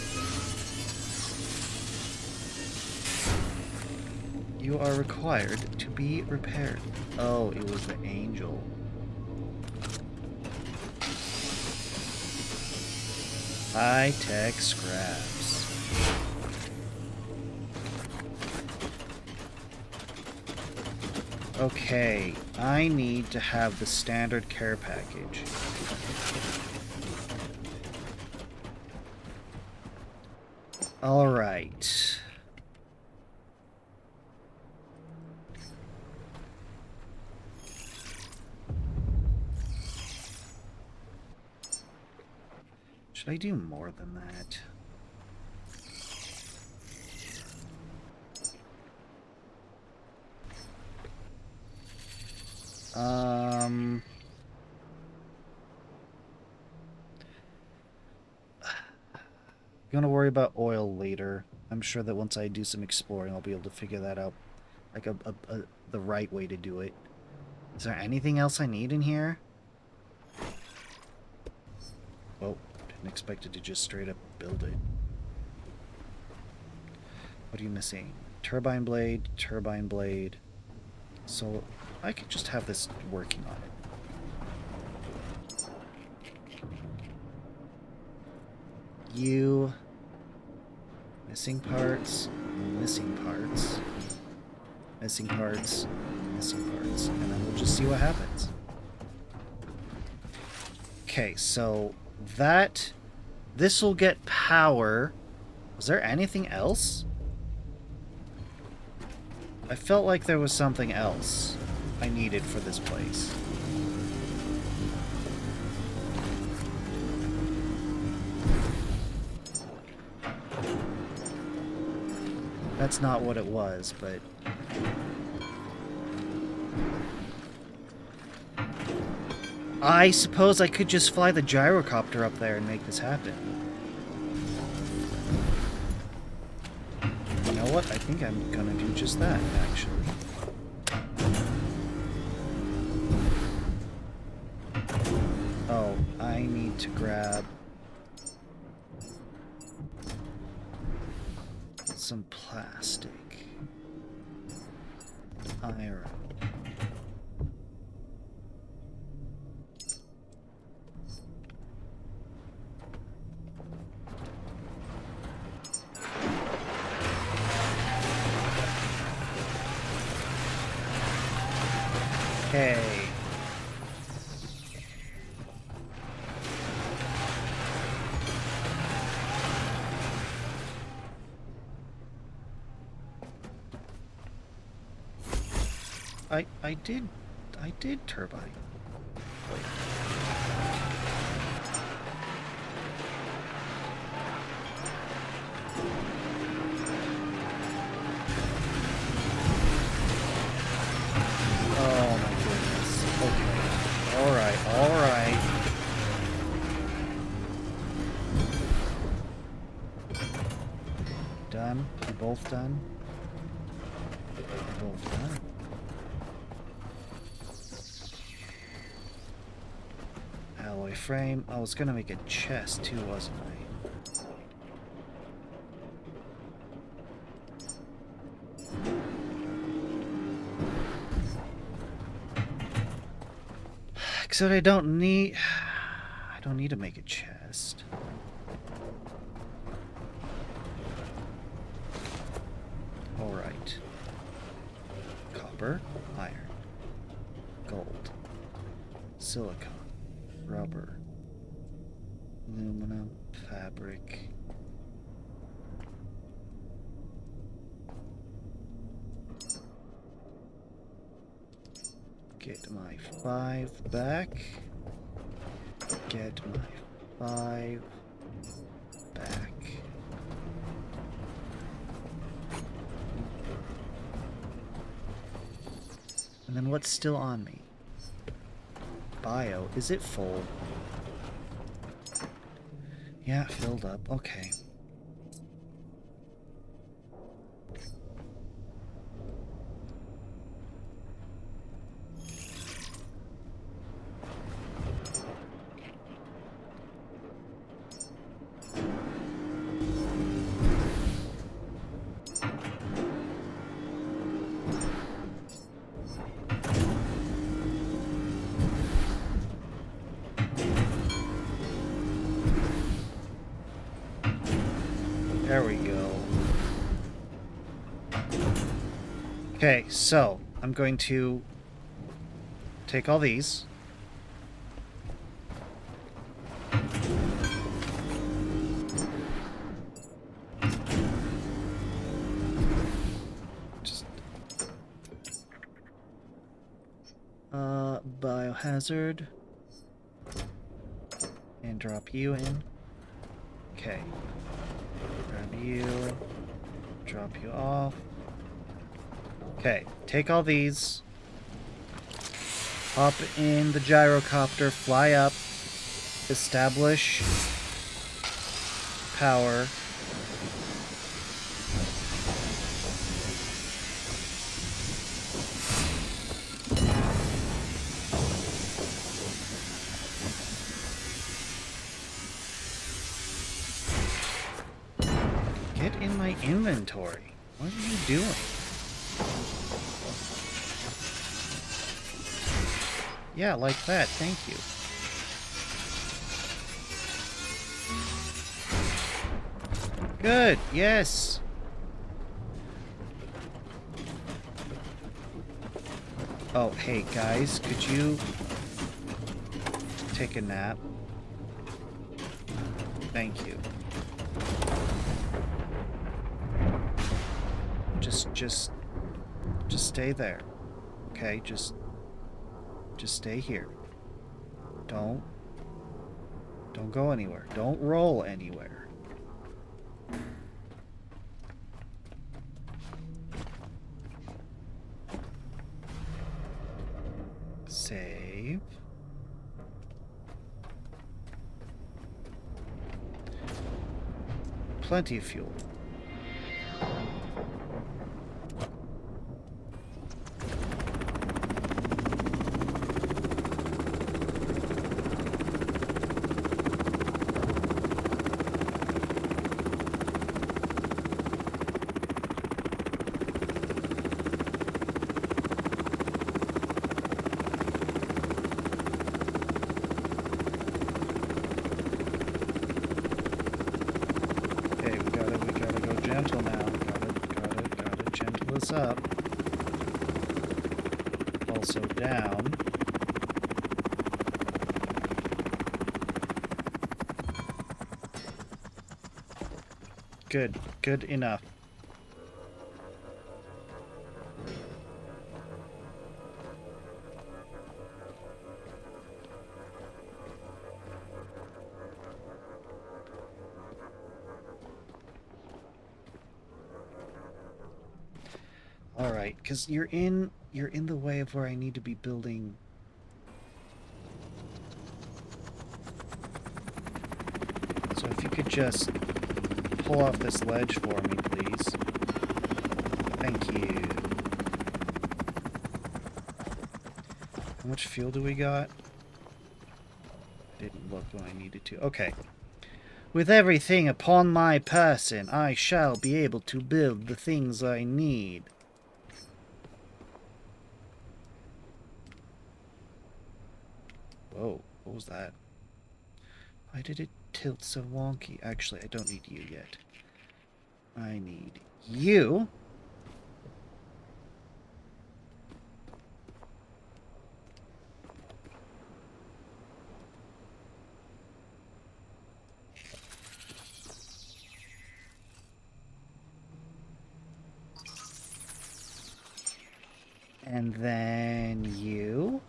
You are required to be repaired. Oh, it was the angel. High-tech scraps. Okay, I need to have the standard care package. All right. Should I do more than that? Gonna worry about oil later. I'm sure that once I do some exploring, I'll be able to figure that out, like the right way to do it. Is there anything else I need in here? Well, didn't expect it to just straight up build it. What are you missing? Turbine blade, turbine blade. So I could just have this working on it. You. Missing parts, missing parts, missing parts, missing parts, and then we'll just see what happens. Okay, so this will get power. Was there anything else? I felt like there was something else I needed for this place. That's not what it was, but... I suppose I could just fly the gyrocopter up there and make this happen. You know what? I think I'm gonna do just that, actually. I need to grab some plastic. Iron. Okay. I did turbine. Wait. Oh my goodness. Okay. Alright, alright. Done? We're both done? We're both done. Alloy frame. I was gonna make a chest too, wasn't I? Except I don't need to make a chest. Alright. Copper, iron, gold, silicon, rubber, aluminum, fabric. Get my 5 back. Get my 5 back. And then what's still on me? Bio. Is it full? Yeah, filled up. Okay. There we go. Okay, so I'm going to take all these. Just biohazard and drop you in. Okay. Grab you, drop you off. Okay, take all these. Hop in the gyrocopter, fly up, establish power. Get in my inventory. What are you doing? Yeah, like that. Thank you. Good. Yes. Oh, hey, guys. Could you take a nap? Thank you. Just stay there. Okay, just stay here. Don't go anywhere. Don't roll anywhere. Save. Plenty of fuel. this up. Also down. Good. Good enough. All right, because you're in the way of where I need to be building. So if you could just pull off this ledge for me, please. Thank you. How much fuel do we got? Didn't look when I needed to. Okay. With everything upon my person, I shall be able to build the things I need. Whoa, what was that? Why did it tilt so wonky? Actually, I don't need you yet. I need you. And then you.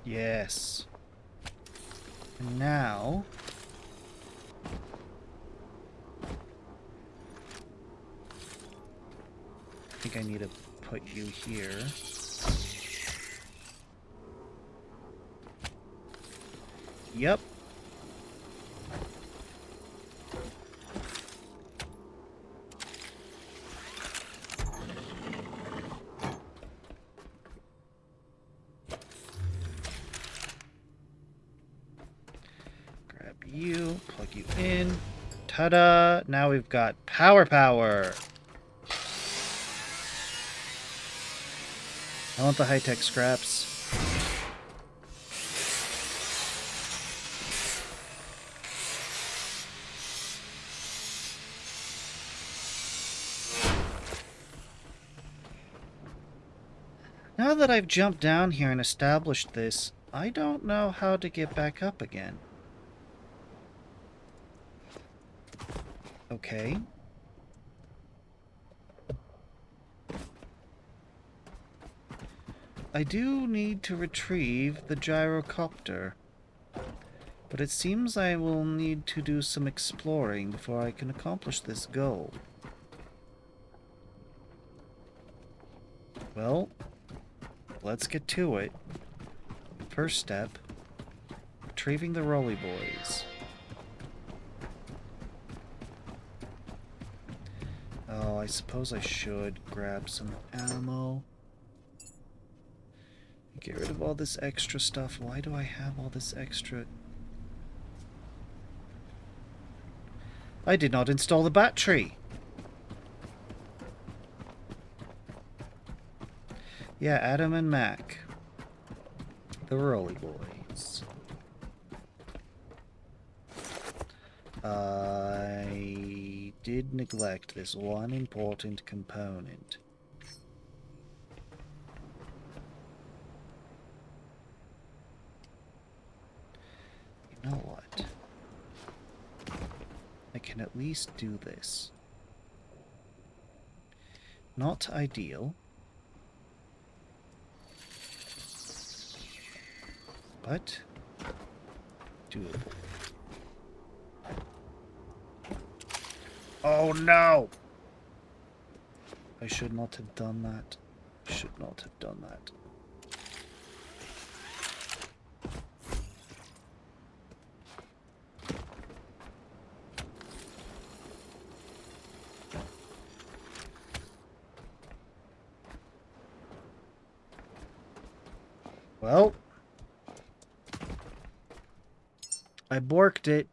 Yes. And now... I think I need to put you here. Yep. You, plug you in. Ta-da! Now we've got power. I want the high-tech scraps. Now that I've jumped down here and established this, I don't know how to get back up again. Okay. I do need to retrieve the gyrocopter, but it seems I will need to do some exploring before I can accomplish this goal. Well, let's get to it. First step, retrieving the Rolly Boys. Oh, I suppose I should grab some ammo. Get rid of all this extra stuff. Why do I have all this extra? I did not install the battery. Yeah, Adam and Mac. The Rolly Boys. I did neglect this one important component. You know what? I can at least do this. Not ideal. But doable. Oh no! I should not have done that. Should not have done that. Well, I borked it.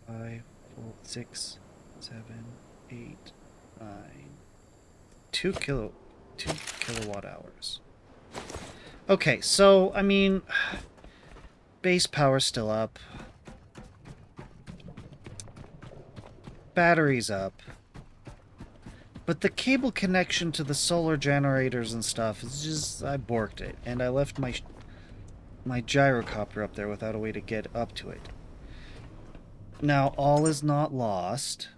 Five, 4, 6, 7, 8, 9. 2 kilowatt hours. Okay, so I mean, base power's still up. Battery's up. But the cable connection to the solar generators and stuff is just... I borked it. And I left my gyrocopter up there without a way to get up to it. Now, all is not lost.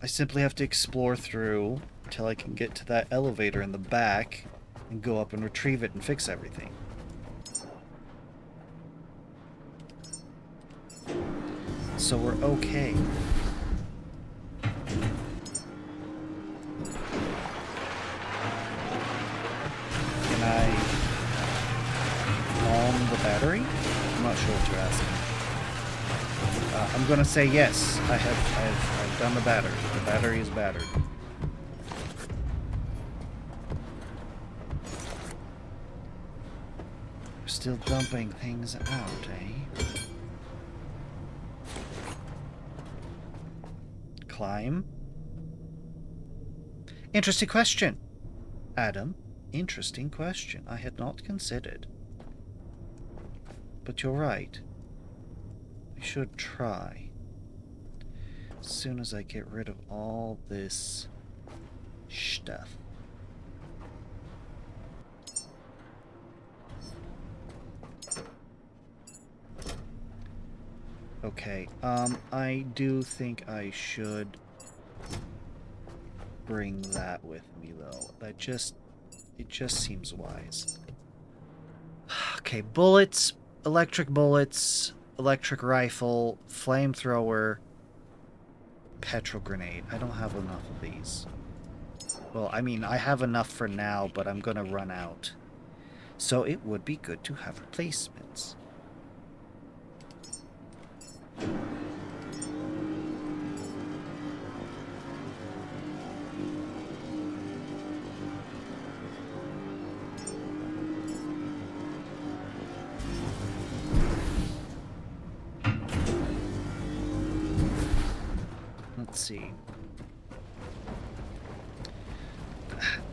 I simply have to explore through until I can get to that elevator in the back and go up and retrieve it and fix everything. So we're okay. Can I calm the battery? I'm not sure what you're asking. I'm gonna say yes. I've done the battery. The battery is battered. We're still dumping things out, eh? Climb? Interesting question, Adam. Interesting question. I had not considered. But you're right. I should try. As soon as I get rid of all this stuff. Okay, I do think I should bring that with me, though. It just seems wise. Okay, bullets, electric rifle, flamethrower, petrol grenade. I don't have enough of these. Well, I mean, I have enough for now, but I'm gonna run out. So it would be good to have replacements. Let's see.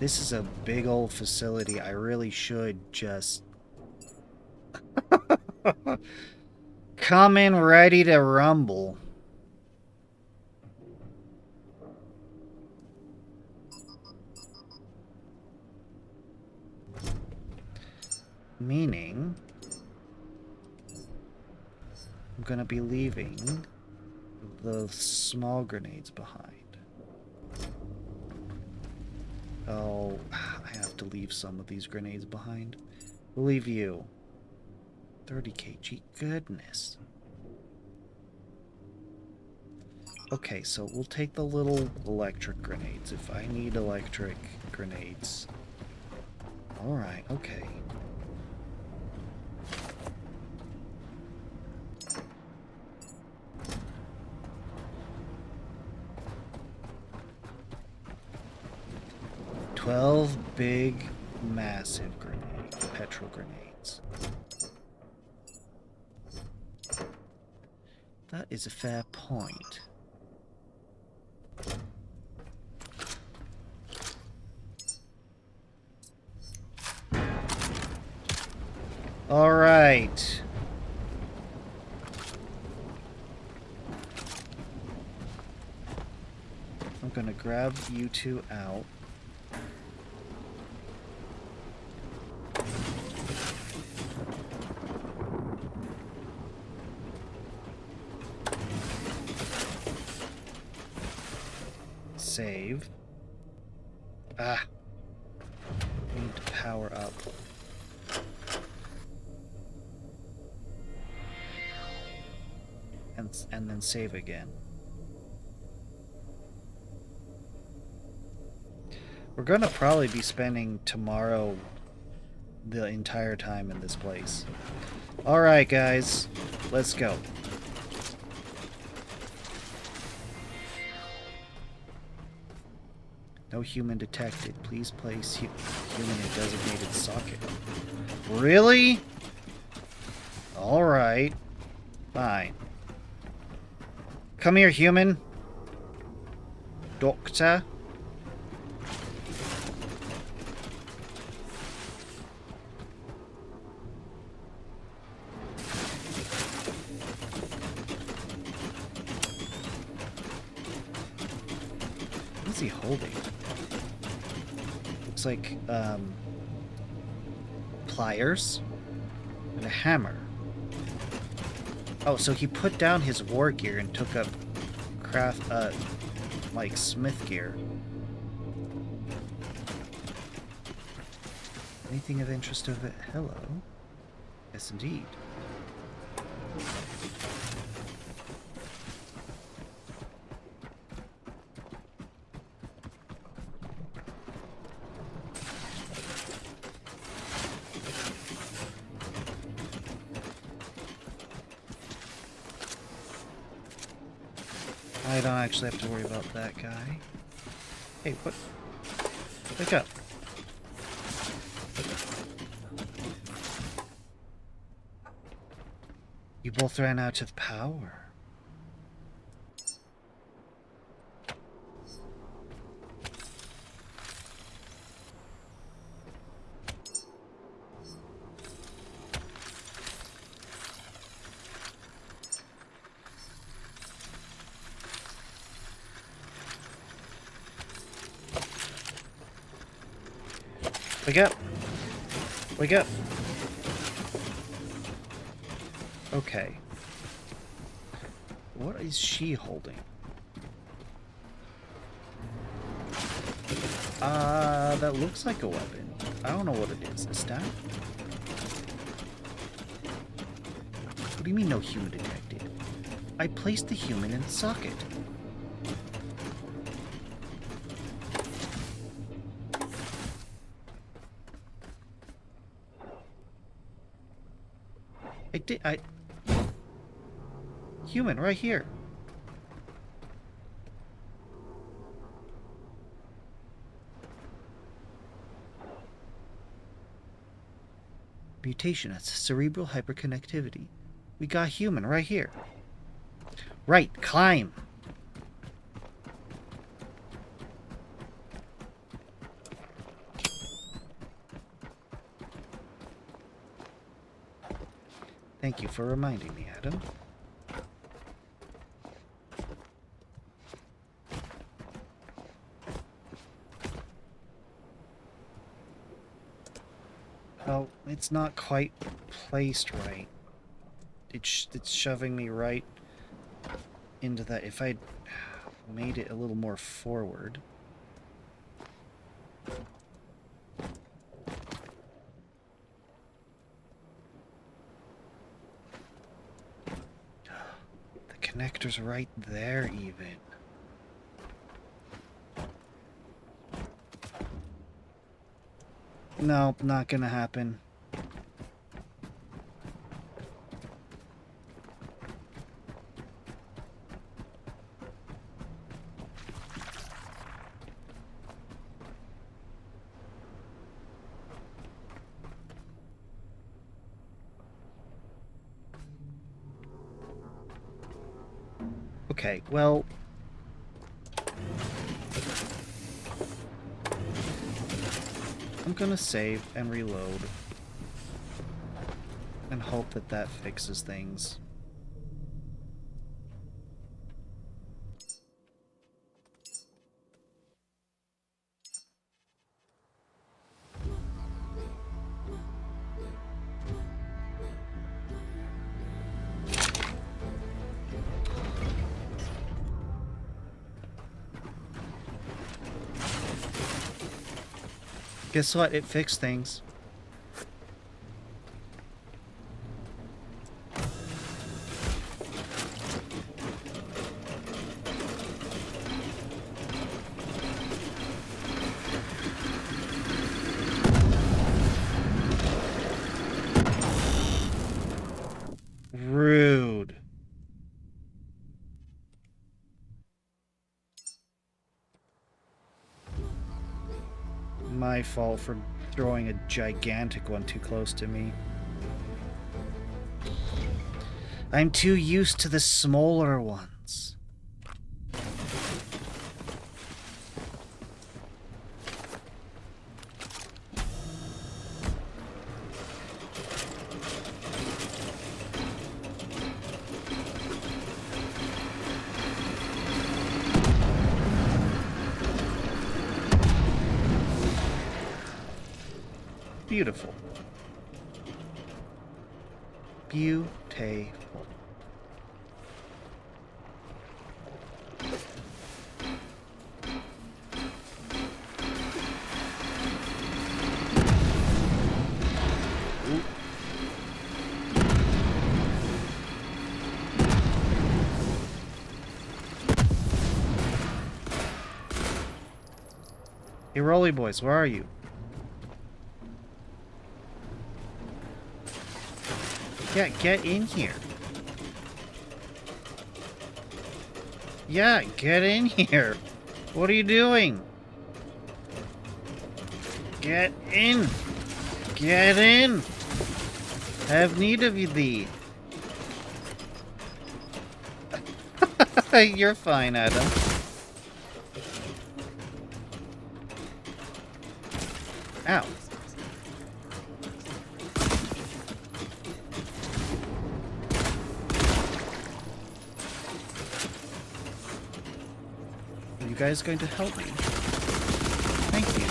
This is a big old facility. I really should just come in ready to rumble. Meaning, I'm gonna be leaving the small grenades behind. Oh, I have to leave some of these grenades behind. We'll leave you. 30 kg, goodness. Okay, so we'll take the little electric grenades if I need electric grenades. Alright, okay. Big, massive petrol grenades. That is a fair point. All right. I'm gonna grab you two out. Save. Ah. We need to power up. And then save again. We're gonna probably be spending tomorrow the entire time in this place. Alright, guys. Let's go. No human detected. Please place human in designated socket. Really? Alright. Fine. Come here, human. Doctor. What's he holding? Looks like, pliers and a hammer. Oh, so he put down his war gear and took up like smith gear. Anything of interest of it? Hello. Yes, indeed. I don't actually have to worry about that guy. Hey, what? Wake up. You both ran out of power. Wake up! Wake up! Okay. What is she holding? That looks like a weapon. I don't know what it is. A staff? What do you mean no human detected? I placed the human in the socket. Human, right here. Mutation, that's cerebral hyperconnectivity. We got human right here. Right, climb. Thank you for reminding me, Adam. Oh, it's not quite placed right. It's shoving me right into that. If I'd made it a little more forward. The connector's right there even. No, not gonna happen. Okay, well... I'm gonna save and reload and hope that that fixes things. Guess what? It fixed things. My fault for throwing a gigantic one too close to me. I'm too used to the smaller ones. Beautiful. Beautiful. Hey, Rolly Boys, where are you? Yeah, get in here. Yeah, get in here. What are you doing? Get in. Get in. I have need of you thee. You're fine, Adam. Ow. Are you guys going to help me? Thank you.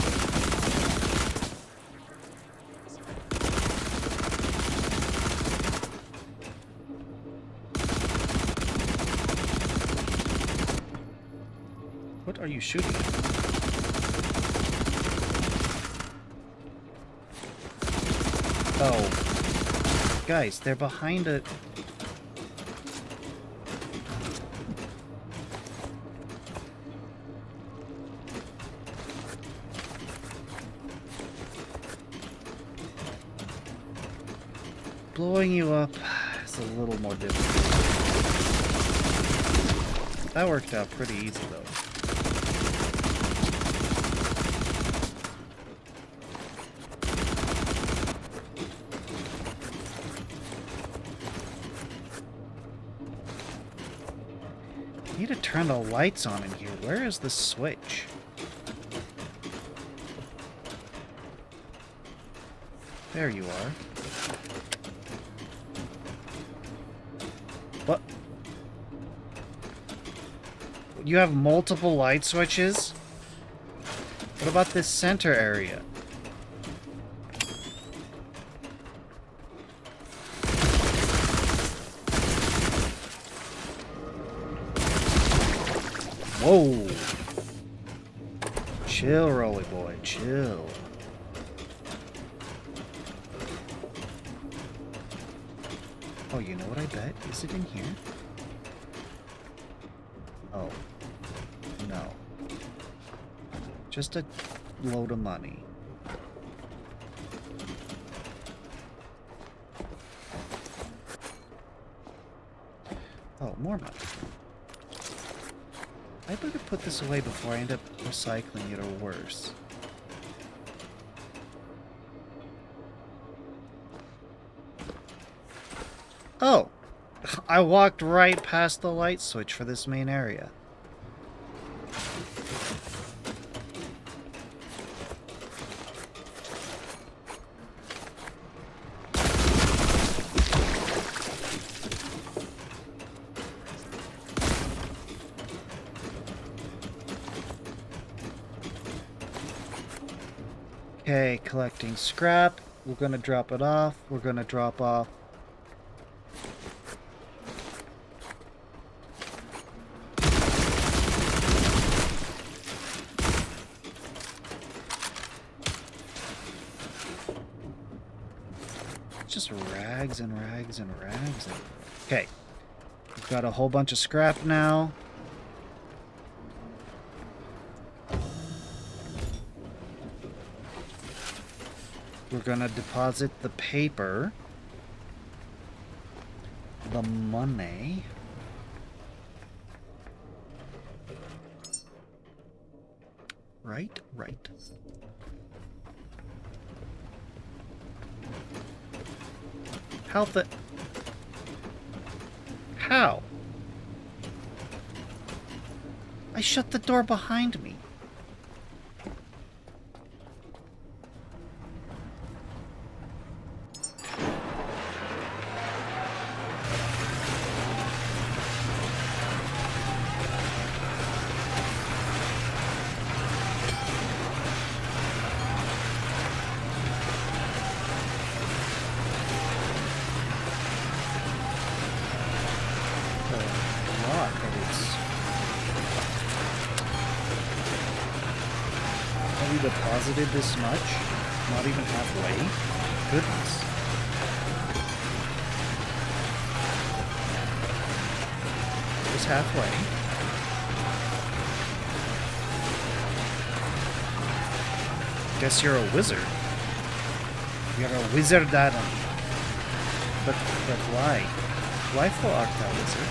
What are you shooting at? Oh. Guys, they're behind a... Blowing you up is a little more difficult. That worked out pretty easy, though. I need to turn the lights on in here. Where is the switch? There you are. What? You have multiple light switches? What about this center area? Whoa. Chill, Rolly Boy, chill. Oh, you know what I bet? Is it in here? Oh. No. Just a load of money. Oh, more money. I better put this away before I end up recycling it or worse. Oh! I walked right past the light switch for this main area. Okay, collecting scrap. We're gonna drop it off. We're gonna drop off. Just rags and rags and rags. Okay. We've got a whole bunch of scrap now. We're gonna deposit the paper. The money. Right. How the... How? I shut the door behind me. Deposited this much? Not even halfway? Goodness. Just halfway. Guess you're a wizard. You're a wizard, Adam. But why? Why for art thou wizard?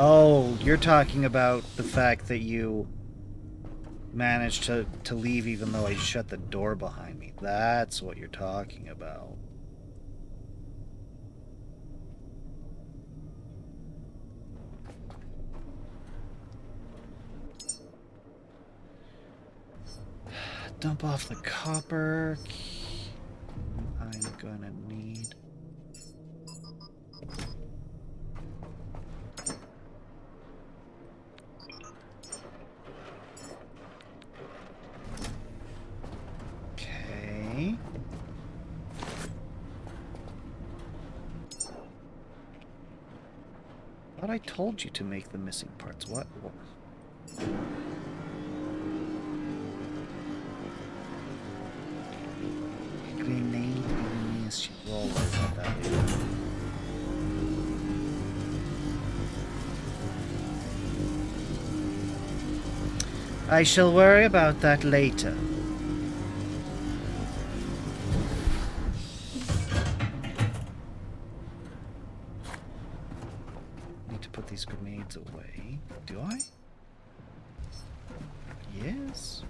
Oh, you're talking about the fact that you managed to leave even though I shut the door behind me. That's what you're talking about. Dump off the copper. I'm gonna need... I told you to make the missing parts. What? Grenade ignition. We'll worry about that later. I shall worry about that later. These grenades away. Do I? Yes.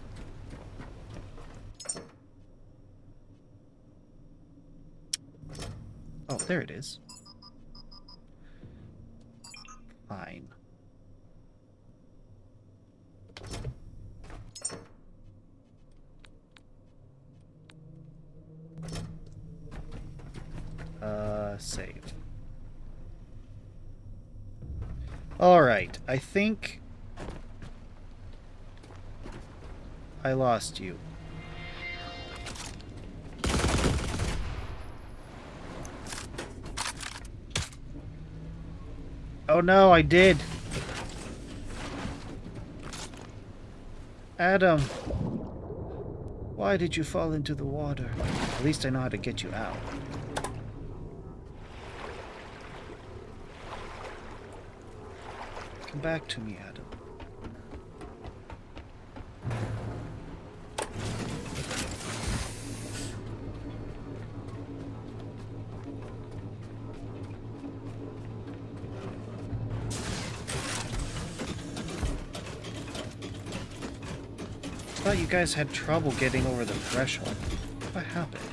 Oh, there it is. Fine. Save. Alright, I think I lost you. Oh no, I did. Adam, why did you fall into the water? At least I know how to get you out. Come back to me, Adam. I thought you guys had trouble getting over the threshold. What happened?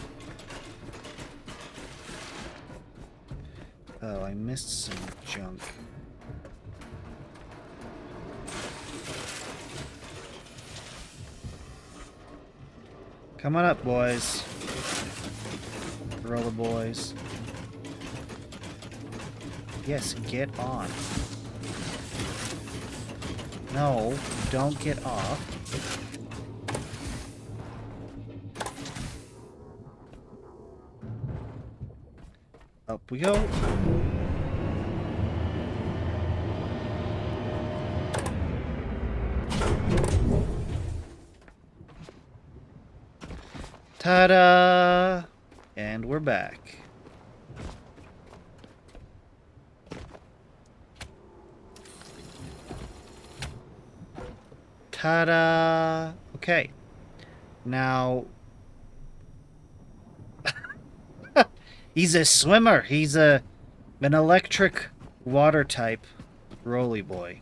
Oh, I missed some junk. Come on up, boys. Roller boys. Yes, get on. No, don't get off. Up we go. Ta-da! And we're back. Ta-da! Okay. Now... he's a swimmer. He's an electric water type roly boy.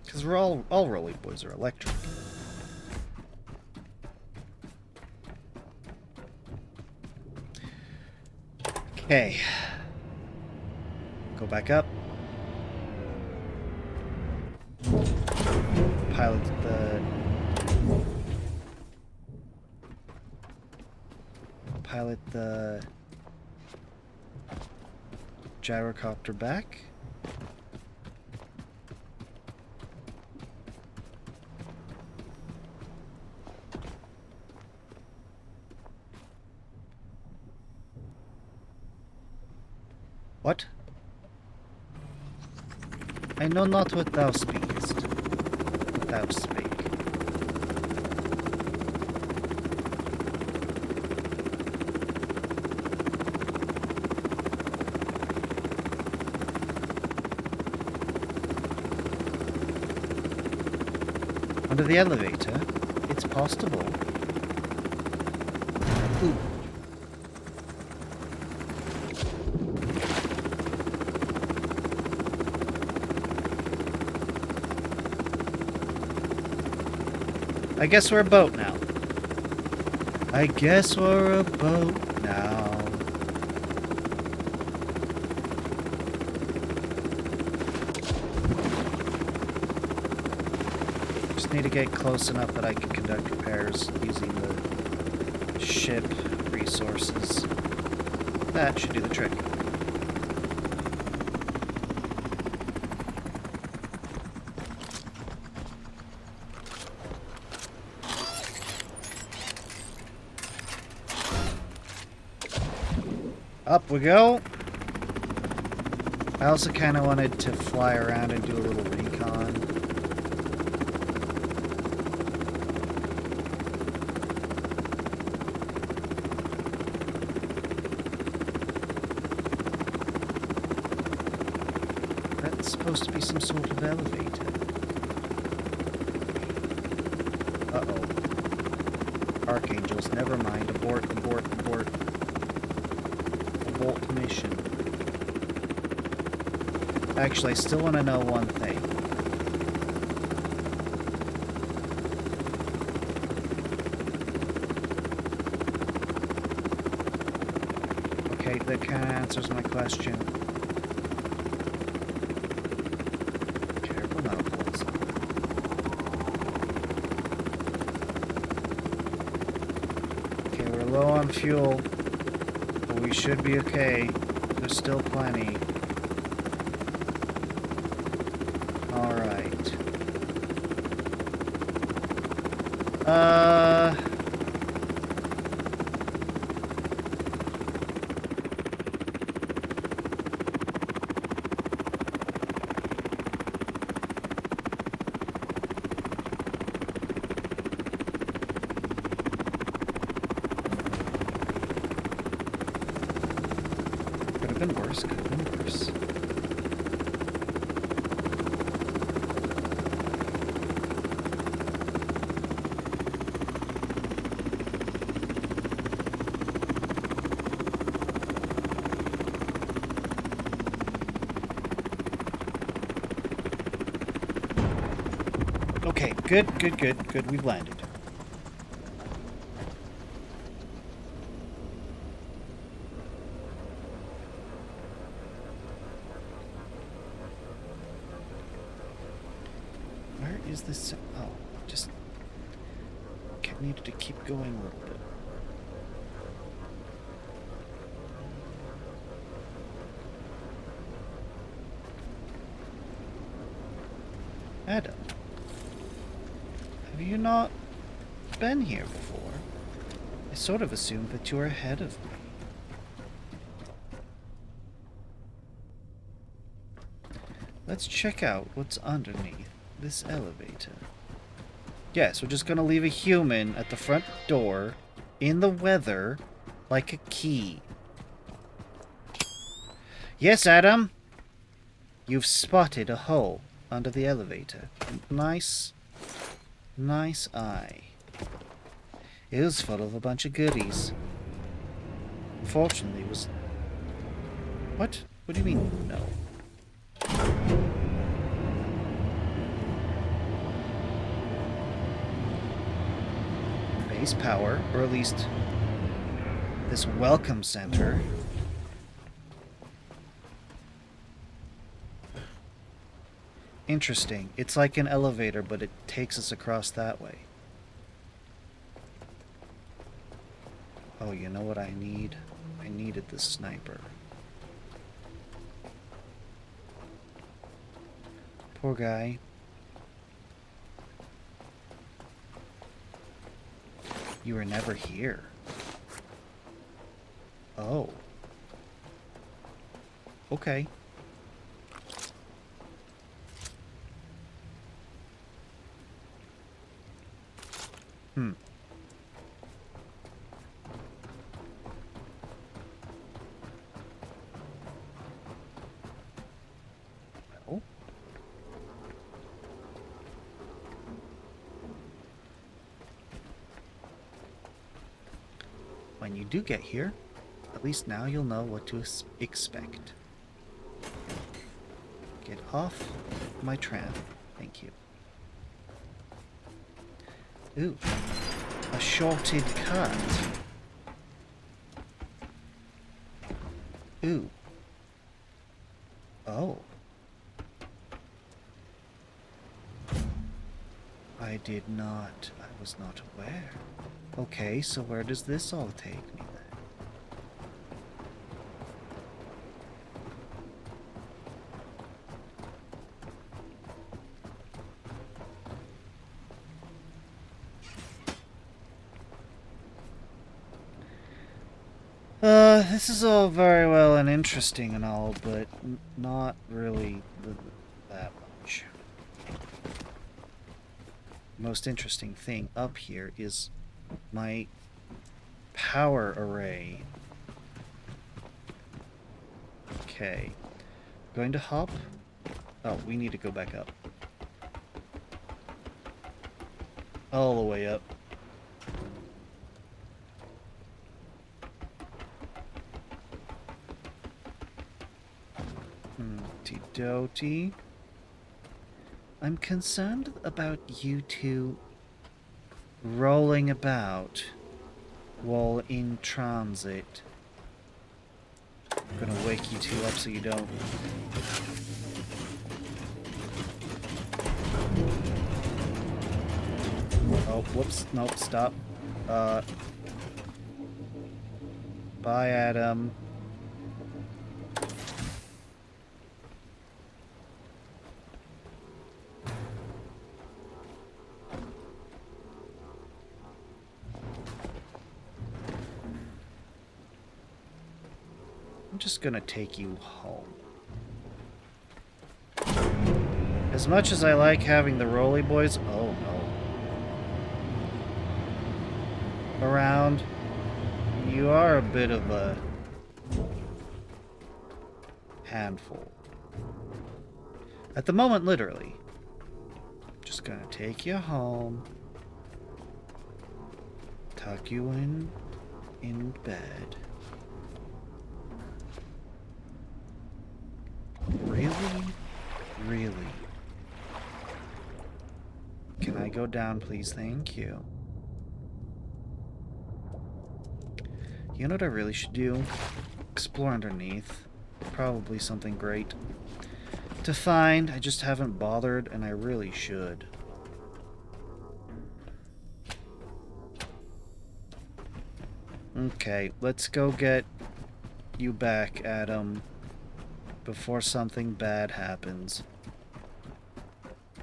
Because we're all roly boys are electric. Okay. Go back up. Pilot the gyrocopter back. What? I know not what thou speakest. What thou speak. Under the elevator, it's possible. Ooh. I guess we're a boat now. I guess we're a boat now. Just need to get close enough that I can conduct repairs using the ship resources. That should do the trick. Up we go. I also kind of wanted to fly around and do a little recon. That's supposed to be some sort of elevator. Uh-oh. Archangels, never mind. Abort, abort, abort. Abort mission. Actually, I still want to know one thing. Okay, that kind of answers my question. Careful now, boys. Okay, we're low on fuel. We should be okay. There's still plenty. Alright. Could have been worse, could have been worse. Okay, good. We've landed. Where is this? Oh, just needed to keep going a little bit. Adam. Have you not been here before? I sort of assumed that you were ahead of me. Let's check out what's underneath this elevator. Yes, we're just gonna leave a human at the front door in the weather like a key. Yes, Adam? You've spotted a hole under the elevator. Nice eye. It was full of a bunch of goodies. Unfortunately, it was... What? What do you mean, no? Base power, or at least this welcome center. Interesting. It's like an elevator, but it takes us across that way. Oh, you know what I need? I needed the sniper. Poor guy. You were never here. Oh. Okay. Well. When you do get here, at least now you'll know what to expect. Get off my tram. Thank you. Ooh. A shorted cut. Ooh. Oh. I did not. I was not aware. Okay, so where does this all take me then? This is all very well and interesting and all, but not really that much. Most interesting thing up here is my power array. Okay. Going to hop. Oh, we need to go back up. All the way up. Doty. I'm concerned about you two rolling about while in transit. I'm gonna wake you two up so you don't. Oh, whoops. Nope, stop. Bye, Adam. Just gonna take you home. As much as I like having the Rolly Boys, oh no, around, you are a bit of a handful. At the moment, literally. Just gonna take you home, tuck you in bed. Really? Really? Can I go down, please? Thank you. You know what I really should do? Explore underneath. Probably something great to find. I just haven't bothered, and I really should. Okay, let's go get you back, Adam. Before something bad happens.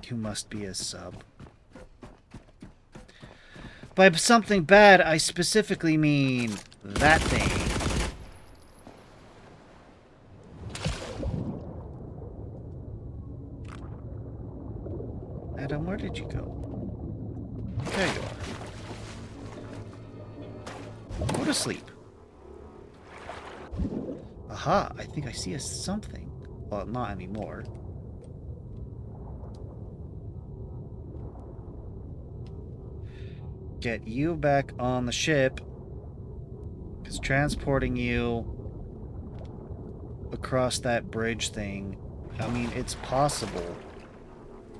You must be a sub. By something bad, I specifically mean that thing. Adam, where did you go? There you are. Go to sleep. Aha, I think I see something. Well, not anymore. Get you back on the ship. Because transporting you across that bridge thing, I mean, it's possible.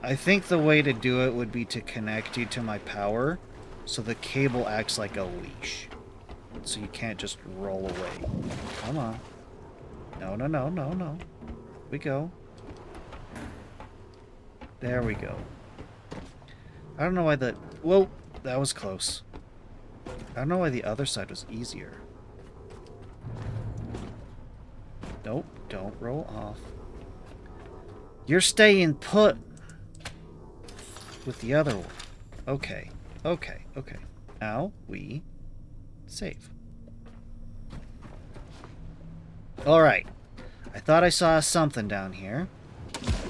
I think the way to do it would be to connect you to my power, so the cable acts like a leash. So you can't just roll away. Come on. No, no, no, no, no. We go. There we go. I don't know why the... Whoa! That was close. I don't know why the other side was easier. Nope, don't roll off. You're staying put with the other one. Okay, okay, okay. Now we save. Alright. I thought I saw something down here.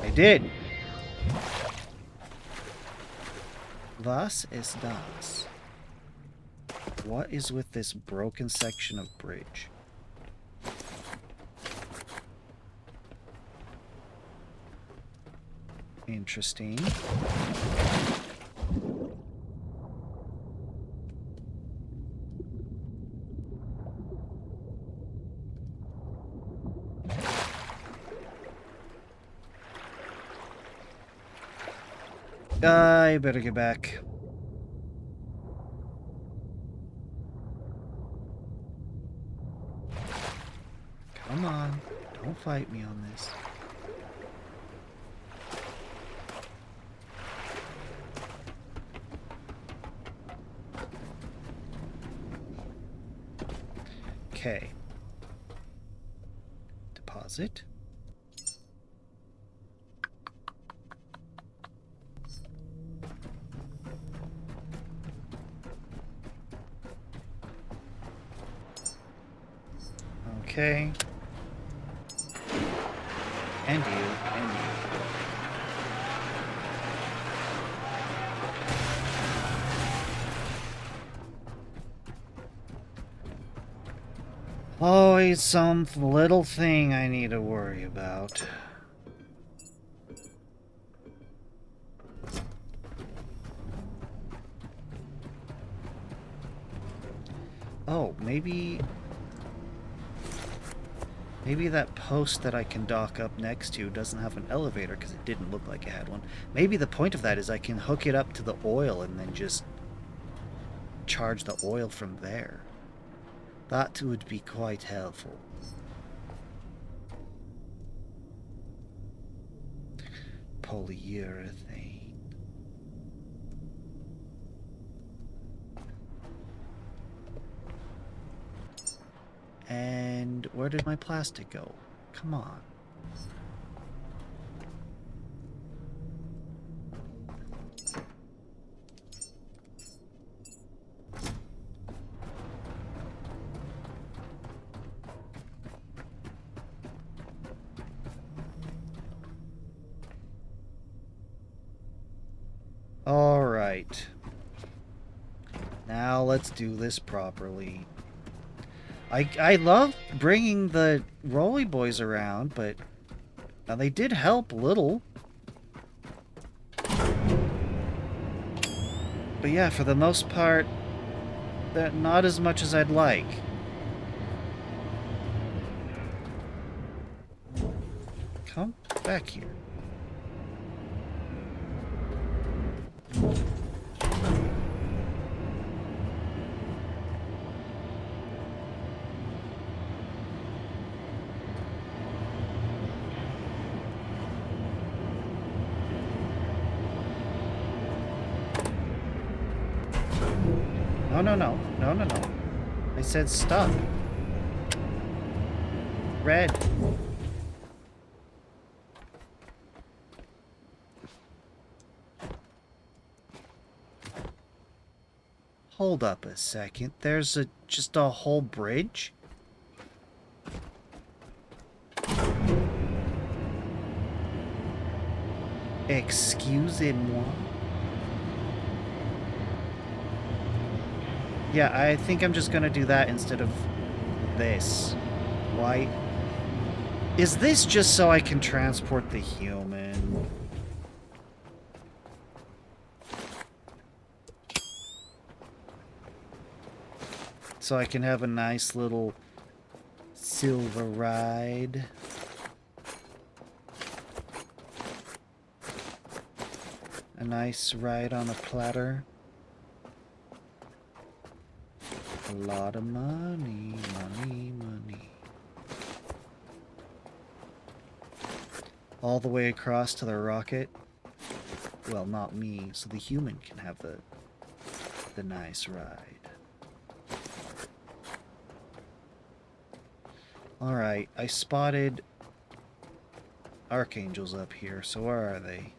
I did. Was ist das? What is with this broken section of bridge? Interesting. I better get back. Come on. Don't fight me on this. Okay. Deposit. Okay. And you, and you. Always some little thing I need to worry about. Oh, maybe that post that I can dock up next to doesn't have an elevator because it didn't look like it had one. Maybe the point of that is I can hook it up to the oil and then just charge the oil from there. That would be quite helpful. Polyurethane. And where did my plastic go? Come on. All right. Now let's do this properly. I love bringing the Rolly Boys around, but now they did help a little. But yeah, for the most part, they're not as much as I'd like. Come back here. No, no, no. No, no, no. I said stop. Red. Hold up a second. There's just a whole bridge? Excusez-moi. Yeah, I think I'm just gonna do that instead of this. Why? Is this just so I can transport the human? So I can have a nice little silver ride. A nice ride on a platter. A lot of money, money, money. All the way across to the rocket. Well, not me, so the human can have the nice ride. Alright, I spotted archangels up here, so where are they?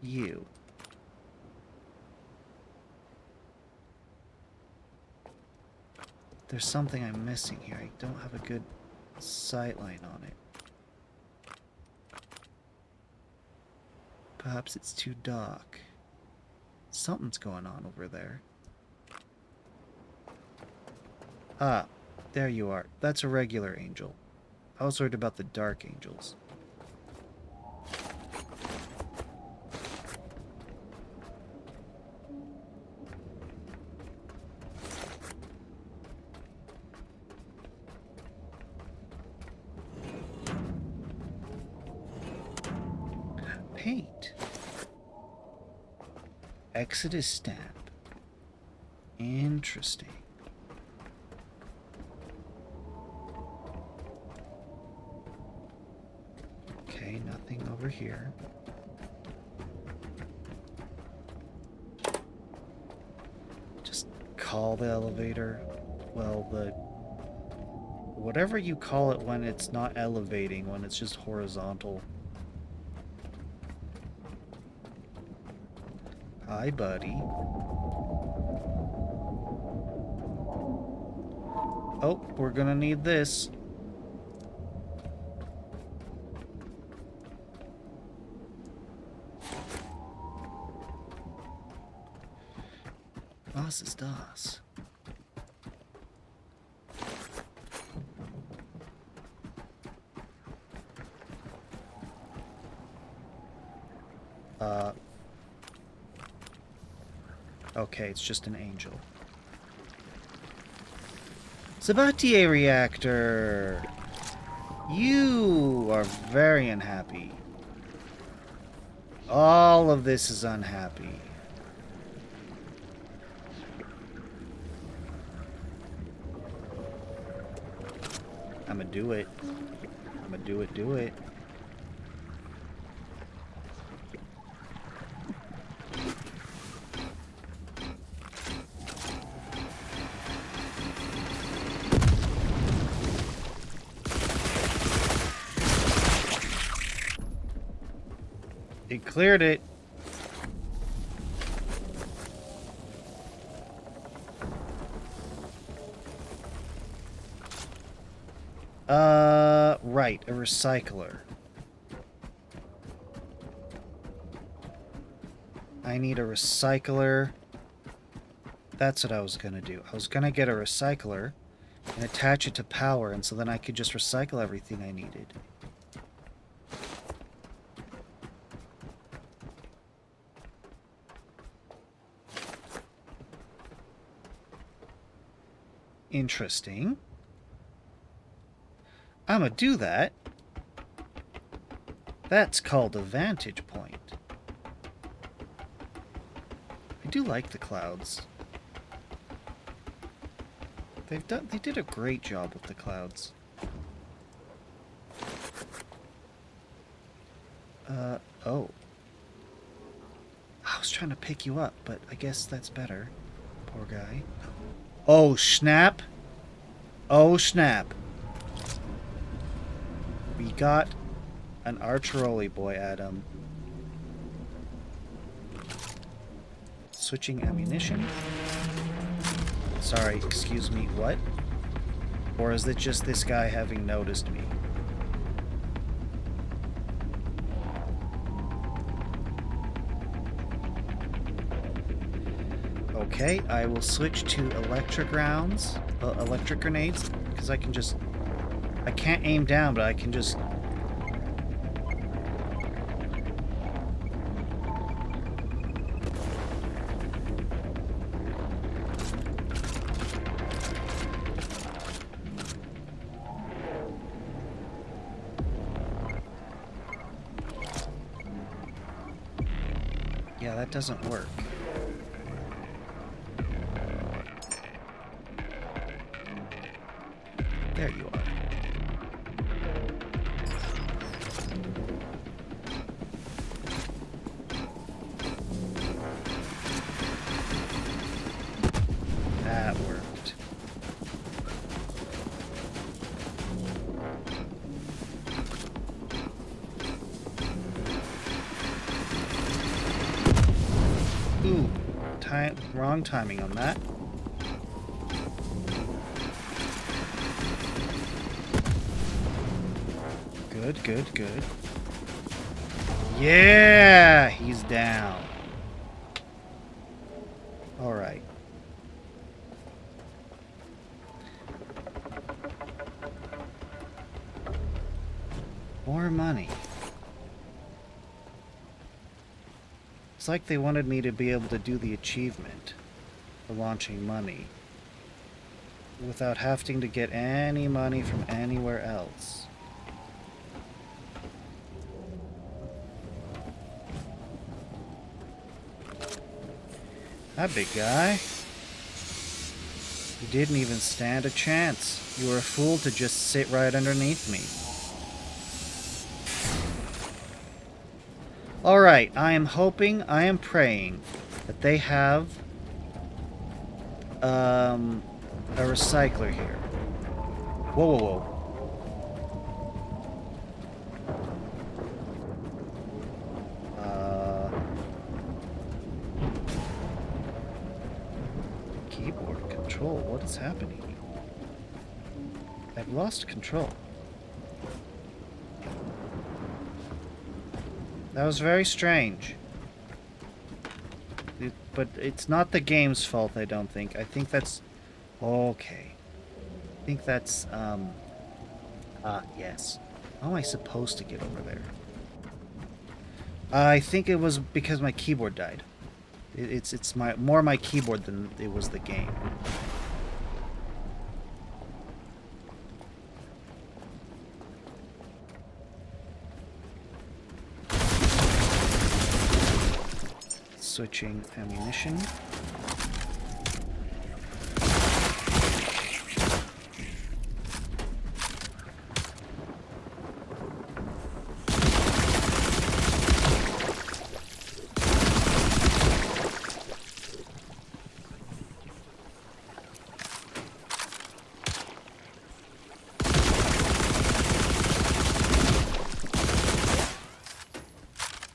You. There's something I'm missing here. I don't have a good sightline on it. Perhaps it's too dark. Something's going on over there. Ah, there you are. That's a regular angel. I was worried about the dark angels. Paint. Exodus stamp. Interesting. Okay, nothing over here. Just call the elevator. Well, the... whatever you call it when it's not elevating, when it's just horizontal. Hi, buddy. Oh, we're gonna need this. Was ist das? Okay, it's just an angel. Sabatier reactor! You are very unhappy. All of this is unhappy. I'ma do it. I'ma do it. It cleared it. Right, a recycler. I need a recycler. That's what I was gonna do. I was gonna get a recycler and attach it to power, and so then I could just recycle everything I needed. Interesting. I'ma do that. That's called a vantage point. I do like the clouds. They did a great job with the clouds. Oh. I was trying to pick you up, but I guess that's better. Poor guy. Oh, snap. Oh, snap. We got an Archeroli boy, Adam. Switching ammunition. Sorry, excuse me, what? Or is it just this guy having noticed me? Okay, I will switch to electric rounds, electric grenades, because I can just... I can't aim down, but I can just... Yeah, that doesn't work. There you are. That worked. Ooh, wrong timing on that. Good, good, good. Yeah, he's down. All right. More money. It's like they wanted me to be able to do the achievement for launching money without having to get any money from anywhere else. That big guy. You didn't even stand a chance. You were a fool to just sit right underneath me. Alright, I am hoping, I am praying that they have a recycler here. Whoa, whoa, whoa. Keyboard control, what is happening? I've lost control. That was very strange. But it's not the game's fault, I don't think. I think that's... Okay. I think that's, yes. How am I supposed to get over there? I think it was because my keyboard died. It's more my keyboard than it was the game. Switching ammunition.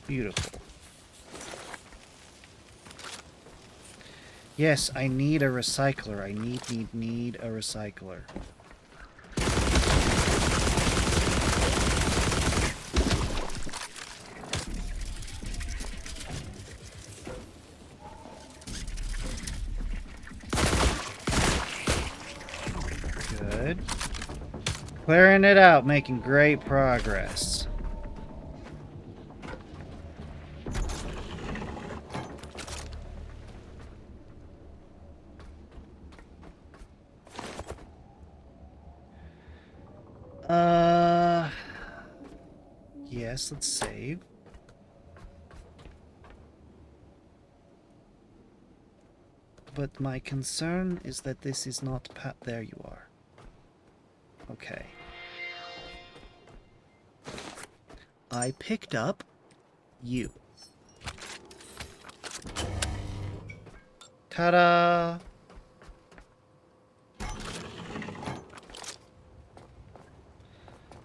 Beautiful. Yes, I need a recycler. I need a recycler. Good. Clearing it out, making great progress. Yes, let's save. But my concern is that this is not there you are. Okay. I picked up you. Ta-da!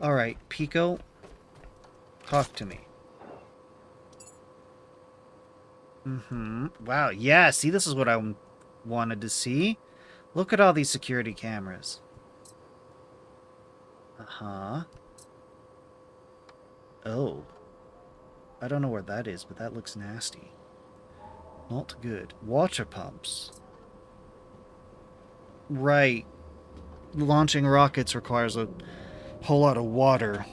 Alright, Pico, talk to me. Wow, yeah, see, this is what I wanted to see. Look at all these security cameras. Uh-huh. Oh. I don't know where that is, but that looks nasty. Not good. Water pumps. Right. Launching rockets requires a whole lot of water.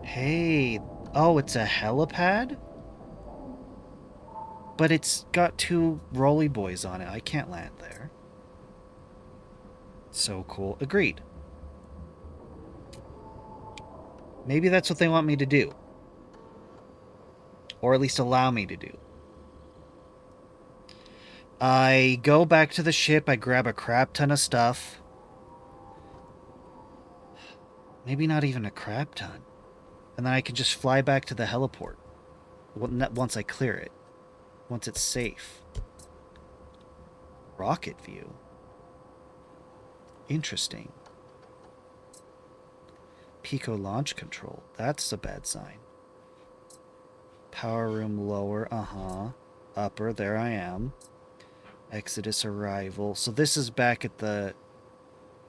Hey. Oh, it's a helipad? But it's got 2 rolly boys on it. I can't land there. So cool. Agreed. Maybe that's what they want me to do. Or at least allow me to do. I go back to the ship, I grab a crap ton of stuff. Maybe not even a crap ton. And then I can just fly back to the heliport. Once I clear it. Once it's safe. Rocket view. Interesting. Pico launch control. That's a bad sign. Power room lower. Upper. There I am. Exodus arrival. So this is back at the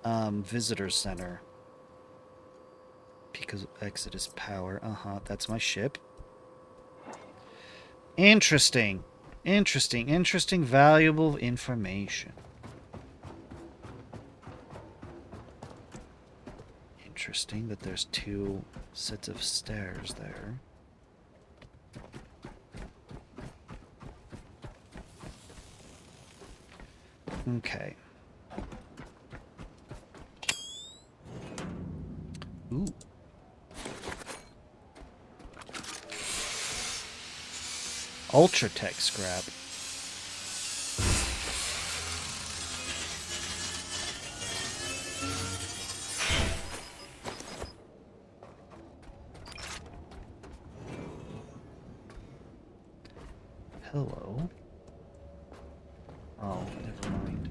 visitor center. Pico's Exodus power. That's my ship. Interesting. Interesting. Valuable information. Interesting that there's 2 sets of stairs there. Okay. Ooh. Ultratech scrap. Hello. Oh, never mind.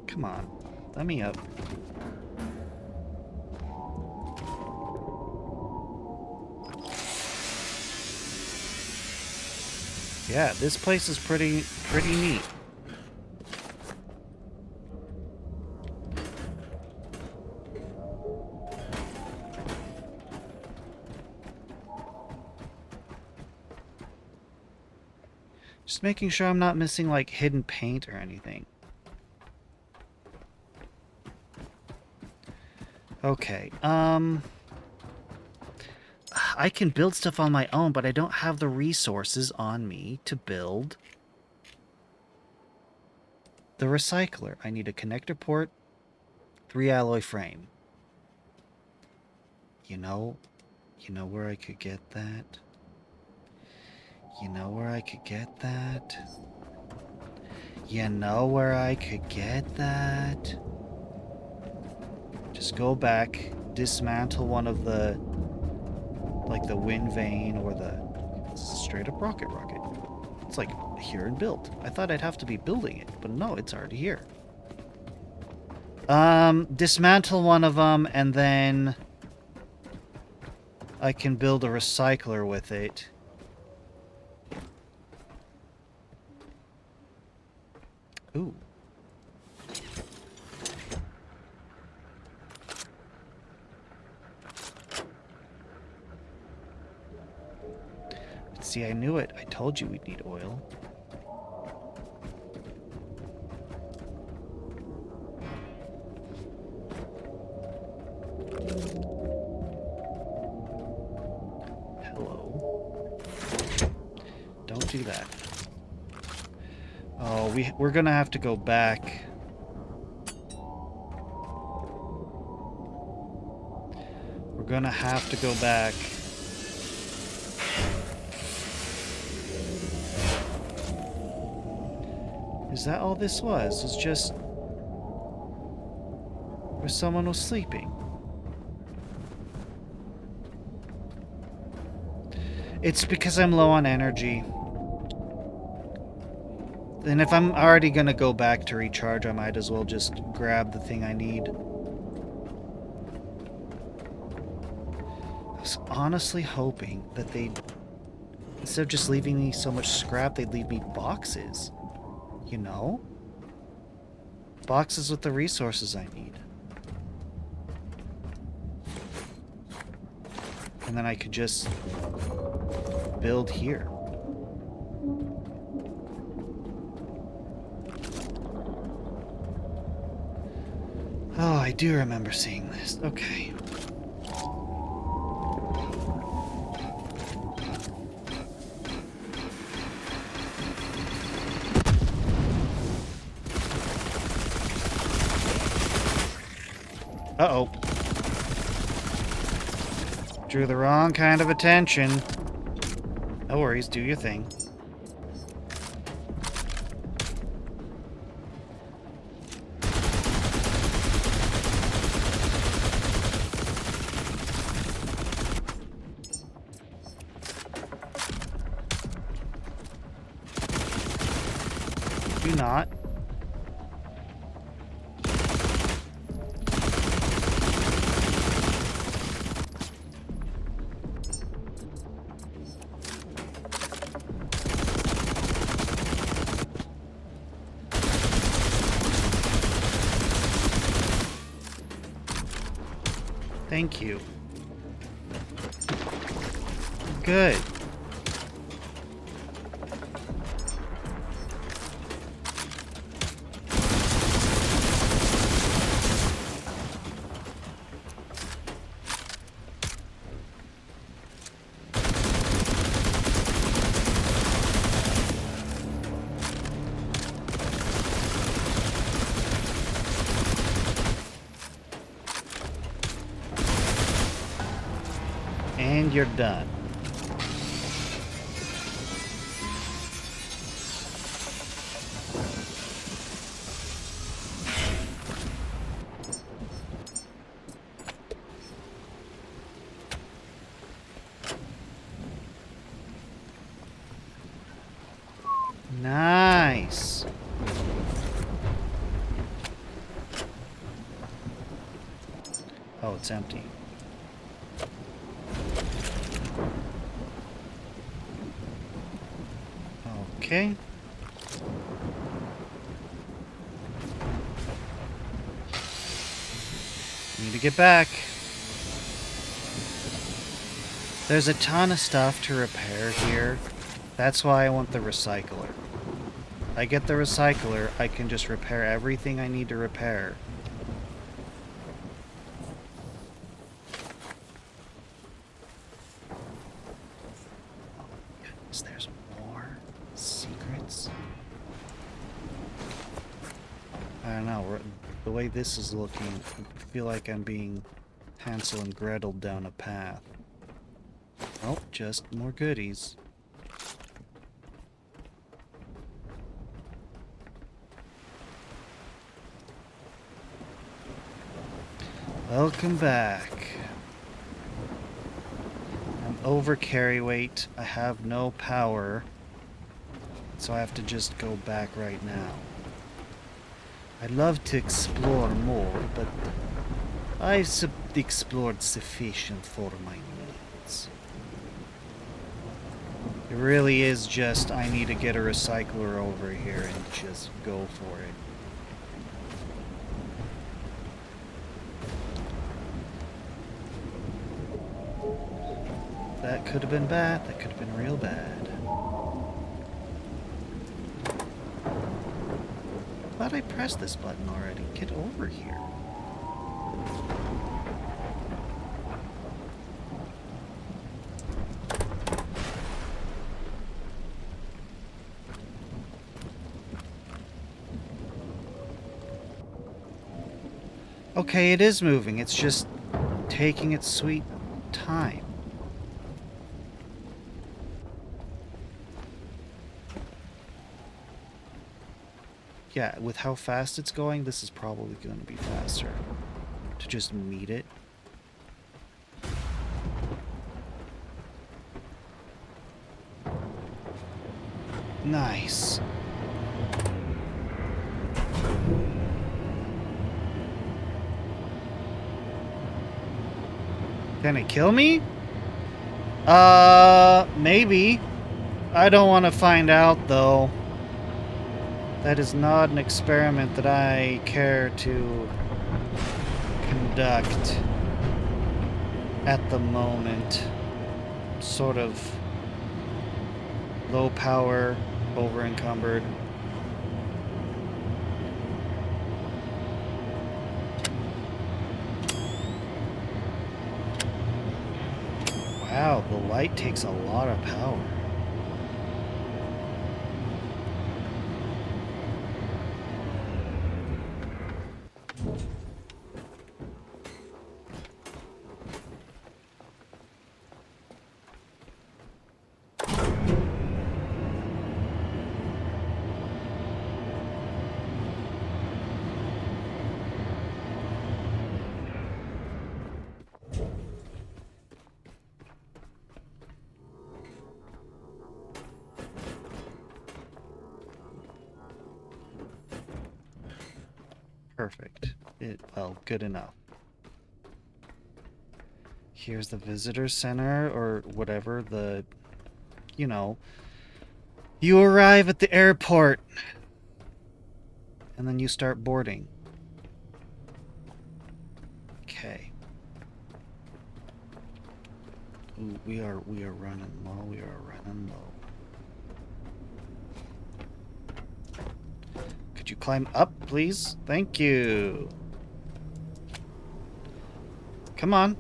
Come on, let me up. Yeah, this place is pretty neat. Just making sure I'm not missing, like, hidden paint or anything. Okay, I can build stuff on my own, but I don't have the resources on me to build the recycler. I need a connector port, 3 alloy frame. You know where I could get that? You know where I could get that? You know where I could get that? Just go back, dismantle one of the, like the wind vane or the straight up rocket. It's like here and built. I thought I'd have to be building it, but no, it's already here. Dismantle one of them and then I can build a recycler with it. Ooh. See, I knew it. I told you we'd need oil. Hello. Don't do that. Oh, we're gonna have to go back. We're gonna have to go back. Is that all this was? It's just where someone was sleeping. It's because I'm low on energy. And if I'm already gonna go back to recharge, I might as well just grab the thing I need. was honestly hoping that they'd, instead of just leaving me so much scrap, they'd leave me boxes. You know? Boxes with the resources I need. And then I could just build here. Oh, I do remember seeing this. Okay. Uh-oh. Drew the wrong kind of attention. No worries, do your thing. Do not. Thank you. Good. And you're done. Nice. Oh, it's empty. Okay. Need to get back. There's a ton of stuff to repair here. That's why I want the recycler. I get the recycler, I can just repair everything I need to repair. There's more secrets. I don't know. The way this is looking, I feel like I'm being Hansel and Gretel down a path. Oh, just more goodies. Welcome back. Over carry weight. I have no power, so I have to just go back right now. I'd love to explore more, but I've explored sufficient for my needs. It really is just I need to get a recycler over here and just go for it. That could have been bad. That could have been real bad. Thought I pressed this button already. Get over here. Okay, it is moving. It's just taking its sweet time. Yeah, with how fast it's going, this is probably going to be faster. To just meet it. Nice. Can it kill me? Maybe. I don't want to find out, though. That is not an experiment that I care to conduct at the moment. Sort of low power, over encumbered. Wow, the light takes a lot of power. Perfect. Well, good enough. Here's the visitor center, or whatever, you know. You arrive at the airport, and then you start boarding. Okay. Ooh, we are running low, we are running low. Could you climb up, please? Thank you. Come on.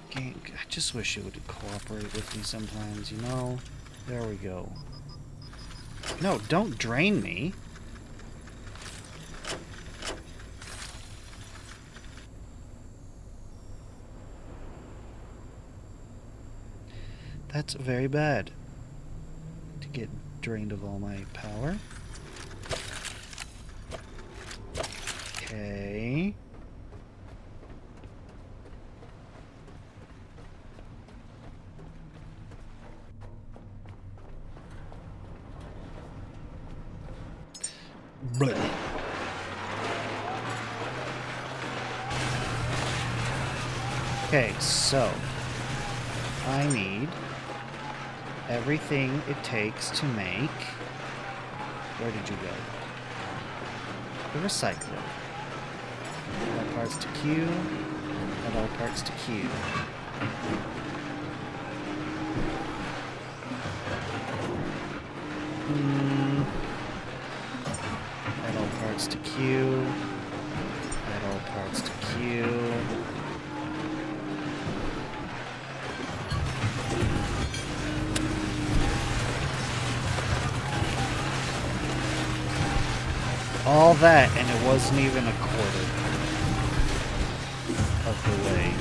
Game, I just wish it would cooperate with me sometimes, you know? There we go. No, don't drain me. That's very bad. To get drained of all my power. Okay. Blech. Okay, so I need everything it takes to make. Where did you go? The recycler. All parts to Q, and all parts to Q. Add all parts to Q. Add all parts to Q. All that, and it wasn't even a quarter of the way.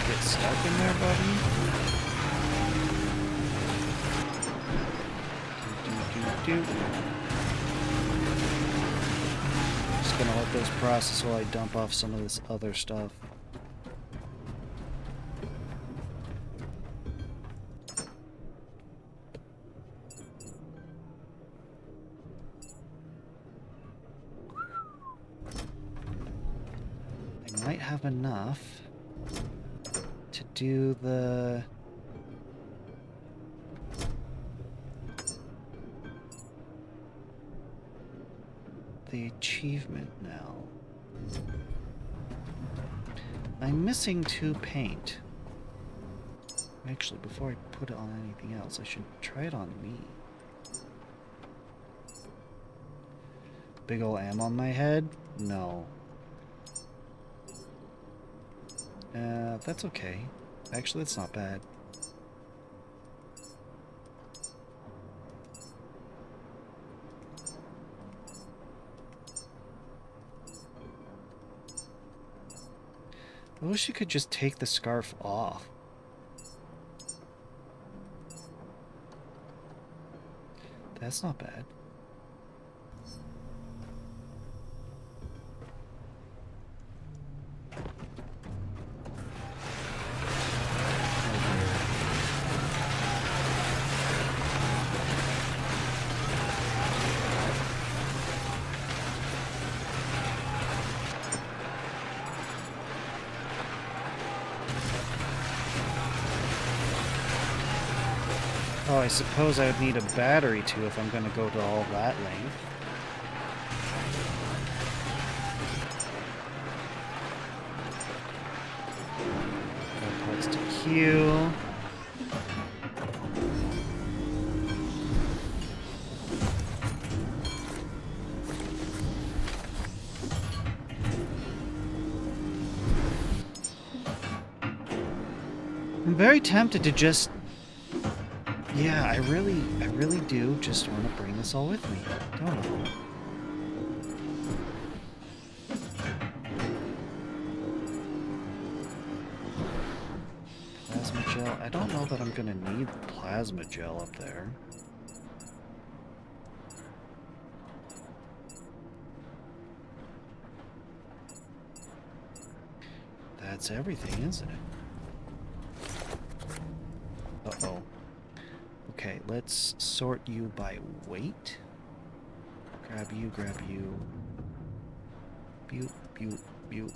Get stuck in there, buddy? Just gonna let those process while I dump off some of this other stuff. I might have enough to do the achievement now. I'm missing 2 paint. Actually, before I put it on anything else, I should try it on me. Big ol' M on my head? No. That's okay. Actually, it's not bad. I wish you could just take the scarf off. That's not bad. Oh, I suppose I would need a battery too if I'm going to go to all that length. Parts to Q. I'm very tempted to just... Yeah, I really do just want to bring this all with me, don't I? Plasma gel. I don't know that I'm gonna need plasma gel up there. That's everything, isn't it? Uh-oh. Okay, let's sort you by weight. Grab you, grab you. Butte, butte, butte,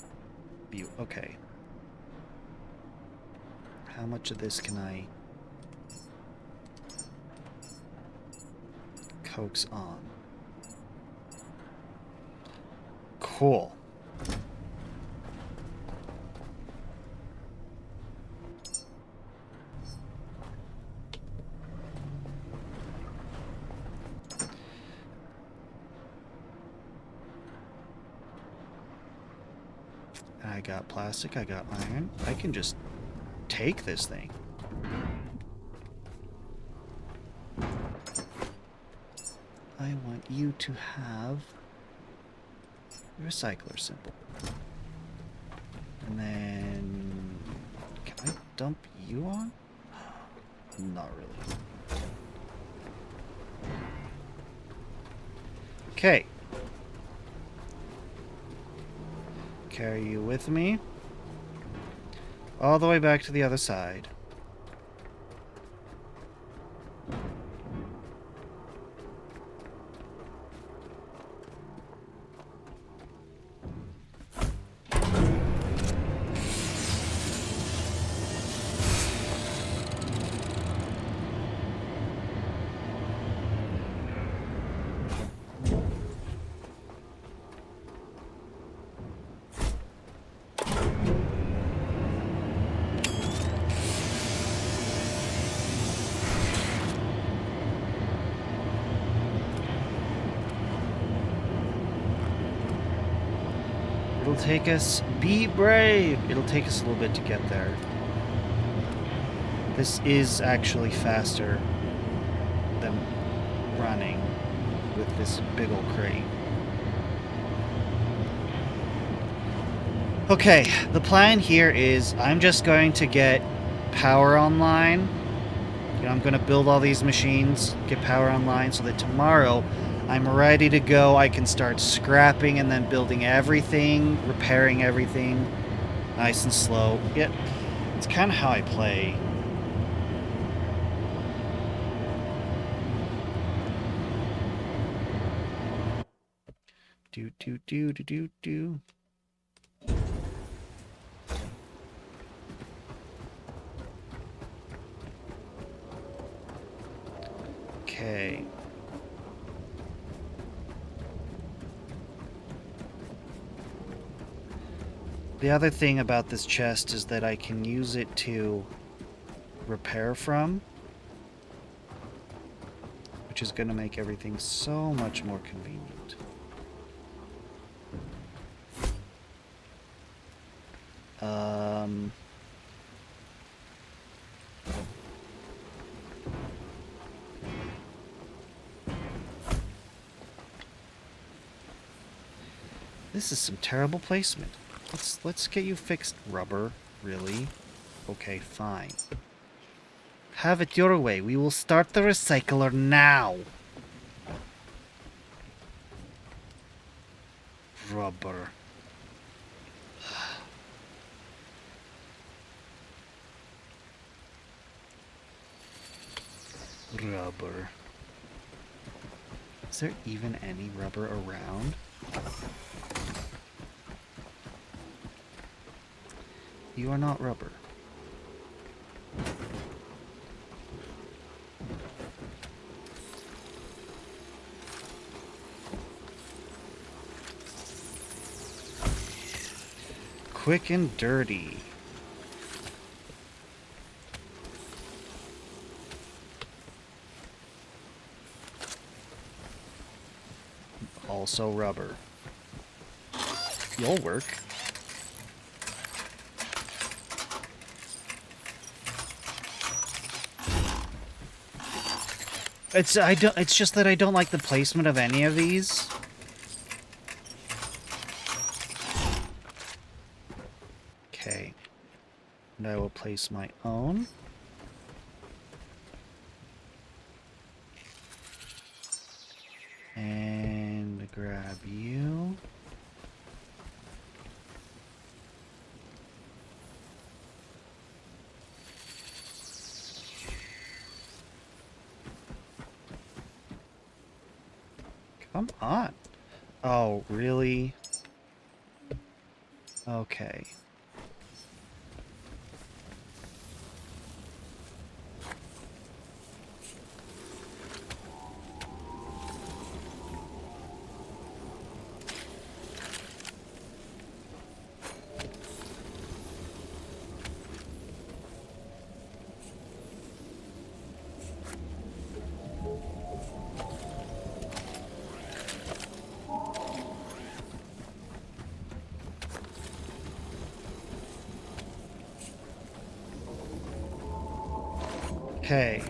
butte. Okay. How much of this can I coax on? Cool. I got plastic, I got iron. I can just take this thing. I want you to have the recycler symbol. And then... Can I dump you on? Not really. Okay. Carry you with me. All the way back to the other side. It'll take us... Be brave! It'll take us a little bit to get there. This is actually faster than running with this big ol' crate. Okay, the plan here is I'm just going to get power online. You know, I'm going to build all these machines, get power online so that tomorrow I'm ready to go. I can start scrapping and then building everything, repairing everything, nice and slow. Yeah, it's kind of how I play. Do, do, do, do, do, do. Okay. The other thing about this chest is that I can use it to repair from, which is going to make everything so much more convenient. This is some terrible placement. Let's get you fixed, rubber. Really? Okay, fine. Have it your way. We will start the recycler now. Rubber. Rubber. Is there even any rubber around? You are not rubber. Quick and dirty. Also rubber. You'll work. It's just that I don't like the placement of any of these. Okay. And I will place my own. And grab you. Come on. Oh, really? Okay. Okay.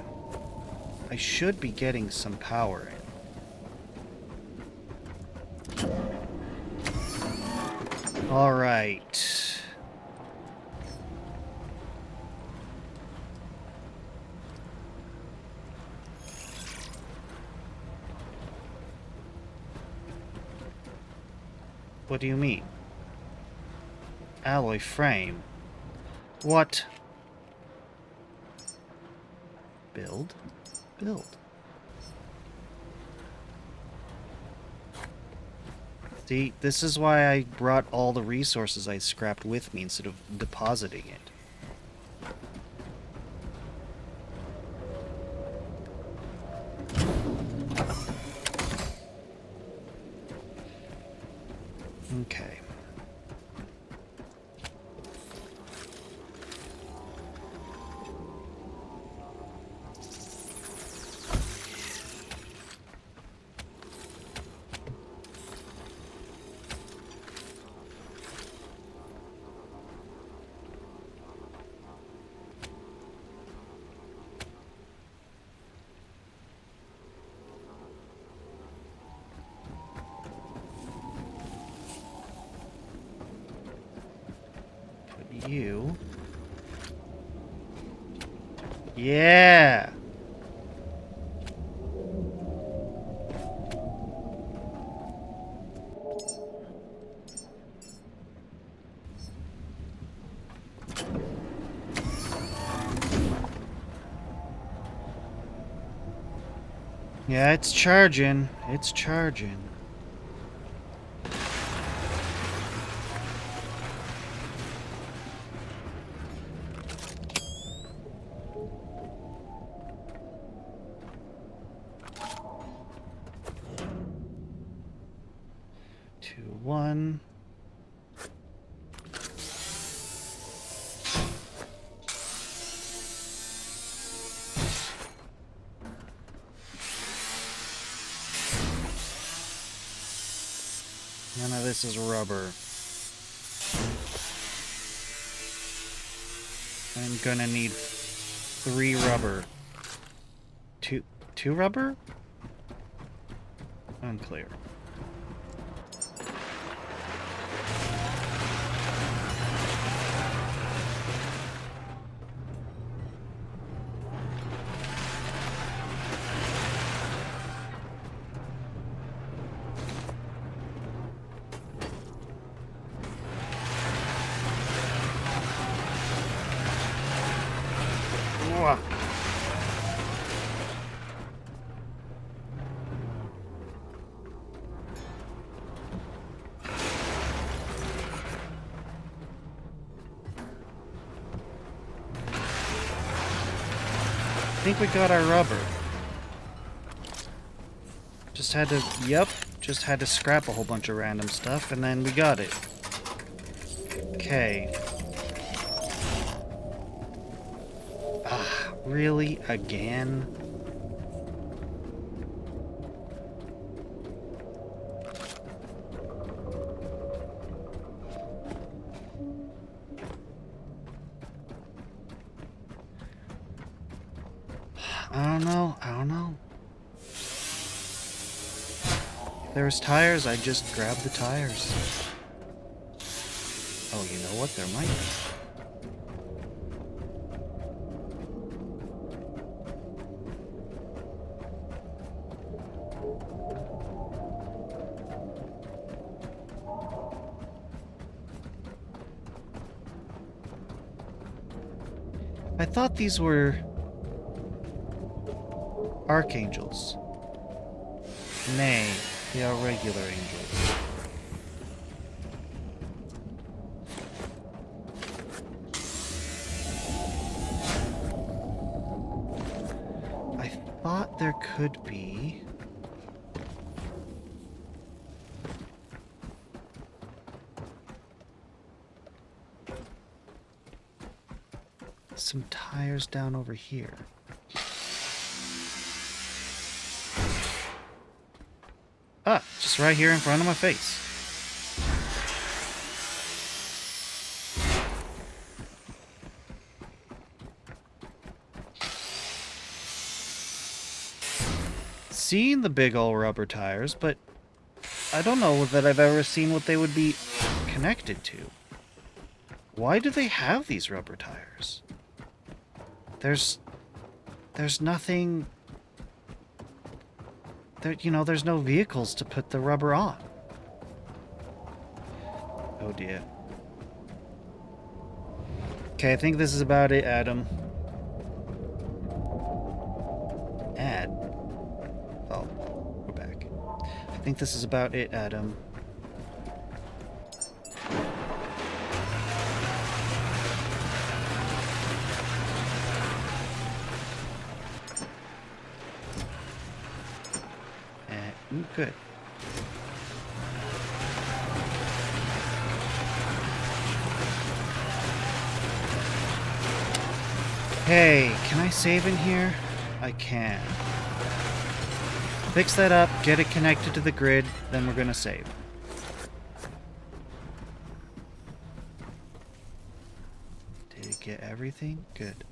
I should be getting some power in. All right. What do you mean? Alloy frame. What? Build? Build. See, this is why I brought all the resources I scrapped with me instead of depositing it. Okay. You. Yeah. Yeah, it's charging. It's charging. One. None of this is rubber. I'm gonna need 3 rubber. Two rubber? Unclear. Ugh. I think we got our rubber. Just had to, yep, just had to scrap a whole bunch of random stuff and then we got it. Okay. Ah, really? Again? I don't know. If there's tires, I just grab the tires. Oh, you know what? There might be. I thought these were archangels. Nay, they are regular angels. I thought there could be... some tires down over here. Ah, just right here in front of my face. Seen the big old rubber tires, but I don't know that I've ever seen what they would be connected to. Why do they have these rubber tires? There's nothing... you know, there's no vehicles to put the rubber on. Oh dear. Okay, I think this is about it, Adam. Add? Oh, we're back. I think this is about it, Adam. Ooh, good. Hey, can I save in here? I can. Fix that up, get it connected to the grid, then we're gonna save. Did it get everything? Good.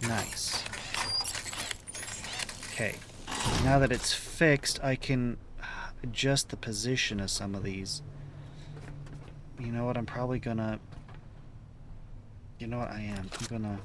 Nice. Okay. Now that it's fixed, I can adjust the position of some of these. You know what? I'm probably gonna... You know what? I am. I'm gonna...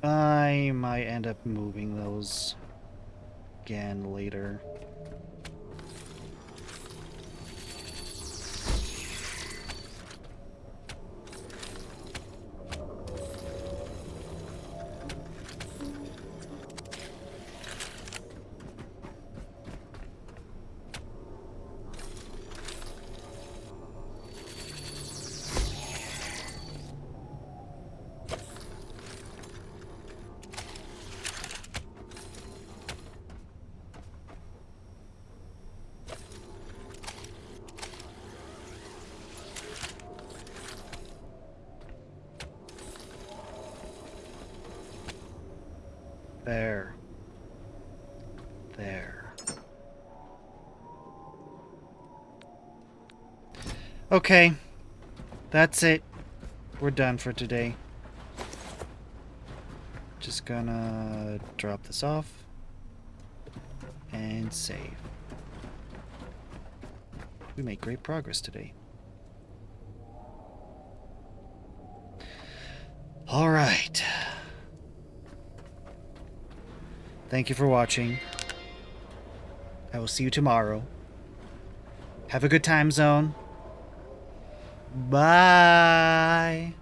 I might end up moving those again later. There. There. Okay. That's it. We're done for today. Just gonna drop this off and save. We made great progress today. All right. Thank you for watching. I will see you tomorrow. Have a good time zone. Bye.